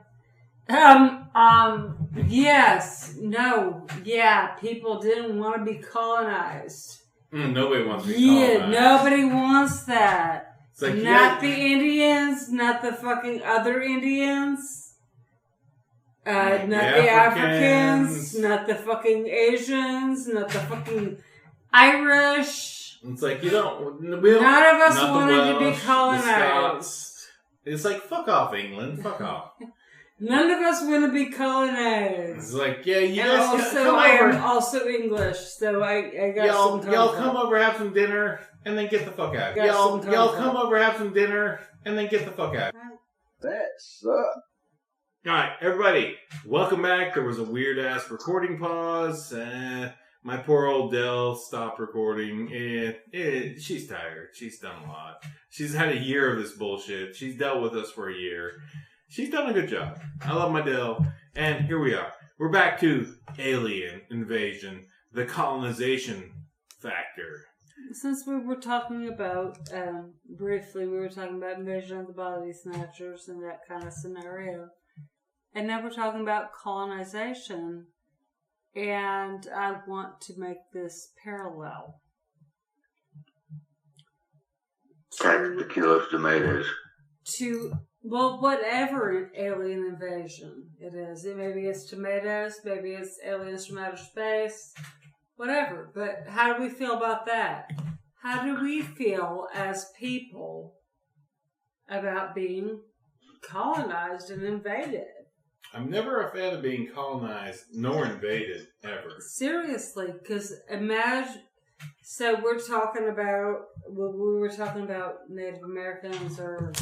Yes, no, yeah, people didn't want to be colonized. Nobody wants to be colonized. Yeah, nobody wants that. It's like, not the Indians, not the fucking other Indians, not the Africans, not the fucking Asians, not the fucking Irish. It's like, none of us wanted to be colonized. It's like, fuck off, England. Fuck off. None of us want to be colonized. It's like, yeah, you and guys also, come I over. am also English, so I got y'all come over, have some dinner, and then get the fuck out. Y'all come over, have some dinner, and then get the fuck out. That sucks. Alright, everybody, welcome back. There was a weird-ass recording pause. My poor old Dell stopped recording. She's tired. She's done a lot. She's had a year of this bullshit. She's dealt with us for a year. She's done a good job. I love my Dell. And here we are. We're back to alien invasion, the colonization factor. Since we were talking about, briefly, we were talking about invasion of the body snatchers and that kind of scenario. And now we're talking about colonization. And I want to make this parallel. Tactical tomatoes. To Well, whatever alien invasion it is. Maybe it's tomatoes, maybe it's aliens from outer space, whatever. But how do we feel about that? How do we feel as people about being colonized and invaded? I'm never a fan of being colonized nor invaded, ever. Seriously, because imagine... So we were talking about Native Americans or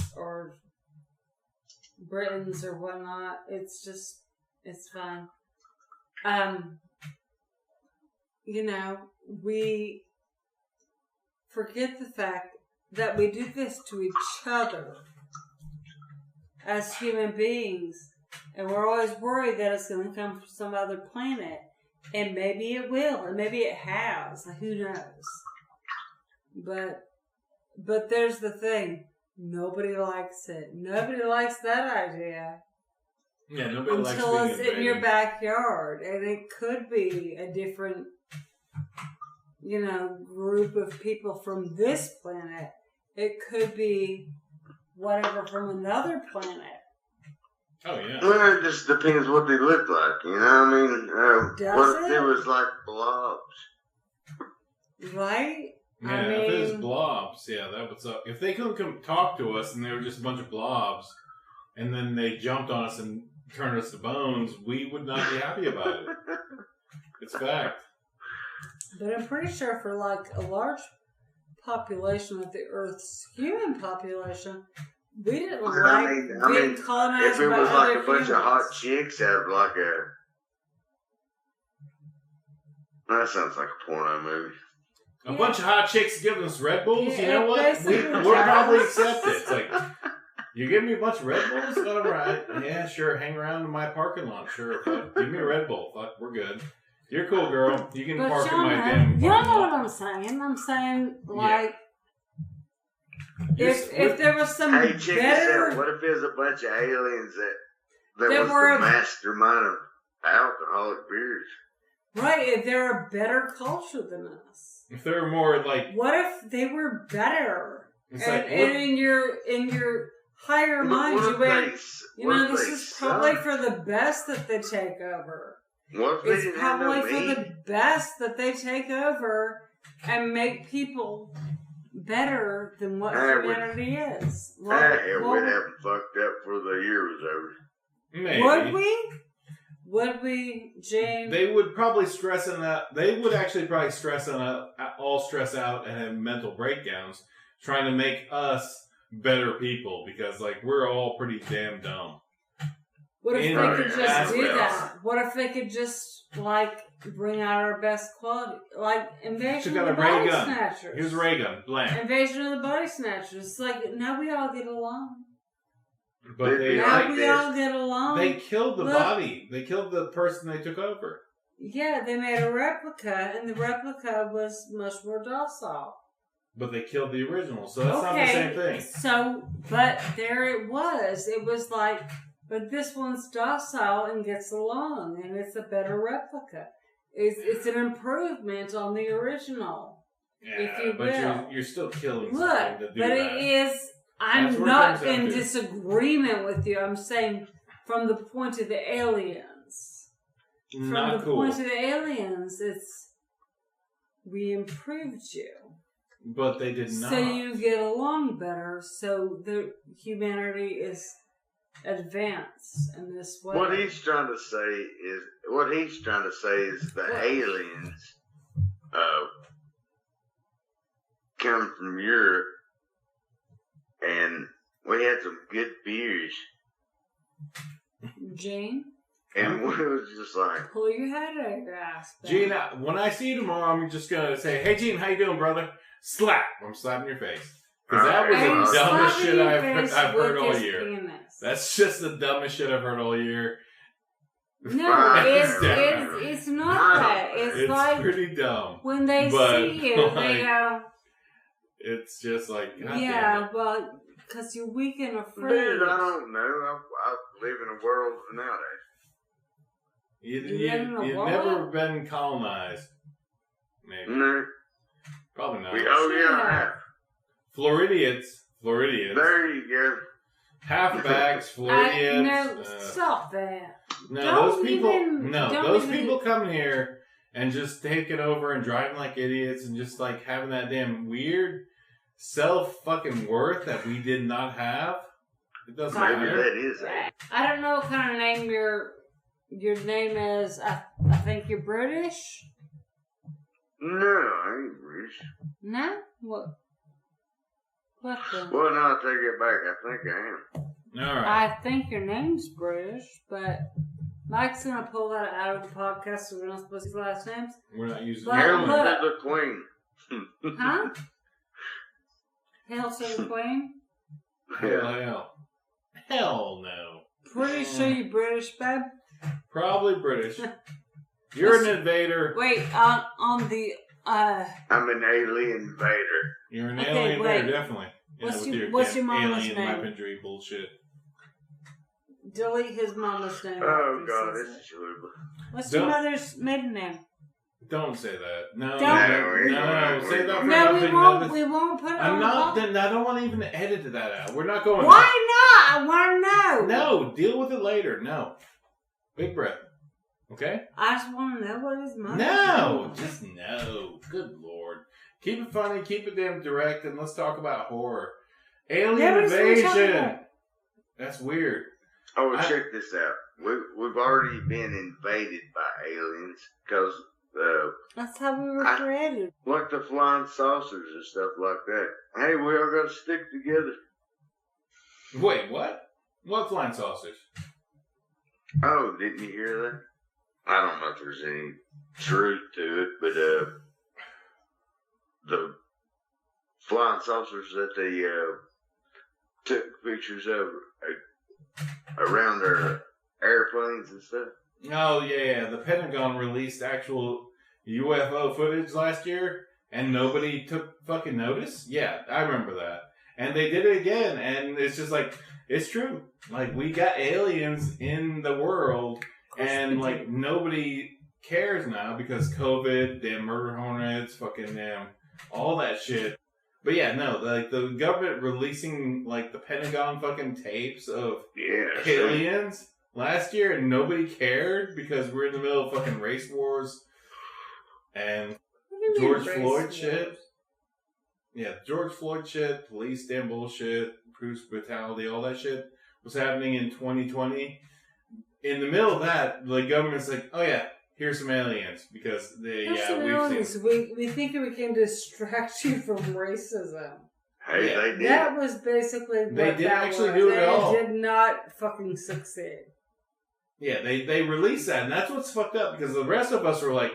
Britons or whatnot. It's fine. We forget the fact that we do this to each other as human beings, and we're always worried that it's going to come from some other planet, and maybe it will, and maybe it has. Who knows? But there's the thing. Nobody likes it. Nobody likes that idea. Yeah, nobody likes being until it's invaded. in your backyard, and it could be a different, group of people from this planet. It could be whatever from another planet. Oh, yeah. Well, it just depends what they look like, you know what I mean? What if it was like blobs? Right? Yeah, if it was blobs, yeah, that was up. If they couldn't come talk to us and they were just a bunch of blobs, and then they jumped on us and turned us to bones, we would not be happy about it. It's fact. But I'm pretty sure for like a large population of the Earth's human population, we didn't being colonized if it by was other like a bunch humans. of hot chicks out of like a... That sounds like a porno movie. A bunch of hot chicks giving us Red Bulls, Yeah, you know what? basically We'll probably does. accept it. It's like, you give me a bunch of Red Bulls? All right. Yeah, sure. Hang around in my parking lot. Sure. Fuck. Give me a Red Bull. Fuck, we're good. You're cool, girl. You can But park in my John, damn you parking know lot. what I'm saying? I'm saying, like, Yes, if there was some Hey, check this better... out. What if there's a bunch of aliens that There was were the mastermind of alcoholic beers? Right, if they're a better culture than us. If they're more like... What if they were better? It's And, like, and in your higher mind, What you if went, they- you what know, if this they is probably suck? for the best that they take over. What if they It's didn't have probably no for meat? the best that they take over and make people better than what humanity is. We'd have them fucked up before the year was over. Maybe. Would we? Would we, Jane? They would probably stress on that. They would actually probably stress out and have mental breakdowns trying to make us better people because, like, we're all pretty damn dumb. What if In they could just aspects. do that? What if they could just, like, bring out our best quality? Like, Invasion She's of got the a ray Body gun. Snatchers. Here's a ray gun. Blam. Invasion of the Body Snatchers. It's like, now we all get along. But they Now like we this. all get along. they killed the Look. body. They killed the person they took over. Yeah, they made a replica, and the replica was much more docile. But they killed the original, so that's not the same thing. So, but there it was. It was like, but this one's docile and gets along, and it's a better replica. It's an improvement on the original, if you but will. you're still killing Look, something to do but that. it is. That's I'm where it not comes down in to. disagreement with you. I'm saying from the point of the aliens. From Not the cool. point of the aliens, it's we improved you. But they did not. So you get along better, so the humanity is advanced in this way. What he's trying to say is the aliens come from Europe, and we had some good beers, Gene, and we was just like, pull your head out of your ass. back. Gene, when I see you tomorrow, I'm just gonna say, "Hey, Gene, how you doing, brother?" Slap. I'm slapping your face because that was And the dumbest slapping shit your I've face heard with all his year. penis. That's just the dumbest shit I've heard all year. No, It's it's not that. It's It's like pretty dumb. when they but, see you, like, they go, It's just like, God damn yeah, it. well, because you're weak and afraid. dude, I don't know. I live in a world nowadays. You've what? never been colonized. Maybe. No. Probably not. Yeah, I have. Floridians. There you go. half-backs, Floridians. No, stop that. No, Don't those people. even- No, don't those even- people coming here and just taking over and driving like idiots and just like having that damn weird self-fucking worth that we did not have. It doesn't Maybe matter. that is it. I don't know what kind of name your name is. I think you're British. No, I ain't British. No? What? What the? Well, no, I take it back. I think I am. All right. I think your name's British, but Mike's gonna pull that out of the podcast, so we're not supposed to use last names. We're not using But Harold look- to the Queen. Huh? Hail to the Queen? Hell. Hell no. Pretty sure you're British, babe. Probably British. You're an invader. Wait, on the I'm an alien invader. You're an Okay, alien wait. invader, definitely. What's your mama's alien name? weaponry bullshit. delete his mama's name. Oh, after he God, says this it. is horrible. What's Don't- your mother's maiden name? Don't say that. No, Don't. no, say that for No, we nothing. won't. We won't put it I'm on not. the podcast. I don't want to even edit that out. We're not going. Why not? I want to know. No, deal with it later. No. Big breath. Okay? I just want to know what his mother's No. name is. Just no. Good Lord. Keep it funny. Keep it damn direct. And let's talk about horror. Alien Nobody's gonna talk invasion. about- That's weird. Oh, well, I- check this out. We've already been invaded by aliens because, That's how we were I- created. like the flying saucers and stuff like that. Hey, we all got to stick together. Wait, what? What flying saucers? Oh, didn't you hear that? I don't know if there's any truth to it, but the flying saucers that they took pictures of around their airplanes and stuff. Oh, yeah. The Pentagon released actual UFO footage last year, and nobody took fucking notice? Yeah, I remember that. And they did it again, and it's just like, it's true. Like, we got aliens in the world, and, like, nobody cares now because COVID, damn murder hornets, fucking damn, all that shit. But yeah, no, like, the government releasing, like, the Pentagon fucking tapes of Yeah. aliens last year, and nobody cared because we're in the middle of fucking race wars and What do you mean George race Floyd wars? shit. Yeah, George Floyd shit, police damn bullshit, police brutality, all that shit was happening in 2020. In the middle of that, the government's like, oh yeah, here's some aliens because they, we've seen. We think we can distract you from racism. Hey, Yeah. they did. That was basically what They didn't that actually was, do it and at all. It did not fucking succeed. Yeah, they released that, and that's what's fucked up because the rest of us were like,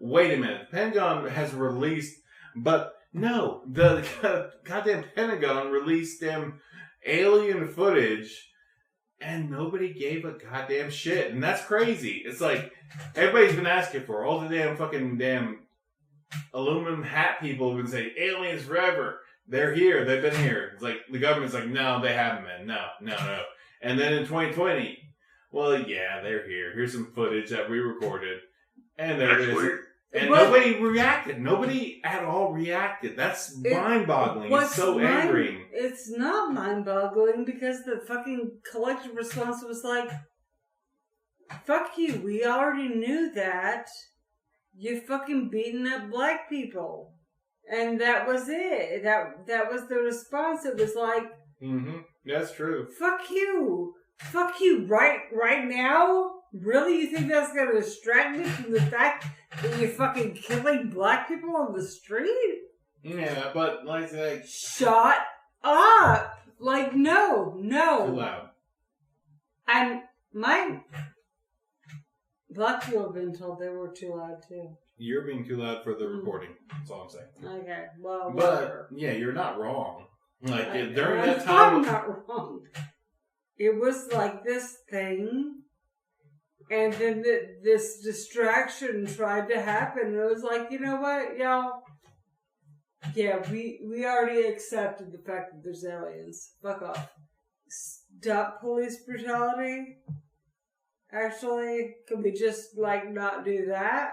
wait a minute, the Pentagon has released, but no, the goddamn Pentagon released them alien footage, and nobody gave a goddamn shit, and that's crazy. It's like, everybody's been asking for all the damn aluminum hat people have been saying, aliens forever, they're here, they've been here. It's like, the government's like, no, they haven't been, no. And then in 2020, well, yeah, they're here. Here's some footage that we recorded. And there it That's is. weird. And What- nobody reacted. Nobody at all reacted. That's mind-boggling. It's so angering. It's not mind-boggling because the fucking collective response was like, fuck you, we already knew that. You fucking beating up black people. And that was it. That was the response. It was like, Mm-hmm. That's true. fuck you. Fuck you right now? Really? You think that's going to distract me from the fact that you're fucking killing black people on the street? Yeah, but like Shut up! Like, no. too loud. My black people have been told they were too loud too. You're being too loud for the recording. That's all I'm saying. Okay, well, But whatever. yeah, you're not wrong. Like during I'm that time, not wrong. It was like this thing, and then this distraction tried to happen. It was like, you know what, y'all? Yeah, we already accepted the fact that there's aliens. Fuck off. Stop police brutality. Actually, can we just like not do that?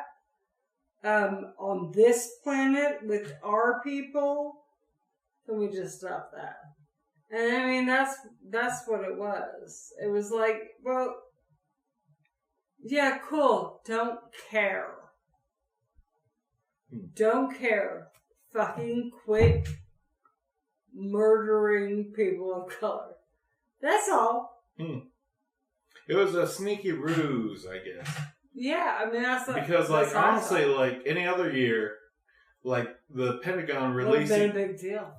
On this planet with our people, can we just stop that? And I mean, that's what it was. It was like, well, yeah, cool. Don't care. Don't care. Fucking quit murdering people of color. That's all. It was a sneaky ruse, I guess. Yeah, I mean, that's like, because, like, honestly, like any other year, like the Pentagon releasing. Would have been a big deal.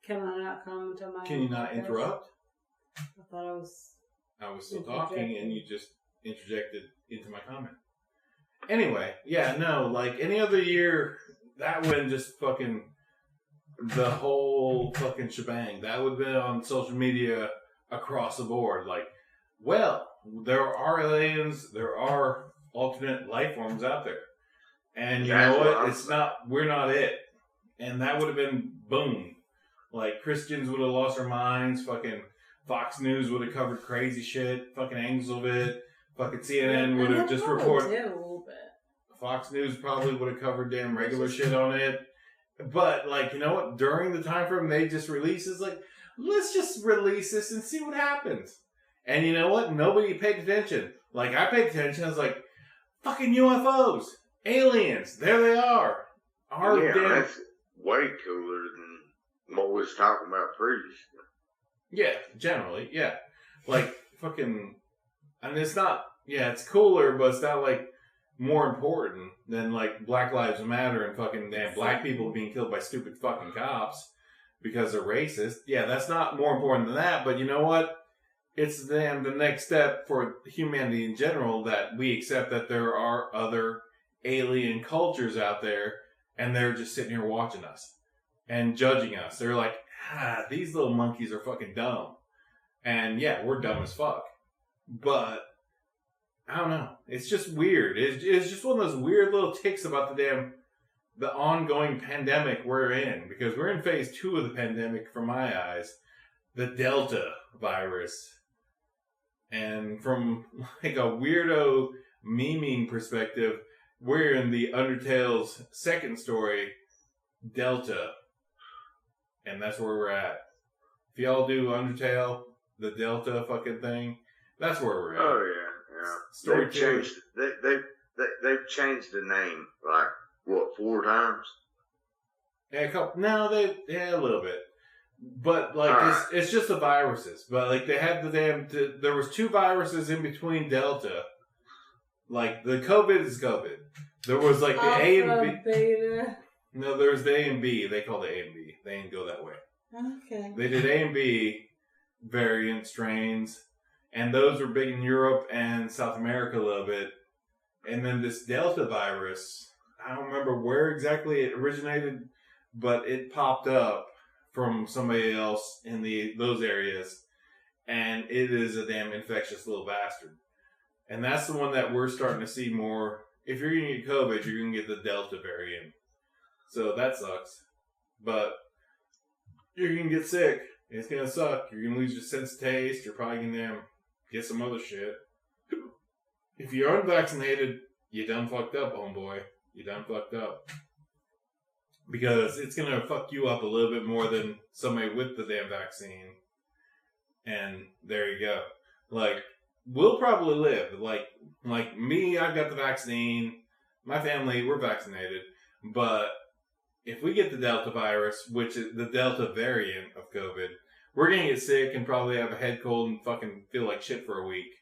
Can I not comment on my? Can you not interrupt? I thought I was still talking, and you just interjected into my comment. Anyway, yeah, no, like any other year, that would have just fucking the whole fucking shebang. That would have been on social media across the board. Like, well, there are aliens, there are alternate life forms out there. And you know what? We're not it. And that would have been boom. Like, Christians would have lost their minds. Fucking Fox News would have covered crazy shit. Fucking angles of it. Fucking CNN would have just reported. Did a little bit. Fox News probably would have covered damn regular shit on it. But, like, you know what? During the time frame they just released, it's like, let's just release this and see what happens. And you know what? Nobody paid attention. Like, I paid attention. I was like, fucking UFOs. Aliens. There they are. That's way cooler than what we was talking about previously. Yeah, generally, yeah. Like, fucking, and it's not, yeah, it's cooler, but it's not, like, more important than, like, Black Lives Matter and fucking damn black people being killed by stupid fucking cops because they're racist. Yeah, that's not more important than that, but you know what? It's then the next step for humanity in general that we accept that there are other alien cultures out there and they're just sitting here watching us and judging us. They're like, these little monkeys are fucking dumb. And yeah, we're dumb as fuck. But, I don't know. It's just weird. It's just one of those weird little ticks about the ongoing pandemic we're in. Because we're in phase 2 of the pandemic from my eyes. The Delta virus. And from like a weirdo memeing perspective, we're in the Undertale's second story, Delta. And that's where we're at. If y'all do Undertale, the Delta fucking thing, that's where we're at. Oh yeah. Story they've 2. changed. They've changed the name like what 4 times? Yeah, a little bit. But like it's just the viruses. But like they had there was 2 viruses in between Delta. Like the COVID is COVID. There was like the A and B. Beta. No, there's the A and B. They call it A and B. They didn't go that way. Okay. They did A and B variant strains, and those were big in Europe and South America a little bit. And then this Delta virus, I don't remember where exactly it originated, but it popped up from somebody else in those areas, and it is a damn infectious little bastard. And that's the one that we're starting to see more. If you're going to get COVID, you're going to get the Delta variant. So that sucks. But you're going to get sick. It's going to suck. You're going to lose your sense of taste. You're probably going to get some other shit. If you're unvaccinated, you done fucked up, homeboy. You done fucked up. Because it's going to fuck you up a little bit more than somebody with the damn vaccine. And there you go. Like, we'll probably live. Like me, I've got the vaccine. My family, we're vaccinated. But if we get the Delta virus, which is the Delta variant of COVID, we're going to get sick and probably have a head cold and fucking feel like shit for a week.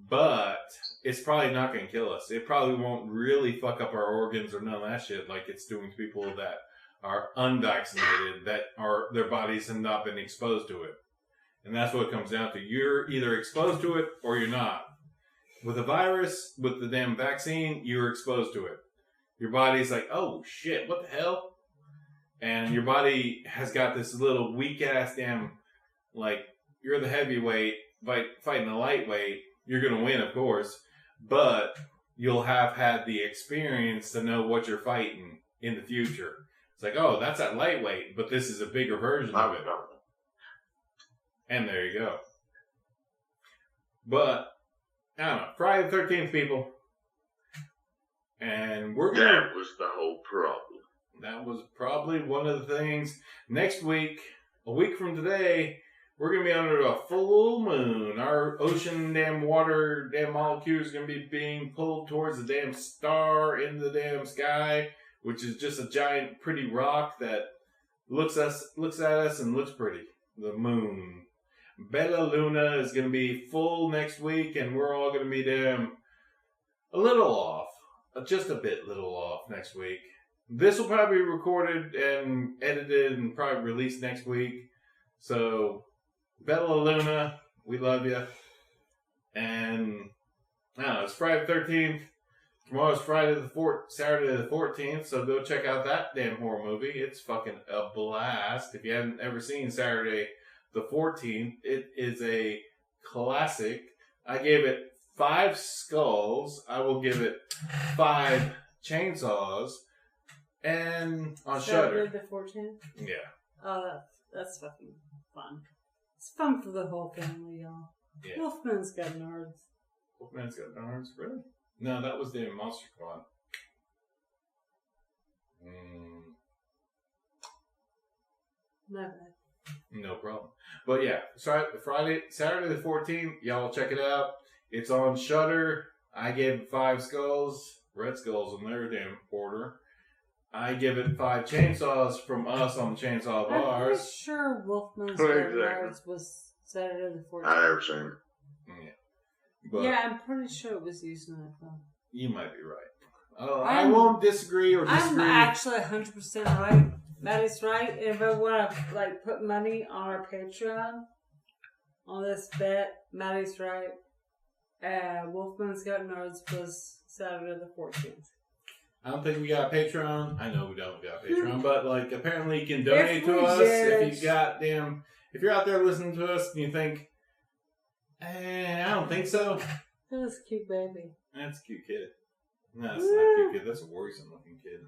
But it's probably not going to kill us. It probably won't really fuck up our organs or none of that shit like it's doing to people that are unvaccinated, that their bodies have not been exposed to it. And that's what it comes down to. You're either exposed to it or you're not. With a virus, with the damn vaccine, you're exposed to it. Your body's like, oh shit, what the hell? And your body has got this little weak ass damn, like, you're the heavyweight fighting the lightweight. You're going to win, of course. But you'll have had the experience to know what you're fighting in the future. It's like, oh, that's that lightweight, but this is a bigger version of it. And there you go. But, I don't know. Friday the 13th, people. And we're going to... That was the whole problem. That was probably one of the things. Next week, a week from today, we're going to be under a full moon. Our ocean, damn water, damn molecules are going to be being pulled towards the damn star in the damn sky, which is just a giant, pretty rock that looks at us and looks pretty. The moon. Bella Luna is going to be full next week, and we're all going to be damn a little off. Just a bit little off next week. This will probably be recorded and edited and probably released next week. So, Bella Luna, we love you. And, I don't know, it's Friday the 13th. Tomorrow's Saturday the 14th, so go check out that damn horror movie. It's fucking a blast. If you haven't ever seen Saturday the 14th, it is a classic. I gave it 5 skulls. I will give it 5 chainsaws. And on Shudder. Saturday the 14th? Yeah. Oh, that's fucking fun. It's fun for the whole family, y'all. Yeah. Wolfman's got nards. Wolfman's got nards? Really? No, that was the Monster Squad. My bad. No problem. But yeah, Saturday the 14th, y'all check it out. It's on Shudder. I gave it 5 skulls. Red skulls in their damn order. I give it 5 chainsaws from us on the Chainsaw I'm Bars. pretty sure Wolfman's Right, got exactly. nards was Saturday the 14th. I never seen it. Yeah. But Yeah, I'm pretty sure it was used in that film. you might be right. I won't disagree or I'm disagree. actually 100% right. Maddie's right. If I want to put money on our Patreon on this bet, Maddie's right. Wolfman's Got Nerds was Saturday the 14th. I don't think we got a Patreon. I know we don't got a Patreon, but apparently you can donate If to we us did. if you're out there listening to us and you think, I don't think so. That was a cute baby. That's a cute kid. No, that's not a cute kid. That's a worrisome looking kid.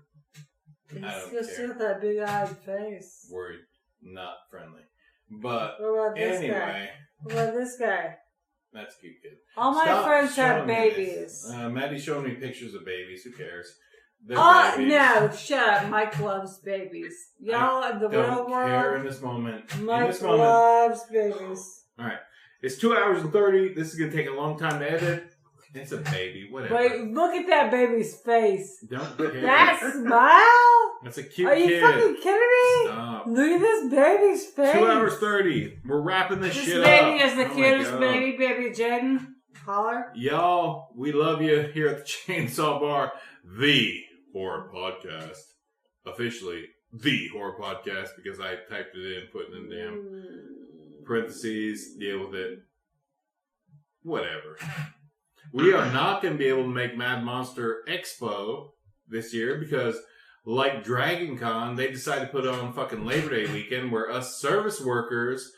I don't He's care. got that big-eyed face. Worried, not friendly. But What about this guy? anyway, What about this guy? that's a cute kid. All my Stop friends have showing me babies. this. Maddie's showing me pictures of babies. Who cares? They're Oh, babies. no, shut up. Mike loves babies. Y'all in the real Don't care in world, this moment. In Mike this moment. loves babies. All right. It's 2 hours and 30. This is going to take a long time to edit. It's a baby. Whatever. Wait, look at that baby's face. Don't care. That smile? That's a cute Are you kid. fucking kidding me? Stop. Look at this baby's face. 2 hours 30. We're wrapping this This shit baby up. is the Oh my cutest God. baby, baby Jaden. Holler. Y'all, we love you here at the Chainsaw Bar, the horror podcast. Officially, the horror podcast, because I typed it in, put it in damn parentheses, deal with it. Whatever. We are not going to be able to make Mad Monster Expo this year because, like Dragon Con, they decided to put it on fucking Labor Day weekend where us service workers,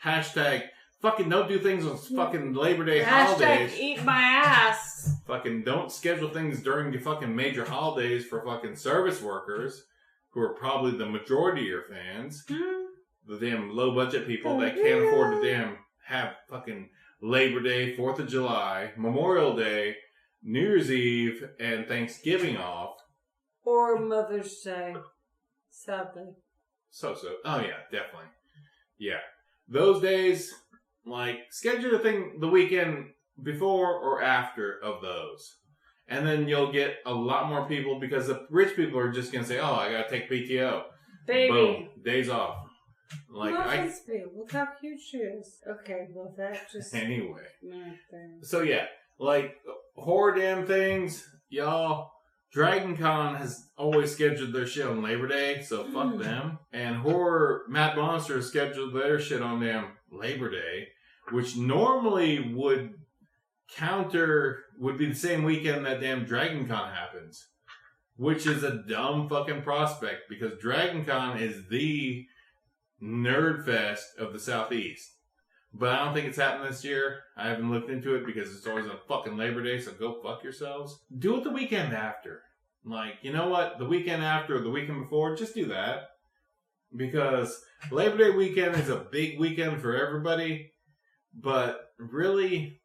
hashtag, fucking don't do things on fucking Labor Day holidays. Hashtag eat my ass. Fucking don't schedule things during the fucking major holidays for fucking service workers who are probably the majority of your fans. The damn low budget people that can't afford to damn have fucking Labor Day, 4th of July, Memorial Day, New Year's Eve, and Thanksgiving off. Or Mother's Day. Sadly. Oh yeah, definitely. Yeah. Those days, schedule the thing the weekend before or after of those. And then you'll get a lot more people because the rich people are just going to say, oh, I got to take PTO. Baby. Boom. Days off. Look how cute she is. Okay, well that just... Anyway. Right there. So yeah, horror damn things, y'all. Dragon Con has always scheduled their shit on Labor Day, so fuck them. And Horror Mad Monster scheduled their shit on damn Labor Day, which normally would be the same weekend that damn Dragon Con happens. Which is a dumb fucking prospect, because Dragon Con is the nerd fest of the Southeast. But I don't think it's happening this year. I haven't looked into it because it's always on fucking Labor Day, so go fuck yourselves. Do it the weekend after. You know what? The weekend after or the weekend before, just do that. Because Labor Day weekend is a big weekend for everybody. But really,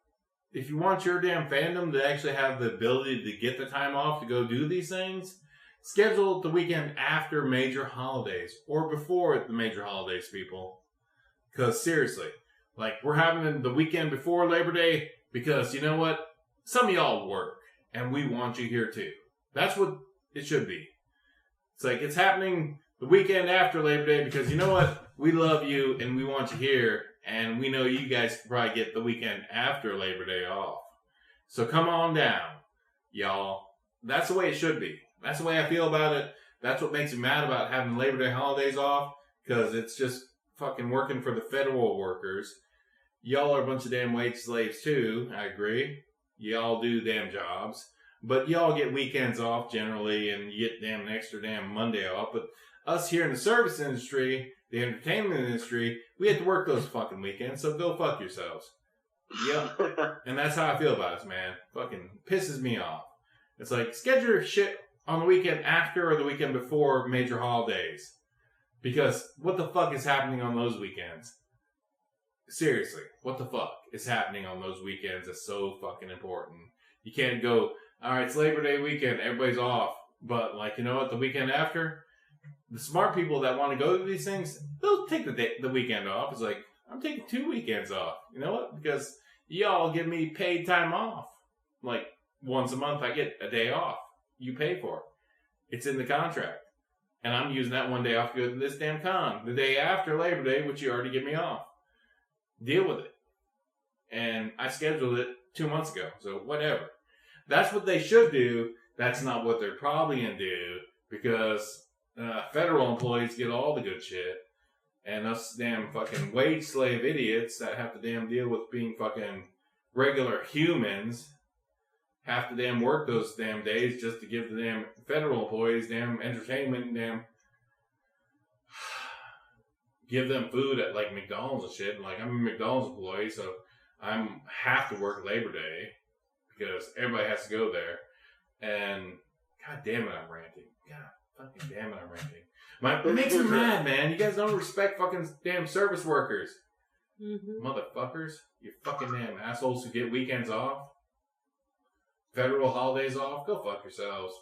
if you want your damn fandom to actually have the ability to get the time off to go do these things, schedule the weekend after major holidays. Or before the major holidays, people. Because seriously, like, we're having the weekend before Labor Day because, you know what? Some of y'all work, and we want you here too. That's what it should be. It's like, it's happening the weekend after Labor Day because, you know what? We love you, and we want you here, and we know you guys can probably get the weekend after Labor Day off. So come on down, y'all. That's the way it should be. That's the way I feel about it. That's what makes me mad about having Labor Day holidays off, because it's just fucking working for the federal workers. Y'all are a bunch of damn wage slaves too, I agree. Y'all do damn jobs. But y'all get weekends off generally, and you get damn an extra damn Monday off. But us here in the service industry, the entertainment industry, we have to work those fucking weekends, so go fuck yourselves. Yep. And that's how I feel about this, man. Fucking pisses me off. It's like, schedule your shit on the weekend after or the weekend before major holidays. Because what the fuck is happening on those weekends? Seriously, what the fuck is happening on those weekends is so fucking important. You can't go, alright, it's Labor Day weekend, everybody's off. But, like, you know what, the weekend after, the smart people that want to go to these things, they'll take the weekend off. It's like, I'm taking 2 weekends off. You know what? Because y'all give me paid time off. Like, once a month I get a day off. You pay for it. It's in the contract. And I'm using that one day off to go to this damn con. The day after Labor Day, which you already give me off. Deal with it. And I scheduled it 2 months ago. So, whatever. That's what they should do. That's not what they're probably going to do. Because federal employees get all the good shit. And us damn fucking wage slave idiots that have to damn deal with being fucking regular humans have to damn work those damn days just to give the damn federal employees damn entertainment and damn give them food at like McDonald's and shit. And like, I'm a McDonald's employee, so I have to work Labor Day because everybody has to go there. And god damn it, I'm ranting. God fucking damn it, I'm ranting. It makes me mad, man. You guys don't respect fucking damn service workers. Mm-hmm. Motherfuckers. You fucking damn assholes who get weekends off. Federal holidays off. Go fuck yourselves.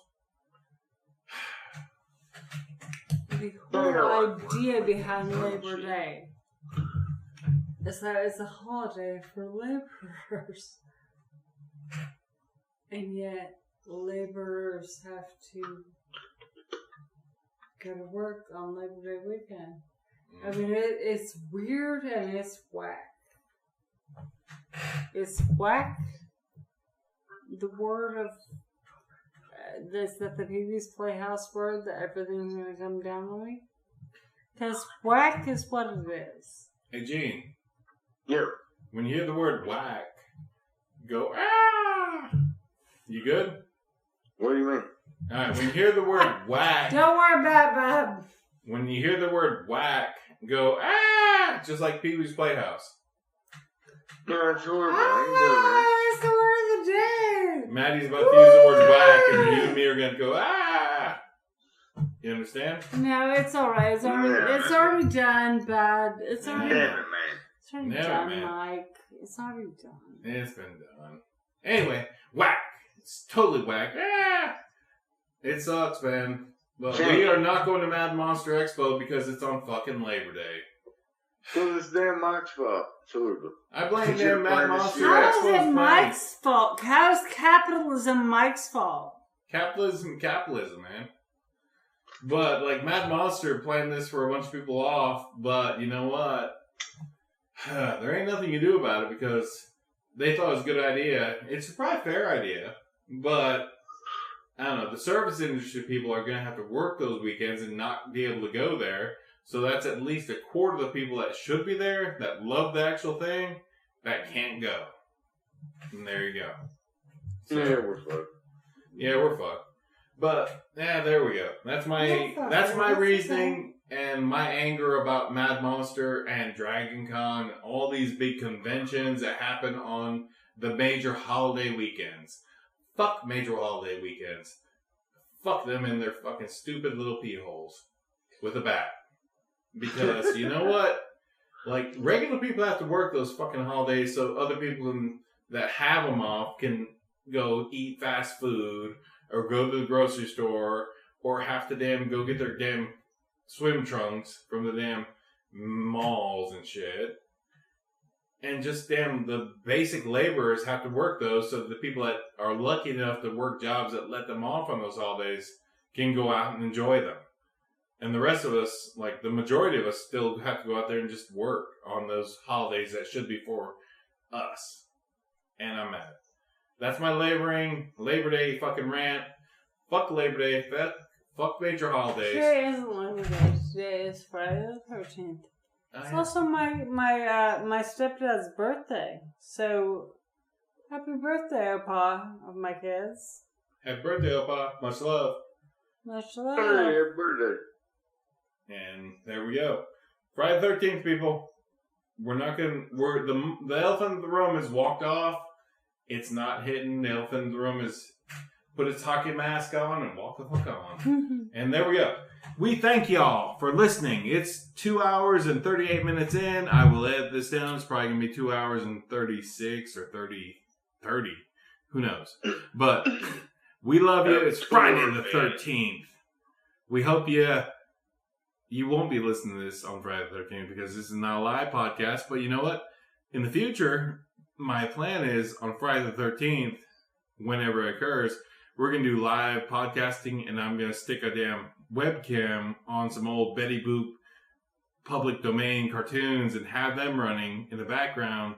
The whole idea behind Labor Day is that it's a holiday for laborers. And yet, laborers have to go to work on Labor Day weekend. I mean, it's weird and it's whack. It's whack. The word of is that the Pee-wee's Playhouse word that everything's going to come down on me? Because whack is what it is. Hey, Gene. Yeah. When you hear the word whack, go, ah! You good? What do you mean? Alright, when you hear the word whack... Don't worry about it, Bob. When you hear the word whack, go, ah! Just like Pee-wee's Playhouse. No, it's horrible. I It's the word of the day. Maddie's about to use the word whack, and you and me are going to go, ah! You understand? No, it's alright. It's already done, Bob. It's already Damn it, done. man. It's already Never, done, man. Mike. It's already done. It's been done. Anyway, whack. It's totally whack. Ah! It sucks, man. But we are not going to Mad Monster Expo because it's on fucking Labor Day. So it's damn Mike's fault. It's horrible. I blame damn Mad Monster How Expo. is it Mike's fault? How is capitalism Mike's fault? Capitalism, man. But, like, Mad Monster planned this for a bunch of people off, but you know what? There ain't nothing you do about it because they thought it was a good idea. It's probably a fair idea, but I don't know. The service industry people are going to have to work those weekends and not be able to go there. So that's at least a quarter of the people that should be there, that love the actual thing, that can't go. And there you go. So, Yeah, we're fucked. Yeah, we're fucked. But, yeah, there we go. That's my reasoning and my anger about Mad Monster and Dragon Con, all these big conventions that happen on the major holiday weekends. Fuck major holiday weekends. Fuck them in their fucking stupid little pee holes with a bat. Because, you know what? Like, regular people have to work those fucking holidays so other people that have them off can go eat fast food or go to the grocery store or have to damn go get their damn swim trunks from the damn malls and shit. And just damn, the basic laborers have to work those so that the people that are lucky enough to work jobs that let them off on those holidays can go out and enjoy them. And the rest of us, like the majority of us, still have to go out there and just work on those holidays that should be for us. And I'm at it. That's my Labor Day fucking rant. Fuck Labor Day. Fuck major holidays. Today isn't Labor Day. Today is Friday the 13th. It's also my stepdad's birthday. So, happy birthday, Opa, of my kids. Happy birthday, Opa. Much love. Much love. Hey, happy birthday. And there we go. Friday the 13th, people. The elephant in the room has walked off. It's not hitting. The elephant in the room has put its hockey mask on and walked the fuck on. And there we go. We thank y'all for listening. It's 2 hours and 38 minutes in. I will edit this down. It's probably going to be 2 hours and 36 or 30. Who knows? But we love you. It's Friday the 13th. We hope you won't be listening to this on Friday the 13th because this is not a live podcast. But you know what? In the future, my plan is on Friday the 13th, whenever it occurs, we're going to do live podcasting, and I'm going to stick a damn webcam on some old Betty Boop public domain cartoons and have them running in the background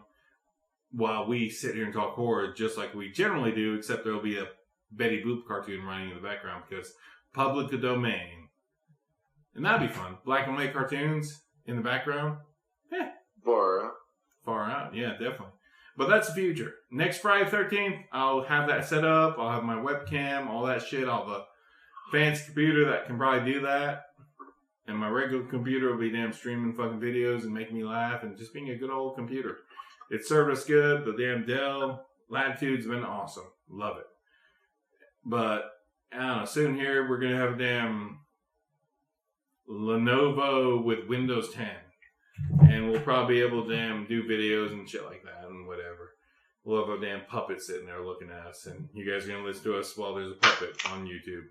while we sit here and talk horror just like we generally do, except there'll be a Betty Boop cartoon running in the background because public domain. And that'd be fun. Black and white cartoons in the background. Far out. Yeah, definitely. But that's the future. Next Friday 13th, I'll have that set up. I'll have my webcam, all that shit. I'll have a fancy computer that can probably do that. And my regular computer will be damn streaming fucking videos and making me laugh and just being a good old computer. It served us good. The damn Dell Latitude's been awesome. Love it. But, I don't know, soon here we're going to have a damn Lenovo with Windows 10. And we'll probably be able to damn do videos and shit like that and whatever. We'll have a damn puppet sitting there looking at us. And you guys are going to listen to us while there's a puppet on YouTube.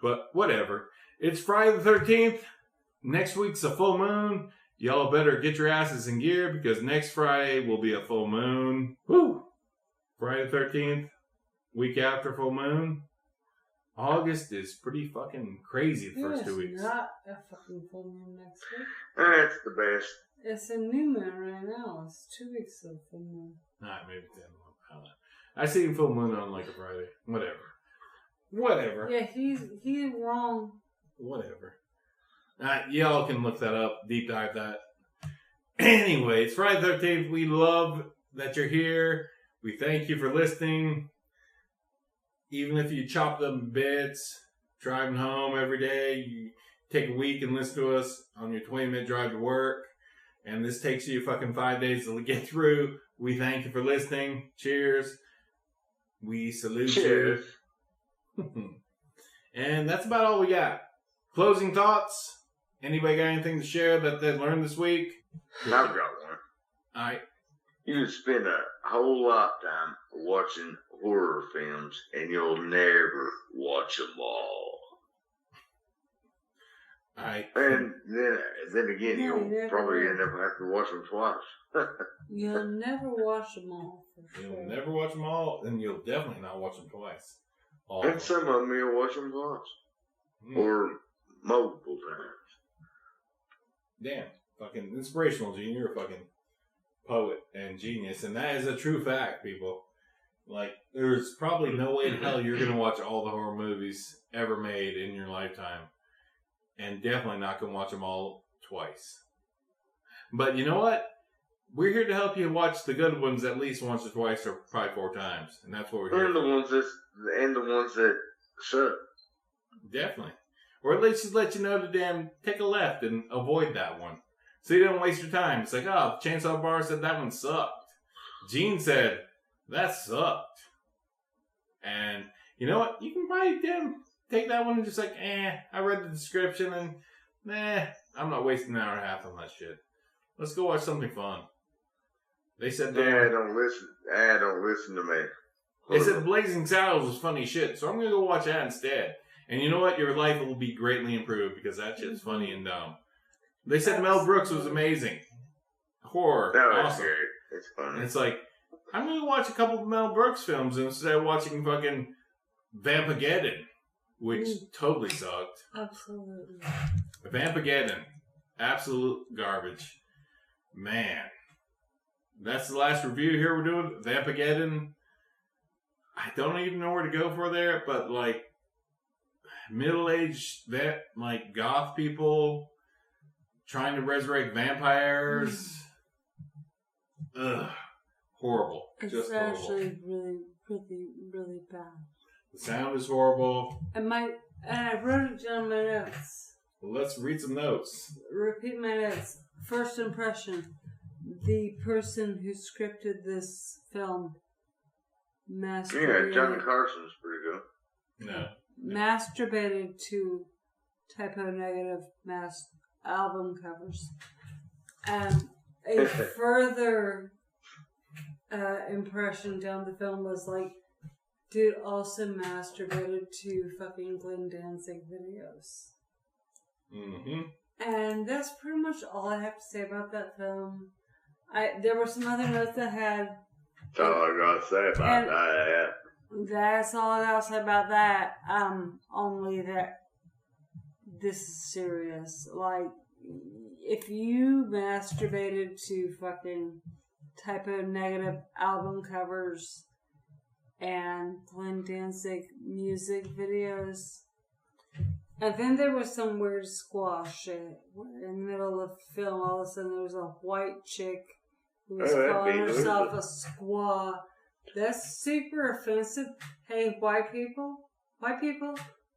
But whatever. It's Friday the 13th. Next week's a full moon. Y'all better get your asses in gear because next Friday will be a full moon. Woo! Friday the 13th. Week after full moon. August is pretty fucking crazy the first 2 weeks. It's not a fucking full moon next week. That's the best. It's a new moon right now. It's 2 weeks of full moon. Alright, maybe it's the end of the month. I see full moon on like a Friday. Whatever. Yeah, he's wrong. Whatever. Y'all can look that up, deep dive that. Anyway, it's Friday the 13th. We love that you're here. We thank you for listening. Even if you chop them bits, driving home every day, you take a week and listen to us on your 20-minute drive to work, and this takes you fucking 5 days to get through. We thank you for listening. Cheers. We salute you. And that's about all we got. Closing thoughts? Anybody got anything to share that they learned this week? I've got one. Alright. You spend a whole lot of time watching horror films, and you'll never watch them all. Alright. And then again, you'll probably never have to watch them twice. You'll never watch them all. For sure. You'll never watch them all, and you'll definitely not watch them twice. And some of them you'll watch them twice. Or multiple times. Damn. Fucking inspirational, Gene. You're a fucking poet and genius. And that is a true fact, people. Like, there's probably no way in hell you're going to watch all the horror movies ever made in your lifetime. And definitely not going to watch them all twice. But you know what? We're here to help you watch the good ones at least once or twice or probably 4 times. And that's what we're here for. And the ones that suck. Definitely. Or at least just let you know to damn take a left and avoid that one. So you don't waste your time. It's like, oh, Chainsaw Bar said that one sucked. Gene said, that sucked. And you know what? You can probably damn take that one and just like, I read the description and I'm not wasting an hour and a half on that shit. Let's go watch something fun. They said don't listen to me. They said Blazing Saddles was funny shit, so I'm gonna go watch that instead. And you know what? Your life will be greatly improved because that shit's funny and dumb. They said Mel Brooks was amazing. Horror. That was awesome. great. It's funny. And it's like, I'm going to watch a couple of Mel Brooks films instead of watching fucking Vampegeddon, which totally sucked. Absolutely. Vampegeddon. Absolute garbage. Man. That's the last review here we're doing. Vampegeddon. I don't even know where to go for there, but like middle-aged like goth people trying to resurrect vampires. Ugh. Horrible. It's Just actually horrible. really, really bad. The sound is horrible. And I wrote it down in my notes. Well, let's read some notes. Repeat my notes. First impression. The person who scripted this film masturbated. Yeah, Johnny Carson's pretty good. No. Masturbated to typo negative album covers. A further impression down the film was like, dude also masturbated to fucking Glenn Danzig videos. Mm-hmm. And that's pretty much all I have to say about that film. There were some other notes I had. That's all I gotta say about that. That's all I gotta say about that. Only that this is serious. Like, if you masturbated to fucking typo negative album covers and Glenn Danzig music videos, and then there was some weird squash shit where in the middle of the film all of a sudden there was a white chick who was calling herself a squaw. That's super offensive. Hey, white people,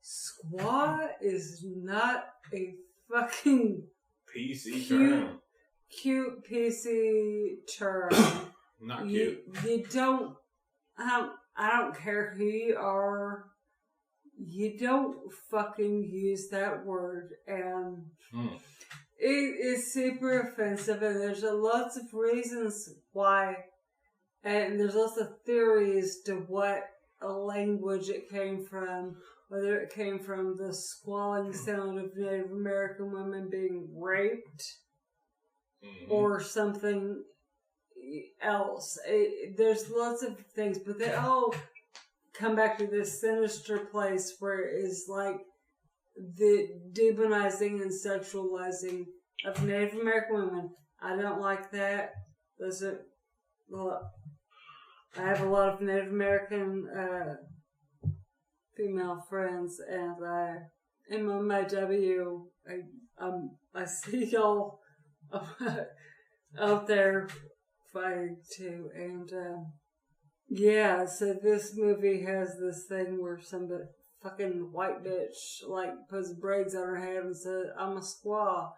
squaw is not a fucking PC term. Cute PC term. Not cute. You don't. I don't care who you are. You don't fucking use that word, and it is super offensive. And there's lots of reasons why, and there's lots of theories to what a language it came from. Whether it came from the squalling sound of Native American women being raped, or something else. There's lots of things, but they all come back to this sinister place where it is like the demonizing and sexualizing of Native American women. I don't like that. Listen, I have a lot of Native American female friends, and in my W, I see y'all out there fighting too, and yeah, so this movie has this thing where some fucking white bitch like puts braids on her head and says, "I'm a squaw."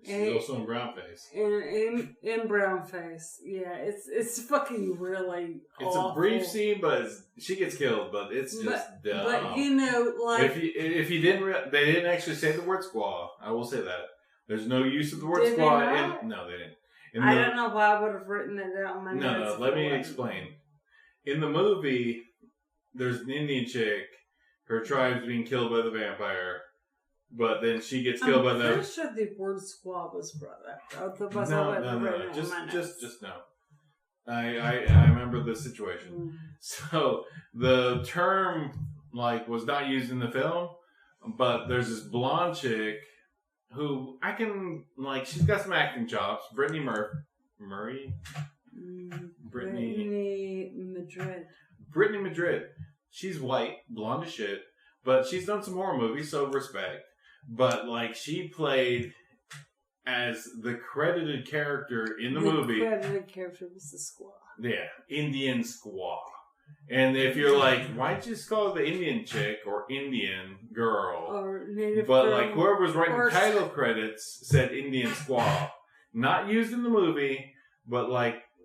She's also in brownface. In brownface, yeah, it's fucking really. It's awful. a brief scene, but she gets killed. But it's just dumb. But you know, like if you didn't, they didn't actually say the word squaw. I will say that there's no use of the word Did squaw. they not? No, they didn't. I don't know why I would have written it down on my notes. No, let me explain. In the movie, there's an Indian chick. Her tribe's being killed by the vampire, but then she gets killed by the. I'm pretty sure the word squaw was brought up. No. Just no. I remember the situation. So the term was not used in the film, but there's this blonde chick who I can she's got some acting chops. Brittany Madrid. She's white, blonde as shit, but she's done some horror movies, so respect. But she played as the credited character in the movie. The credited character was the squaw. Yeah, Indian squaw. And if you're why'd you just call it the Indian chick or Indian girl? Or native but girl. Whoever was writing the title credits said Indian squaw. Not used in the movie, but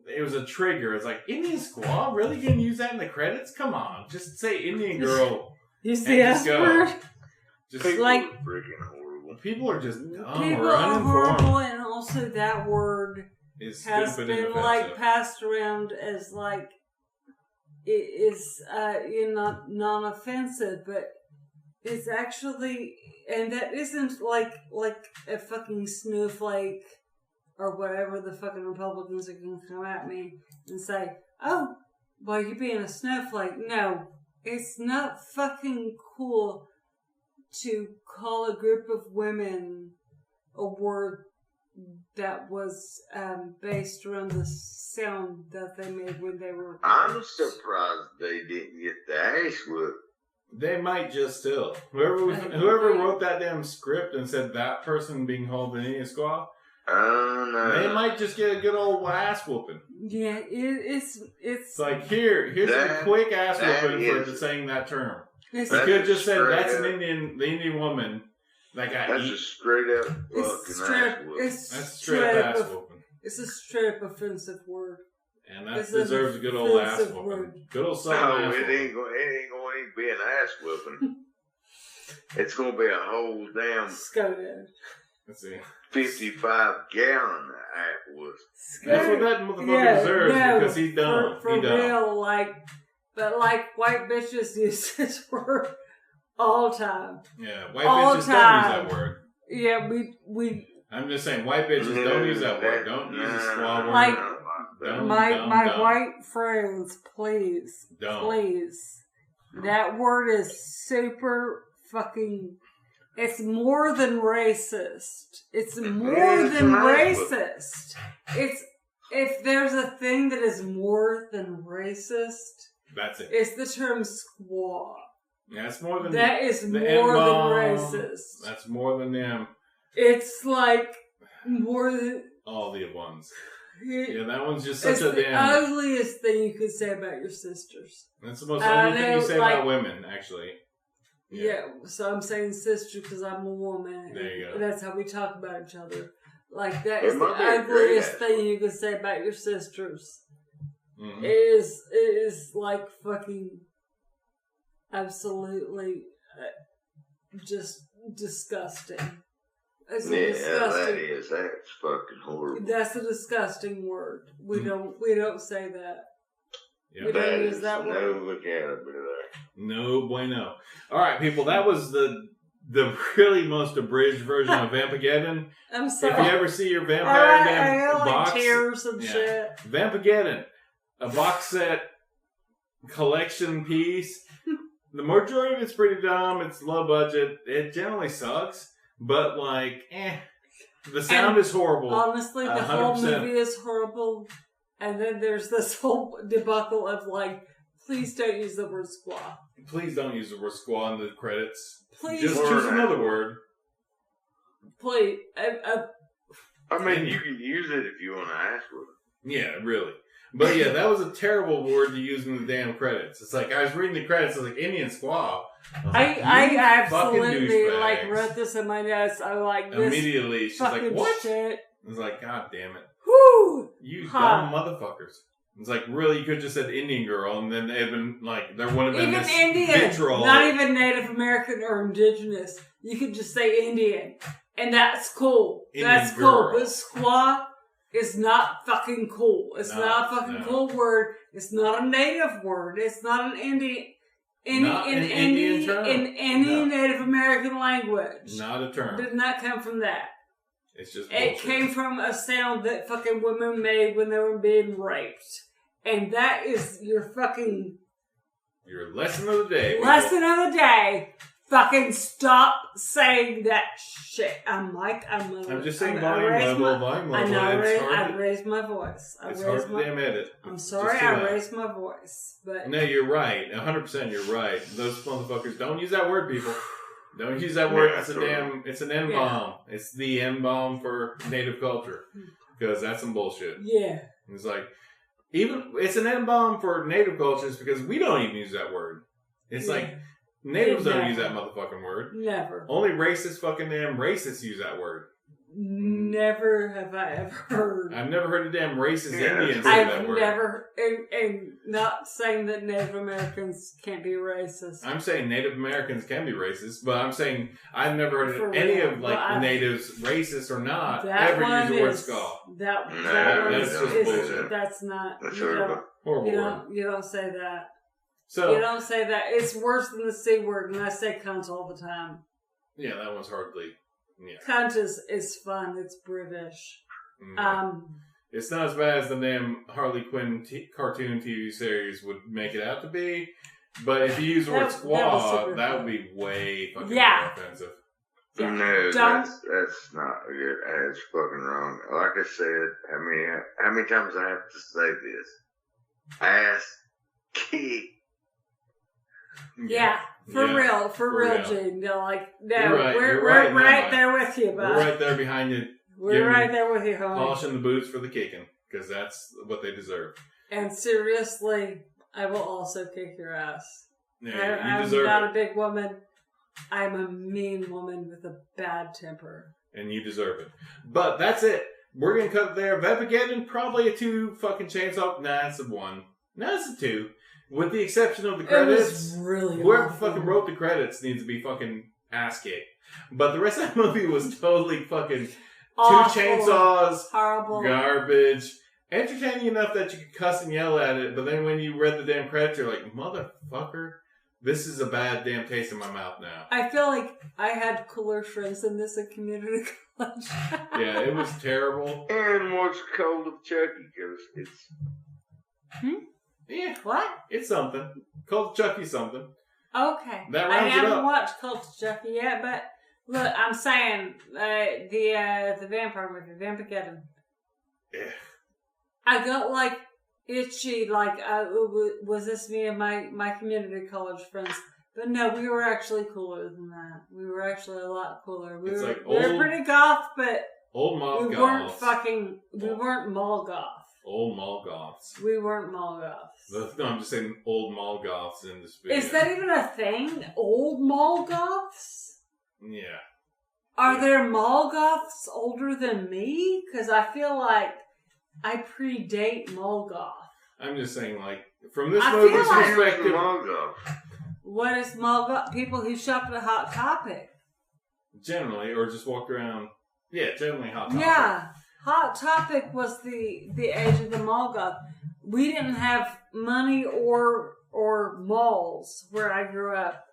it was a trigger. It's Indian squaw? Really gonna use that in the credits? Come on. Just say Indian girl. You see that word? Just people are freaking horrible. People are just dumb people or are uninformed. horrible, and also that word has been passed around as it is non-offensive, but It's actually, and that isn't like a fucking snowflake or whatever the fucking Republicans are going to come at me and say, oh, well, you're being a snowflake. No, it's not fucking cool to call a group of women a word that was based around the sound that they made when they were. I'm surprised they didn't get the ass whooped. They might just still. Whoever wrote that damn script and said that person being called an Indian squaw, no. they might just get a good old ass whooping. Yeah, it's like here's a quick ass whooping for saying that term. You could have just said that's the Indian woman that got That's eat. a straight up fucking ass whooping. That's straight up ass whooping. It's a straight up offensive word. And that deserves a good old ass whooping. Good old southern ass whooping. It ain't gonna even be an ass whooping. It's gonna be a whole damn Let's see. 55-gallon ass whooping. That's what that motherfucker deserves because he's dumb. For real, but white bitches use this word all the time. Yeah, white bitches don't use that word. Yeah, we. I'm just saying, white bitches don't use that word. Don't use a squaw word. Like, dumb, my white friends, please. That word is super fucking. It's more than racist. It's more than racist. It's if there's a thing that is more than racist, that's it. It's the term squaw. Yeah, it's more than that is more than racist. That's more than them. It's like more than all the ones. Yeah, that one's just such a damn. It's the ugliest thing you could say about your sisters. That's the most ugly thing you say about women, actually. Yeah, so I'm saying sister because I'm a woman. There you go. That's how we talk about each other. Like, that is the ugliest thing you can say about your sisters. Mm-hmm. It is like fucking absolutely just disgusting. It's disgusting. That's fucking horrible. That's a disgusting word. We don't say that. Yeah, we don't use that word. No vocabulary. No bueno. All right, people. That was the really most abridged version of Vampegeddon. I'm sorry. If you ever see your vampire damn box, tears and shit. Vampegeddon, a box set collection piece. The majority of it's pretty dumb. It's low budget. It generally sucks, but the sound is horrible. Honestly, the 100%. Whole movie is horrible. And then there's this whole debacle of please don't use the word squaw. Please don't use the word squaw in the credits. Please. Just choose another word. Please. I mean, you can use it if you want to ask for it. Yeah, really. But yeah, that was a terrible word to use in the damn credits. It's like, I was reading the credits, I was like, Indian squaw. I absolutely wrote this in my notes. I'm like, this immediately, she's like, what? Shit. I was like, God damn it. Whoo! You dumb motherfuckers. It's like, really, you could have just said Indian girl, and then they'd been like, there would have been even this Indian, vitriol. not even Native American or Indigenous. You could just say Indian, and that's cool. That's cool. But squaw is not fucking cool. It's not a fucking cool word. It's not a Native word. It's not an Indian. In any Native American language. Not a term. Did not come from that. It's just bullshit. It came from a sound that fucking women made when they were being raped. And that is your lesson of the day. Lesson of the day. Fucking stop saying that shit. I'm just saying volume level. I know, I raised my voice. It's hard to damn edit. I'm sorry, I raised my voice. But no, you're right. 100% you're right. Those motherfuckers, don't use that word, people. Don't use that word. It's an N-bomb. Yeah. It's the N-bomb for Native culture. Because that's some bullshit. Yeah. It's like, it's an N-bomb for Native cultures because we don't even use that word. It's like, Natives don't use that motherfucking word. Never. Only racist fucking damn racists use that word. Never have I ever heard. I've never heard a damn racist Indian say that word. I've never, and not saying that Native Americans can't be racist. I'm saying Native Americans can be racist, but I'm saying I've never heard any of the natives, racist or not, ever use the word squaw. That's just bullshit. That's not. That's horrible. Horrible word. You don't say that. So you don't say that. It's worse than the C word, and I say cunt all the time. Yeah, that one's hardly. Yeah. Cunt is fun. It's British. It's not as bad as the damn Harley Quinn cartoon TV series would make it out to be. But if you use the word squaw, that would be way fucking more offensive. Yeah. No, that's not good. That's fucking wrong. Like I said, how many times I have to say this? Ass kick. Yeah, for real, Gene. They're like, no, You're we're right there with you, bud. We're right there behind you. We're right there with you, homie. Polishing the boots for the kicking, because that's what they deserve. And seriously, I will also kick your ass. Yeah, I'm not a big woman. I'm a mean woman with a bad temper. And you deserve it. But that's it. We're going to cut there. Vampegeddon, probably a 2 fucking chainsaw. Nah, it's a 1. No, it's a 2. With the exception of the credits. It was really whoever awful. fucking wrote the credits needs to be fucking ass kicked. But the rest of that movie was totally fucking awful. 2 chainsaws. Horrible. Garbage. Entertaining enough that you could cuss and yell at it. But then when you read the damn credits, you're like, motherfucker. This is a bad damn taste in my mouth now. I feel like I had cooler friends than this at community college. Yeah, it was terrible. And what's cold of Chucky? Because it's... Yeah. What? It's something. Cold Chucky something. Okay. That I rounds it haven't up. watched Cult of Chucky yet, but look, I'm saying the vampire movie, Vampegeddon. Yeah. I got like itchy, like was this me and my community college friends? But no, we were actually cooler than that. We were actually a lot cooler. We were pretty goth, but Old Mall Goths. We weren't mall goth. Old Mall Goths. We weren't mall goths. No, I'm just saying Old Mall Goths in this video. Is that even a thing? Old Mall Goths? Yeah. Are there mall goths older than me? Because I feel like I predate mall goth. I'm just saying, like, from this movie's perspective. Mall Goth. What is mall goth? People who shop at Hot Topic. Generally, or just walk around. Yeah, generally Hot Topic. Yeah. Hot Topic was the age of the mall goth. We didn't have money or malls where I grew up.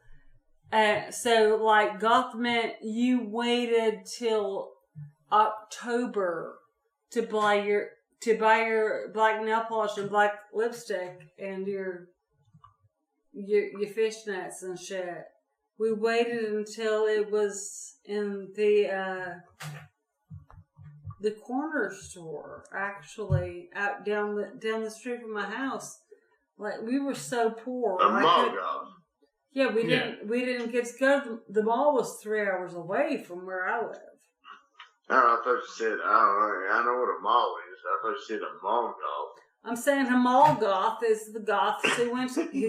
So, like, goth meant you waited till October to buy your black nail polish and black lipstick and your fishnets and shit. We waited until it was in the corner store, actually, out down the street from my house. Like, we were so poor. A mall goth. Yeah, we didn't get to go. The mall was 3 hours away from where I live. Oh, I thought you said, I know what a mall is. I thought you said a mall goth. I'm saying a mall goth is the goths who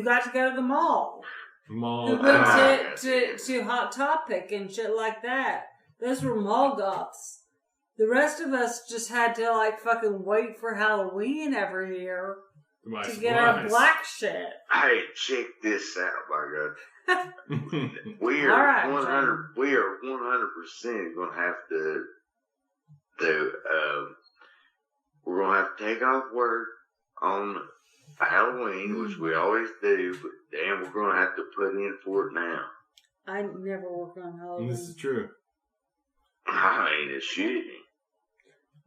got to go to the mall. Who went to Hot Topic and shit like that. Those were mall goths. The rest of us just had to, like, fucking wait for Halloween every year to get our black shit. Hey, check this out, my God. We are All right, 100%. We are 100% going to have to do. We're going to have to take off work on Halloween, which we always do, but damn, we're going to have to put in for it now. I never work on Halloween. This is true. I ain't a shitty.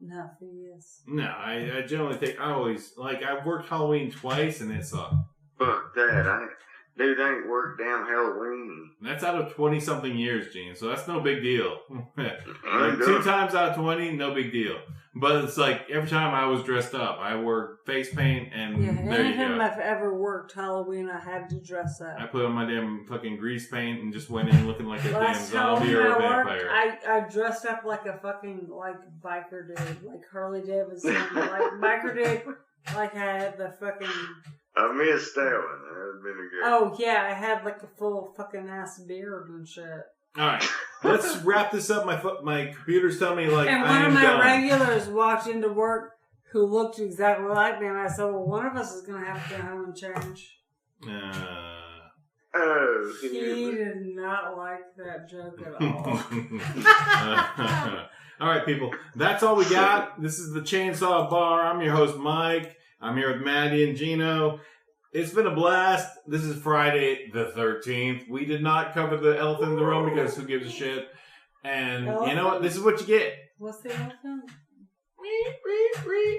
No, he is. No, I generally think I've worked Halloween twice and it sucked. Fuck that. I ain't worked down Halloween. That's out of 20-something years, Gene, so that's no big deal. Like 2 times out of 20, no big deal. But it's like, every time I was dressed up, I wore face paint, and there you anytime go. I've ever worked Halloween, I had to dress up. I put on my damn fucking grease paint and just went in looking like a damn zombie or a vampire. I dressed up like a fucking, like, biker dude, like Harley Davidson, like biker dude, like I had the fucking... I missed that one. That would have been a good... Oh, yeah, I had like a full fucking ass beard and shit. Alright, let's wrap this up. My computer's telling me, like, and one of my regulars walked into work who looked exactly like me, and I said, well, one of us is going to have to go home and change. He did not like that joke at all. Alright, people, that's all we got. This is the Chainsaw Bar. I'm your host, Mike. I'm here with Maddy and Gino. It's been a blast. This is Friday the 13th. We did not cover the elephant in the room because who gives a shit? And you know what? This is what you get. What's the elephant?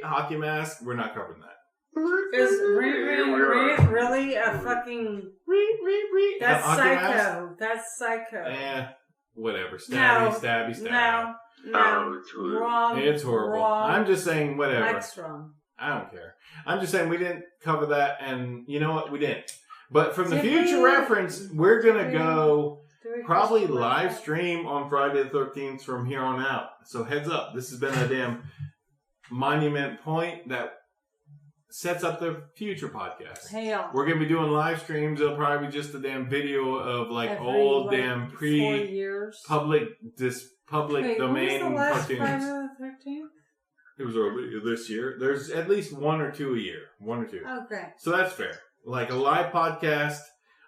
Hockey mask. We're not covering that. Is really a fucking... That's psycho. That's psycho. Whatever. Stabby. No. It's weird. Wrong. It's horrible. Wrong. I'm just saying whatever. Mike's wrong. I don't care. I'm just saying we didn't cover that, and you know what? We didn't. But from the future reference, we're going to go probably live stream on Friday the 13th from here on out. So heads up. This has been a damn monument point that sets up the future podcast. Hell. We're going to be doing live streams. It'll probably be just a damn video of Every, old like, damn 4 years. public Wait, domain when was the last cartoons. Friday the 13th? It was earlier this year. There's at least 1 or 2 a year. 1 or 2. Oh, great. So that's fair. Like a live podcast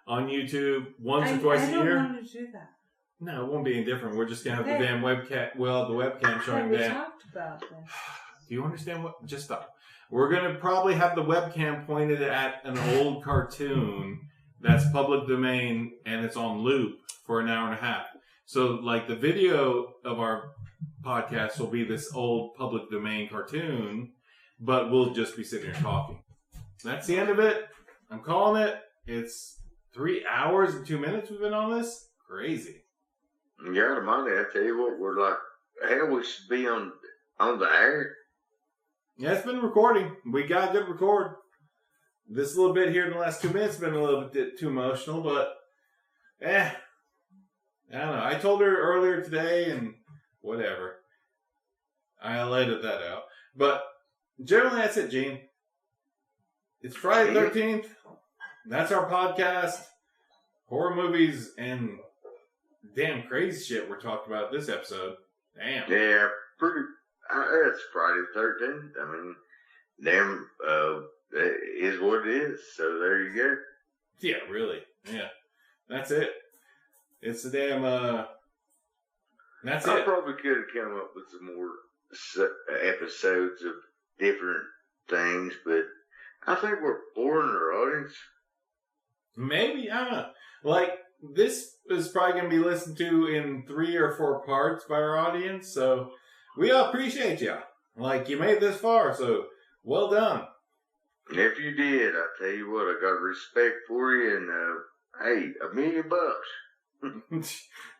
on YouTube once or twice a year. I don't want to do that. No, it won't be any different. We're just going to have the damn webcam. Well, the webcam showing We down. talked about this. Do you understand what? Just stop. We're going to probably have the webcam pointed at an old cartoon that's public domain and it's on loop for an hour and a half. So, like, the video of our podcast will be this old public domain cartoon, but we'll just be sitting here talking. That's the end of it. I'm calling it. It's 3 hours and 2 minutes we've been on this. Crazy. Yeah, Monday, I tell you what, we're like, hell, we should be on the air. Yeah, it's been recording. We got a good record. This little bit here in the last 2 minutes has been a little bit too emotional, but I don't know. I told her earlier today and whatever. I'll edit that out. But generally that's it, Gene. It's Friday the 13th. That's our podcast. Horror movies and damn crazy shit we're talking about this episode. Damn. Yeah, pretty. It's Friday the 13th. I mean, damn, it is what it is. So there you go. Yeah, really. Yeah. That's it. It's the damn, that's I it. probably could have come up with some more episodes of different things, but I think we're boring our audience. Maybe, I don't know. Like, this is probably going to be listened to in 3 or 4 parts by our audience, so we all appreciate you. Like, you made it this far, so well done. And if you did, I tell you what, I got respect for you, and hey, $1 million. $1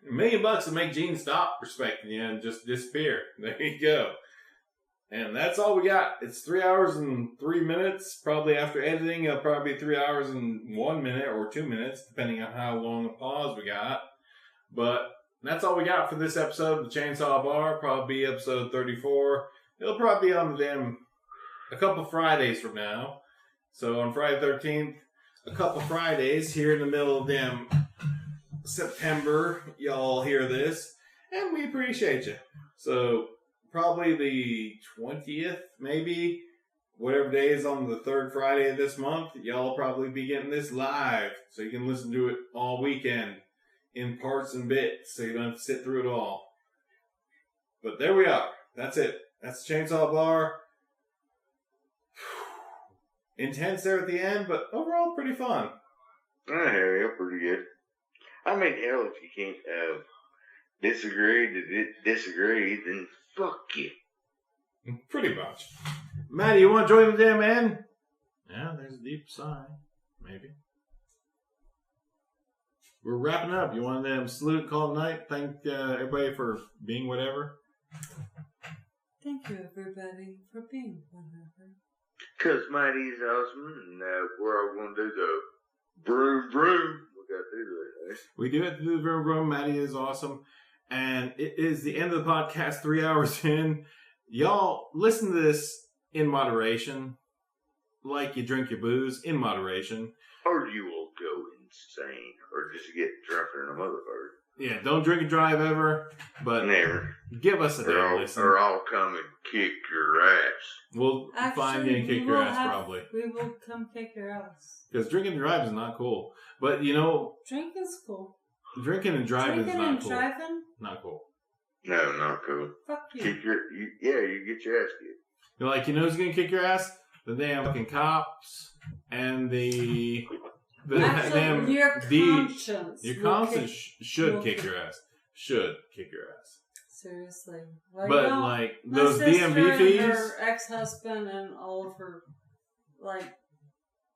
million to make Gene stop respecting you and just disappear. There you go. And that's all we got. It's 3 hours and 3 minutes. Probably after editing, it'll probably be 3 hours and 1 minute or 2 minutes, depending on how long a pause we got. But that's all we got for this episode of the Chainsaw Bar. Probably be episode 34. It'll probably be on the damn a couple Fridays from now. So on Friday the 13th, a couple Fridays here in the middle of damn September, y'all hear this, and we appreciate you. So probably the 20th, maybe, whatever day is on the 3rd Friday of this month, y'all will probably be getting this live, so you can listen to it all weekend in parts and bits, so you don't have to sit through it all. But there we are. That's it. That's the Chainsaw Bar. Intense there at the end, but overall pretty fun. Yeah, pretty good. I mean, hell, if you can't disagree to disagree, then fuck you. Pretty much. Maddie, you want to join the damn end? Yeah, there's a deep sigh. Maybe. We're wrapping up. You want to salute, call it night? Thank everybody for being whatever. Thank you, everybody, for being whatever. Because Maddie's awesome, and we're all going to do the broom broom. We got to do that, eh? We do have to do the vroom vroom. Maddie is awesome. And it is the end of the podcast, 3 hours in. Y'all, listen to this in moderation. Like you drink your booze, in moderation. Or you will go insane. Or just get drunker than a motherfucker. Yeah, don't drink and drive ever. But never. Give us a damn listen. Or I'll come and kick your ass. We'll find you and kick your ass, probably. We will come kick your ass. Because drinking and driving is not cool. But, you know... Drinking's cool. Drinking and driving is not cool. Drinking and driving? Not cool. No, not cool. Fuck you. You get your ass kicked. You're like, you know who's going to kick your ass? the damn fucking cops and the Actually, damn your conscience. your conscience should kick your ass. Should kick your ass. Seriously. Like, But no, like my those sister DMV and fees, her ex-husband and all of her, like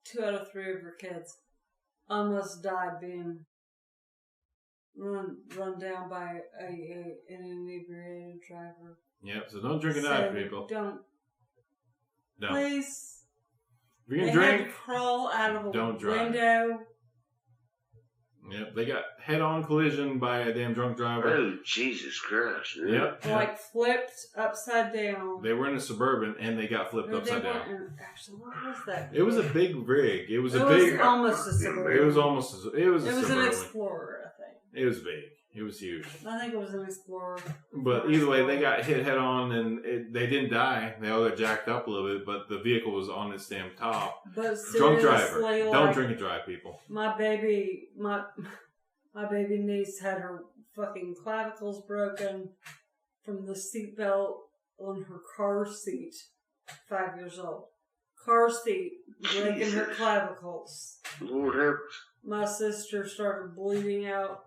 2 out of 3 of her kids, almost died being run down by an inebriated driver. Yep. So don't drink and drive, people. Don't. No. Please. If you're They gonna had drink, to crawl out of a don't drive. window. Yep, they got head-on collision by a damn drunk driver. Oh, Jesus Christ. Really? Yep. Like flipped upside down. They were in a Suburban and they got flipped No, upside they down. weren't in- Actually, what was that? It was a big rig. It was It a was big. almost a Suburban. It was almost. It was a It was an Suburban. Explorer, I think. It was big. It was huge. I think it was an Explorer. But either way, they got hit head on and they didn't die. They all got jacked up a little bit, but the vehicle was on its damn top. But Drunk driver. seriously, Don't like, drink and drive, people. My baby niece had her fucking clavicles broken from the seatbelt on her car seat. 5 years old. Car seat breaking her Jesus. clavicles. Lord help us. My sister started bleeding out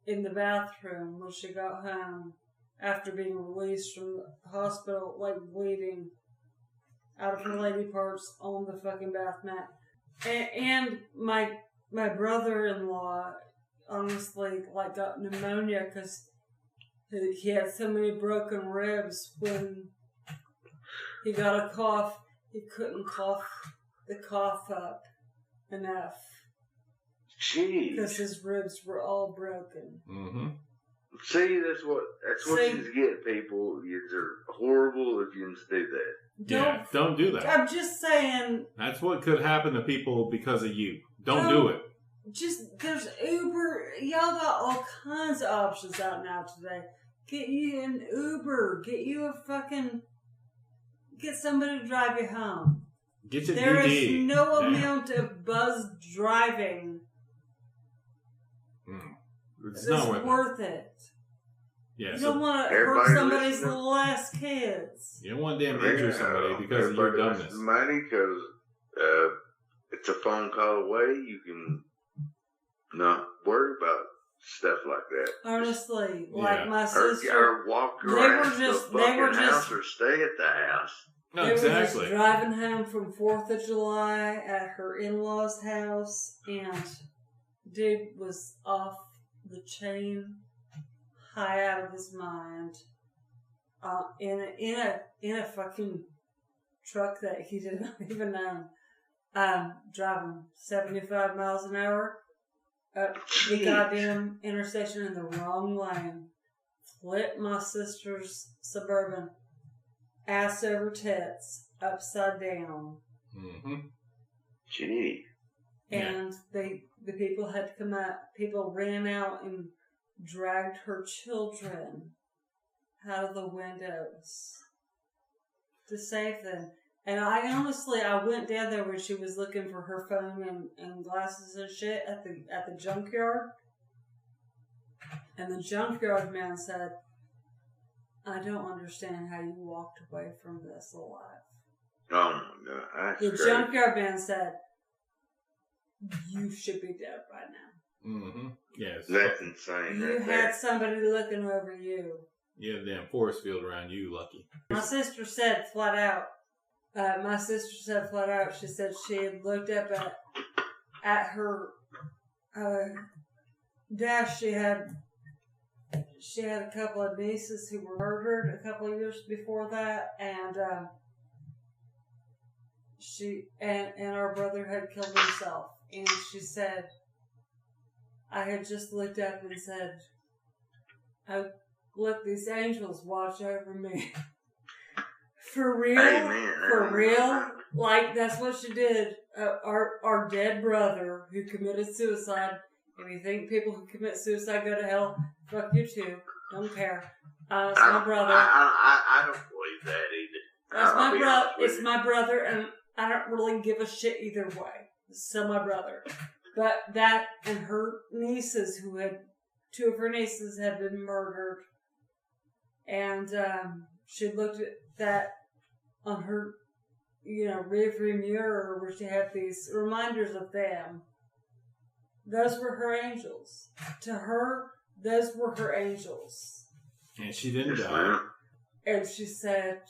in the bathroom when she got home after being released from the hospital, like bleeding out of her lady parts on the fucking bath mat. And my brother-in-law honestly like got pneumonia because he had so many broken ribs when he got a cough. He couldn't cough the cough up enough. Jeez. Because his ribs were all broken. Mm-hmm. See, that's what See? you get, people. You're horrible if you do that. Don't do that. I'm just saying. That's what could happen to people because of you. Don't do it. Just, there's Uber. Y'all got all kinds of options out now today. Get you an Uber. Get you a fucking. Get somebody to drive you home. Get your There DD. is no Damn. amount of buzz driving It's that's not worth it. Yeah, You so don't want to everybody hurt somebody's listen to- little ass kids. you don't want to damn injure somebody because of your dumbness. Money, because it's a phone call away. You can not worry about stuff like that. Honestly, Yeah. like my sister. Or walk They around were the just- fucking they were just- house or stay at the house. No, They were exactly. just driving home from 4th of July at her in-laws' house, and dude was off the chain, high out of his mind, in a fucking truck that he did not even own, driving 75 miles an hour up the Jeez. goddamn intersection in the wrong lane. Flipped my sister's Suburban ass over tits, upside down. Mm-hmm. Gee. And the people had to come out. People ran out and dragged her children out of the windows to save them. And I went down there when she was looking for her phone and glasses and shit at the junkyard. And the junkyard man said, I don't understand how you walked away from this alive. Oh my God. That's The crazy. junkyard man said, you should be dead by now. Mm-hmm. Yes. That's insane. You Right had there. somebody looking over you. You have a damn force field around you, lucky. My sister said flat out, she said she had looked up at her dash. She had a couple of nieces who were murdered a couple of years before that, and and our brother had killed himself. And she said, I had just looked up and said, I let these angels watch over me. For real? Amen. For real? Like, that's what she did. Our dead brother who committed suicide. If you think people who commit suicide go to hell, fuck you too. Don't care. It's my brother. I don't believe that either. That's I'll my be brother. honest with It's you. my brother, and I don't really give a shit either way. It's still my brother. But that and her nieces, two of her nieces had been murdered, and she looked at that on her rearview mirror where she had these reminders of them. Those were her angels. To her, those were her angels. And she didn't die. And she said,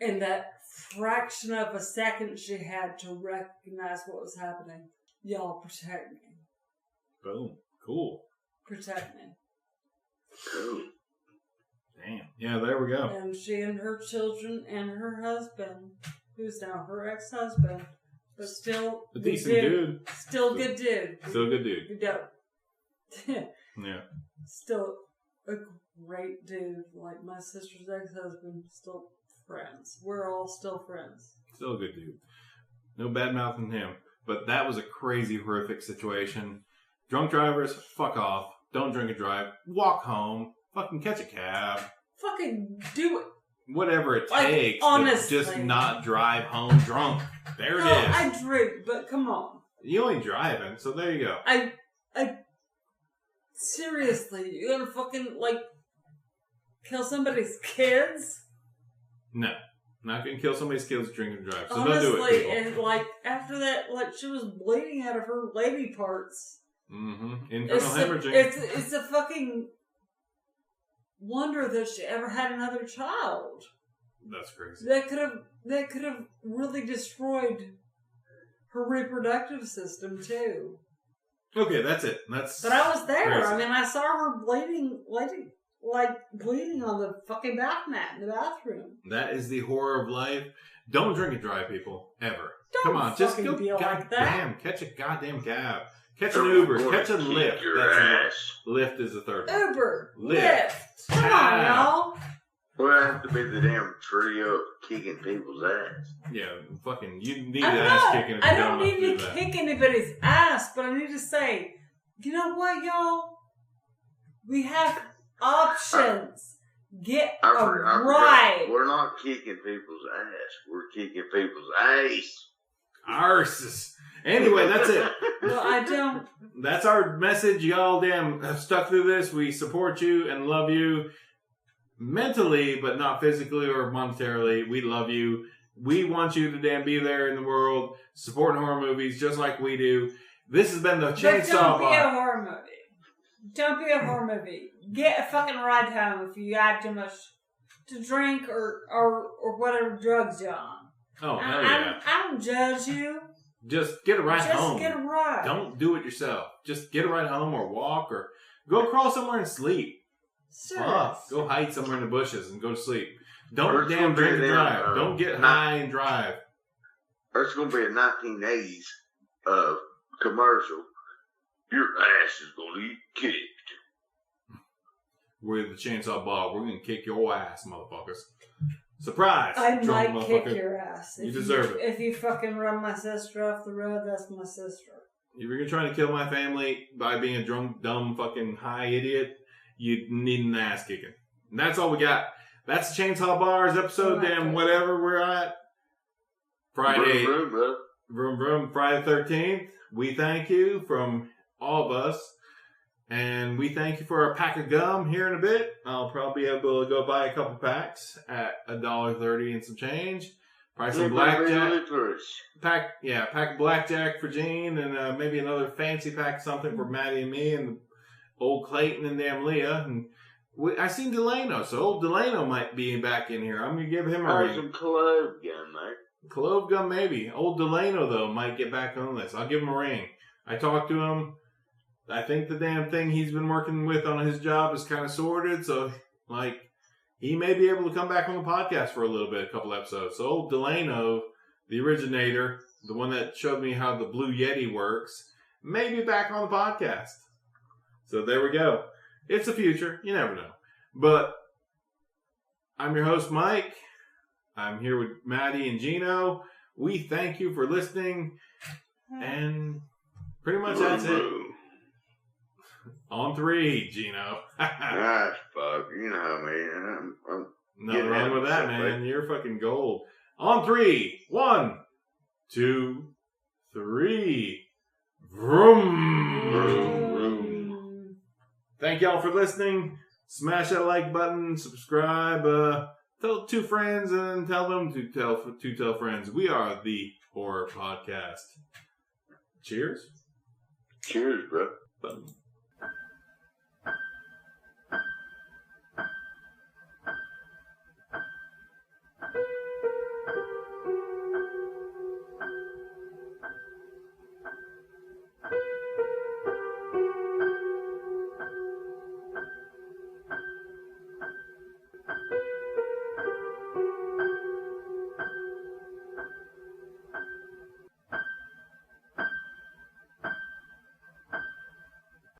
in that fraction of a second she had to recognize what was happening, y'all protect me. Boom. Cool. Protect me. Cool. Damn. Yeah, there we go. And she and her children and her husband, who's now her ex-husband, but still A decent dude. Still good dude. Still a good dude. Good dope. Yeah. Still a great dude. Like my sister's ex-husband. Still friends. We're all still friends. Still a good dude. No bad mouthing him. But that was a crazy, horrific situation. Drunk drivers, fuck off. Don't drink and drive. Walk home. Fucking catch a cab. Fucking do it. Whatever it Like, takes. honestly. But just not drive home drunk. There it is. I drink, but come on. You ain't driving, so there you go. I seriously, you gonna fucking, kill somebody's kids? No. Not gonna kill somebody's kids drinking and drive. So Honestly, don't do it, people. and, after that, she was bleeding out of her lady parts. Mm-hmm. Internal hemorrhaging. It's a fucking wonder that she ever had another child. That's crazy. That could have really destroyed her reproductive system too. Okay, that's it. But I was there. crazy. I mean, I saw her bleeding on the fucking bath mat in the bathroom. That is the horror of life. Don't drink and drive, people. Ever. Don't Come on, just fucking go. be like that. Goddamn, catch a goddamn cab. Catch an Uber. Catch a Lyft. Lyft is the third one. Uber. Lyft. Lyft. Come on, y'all. Well, I have to be the damn trio kicking people's ass. Yeah, fucking, you need ass kicking. I don't need to kick anybody's ass, but I need to say, you know what, y'all? We have options. Get a ride. We're not kicking people's ass. We're kicking people's ass. Arses. Anyway, that's it. Well, I don't. That's our message. Y'all damn have stuck through this. We support you and love you. Mentally, but not physically or monetarily. We love you. We want you to damn be there in the world, supporting horror movies just like we do. This has been the Chainsaw Don't be Bar. a horror movie. Don't be a horror movie. Get a fucking ride home if you got too much to drink or whatever drugs you're on. Oh, hell yeah. I don't judge you. Just get a ride home. Just get a ride. Don't do it yourself. Just get a ride home or walk or go crawl somewhere and sleep. Go hide somewhere in the bushes and go to sleep. Don't damn drink and drive. Don't get high and drive. There's going to be a 1980s commercial. Your ass is going to get kicked. We're the Chainsaw Bar. We're going to kick your ass, motherfuckers. Surprise! I drunk might kick motherfucker. your ass. You deserve it. If you fucking run my sister off the road, that's my sister. If you're trying to kill my family by being a drunk, dumb, fucking high idiot, you need an ass kicking. And that's all we got. That's Chainsaw Bars episode, whatever we're at. Friday. Vroom, vroom, Friday 13th. We thank you from all of us. And we thank you for a pack of gum here in a bit. I'll probably be able to go buy a couple packs at $1.30 and some change. Probably some blackjack. Pack of blackjack for Gene, and maybe another fancy pack of something for Maddy and me, and old Clayton and damn Leah. And I seen Delano, so old Delano might be back in here. I'm gonna give him a ring. Some clove gum, mate. Clove gum, maybe. Old Delano though might get back on this. I'll give him a ring. I talked to him. I think the damn thing he's been working with on his job is kind of sorted, so he may be able to come back on the podcast for a little bit, a couple episodes. So old Delano, the originator, the one that showed me how the Blue Yeti works, may be back on the podcast. So there we go. It's the future. You never know. But I'm your host, Mike. I'm here with Maddy and Gino. We thank you for listening. And pretty much that's it. On 3, Gino. Fuck. You know, man. I'm nothing wrong with that, man. You're fucking gold. On 3. 1, 2, 3. Vroom. Vroom, vroom. Thank y'all for listening. Smash that like button. Subscribe. Tell 2 friends and tell them to tell friends. We are the Horror Podcast. Cheers. Cheers, bro. Boom.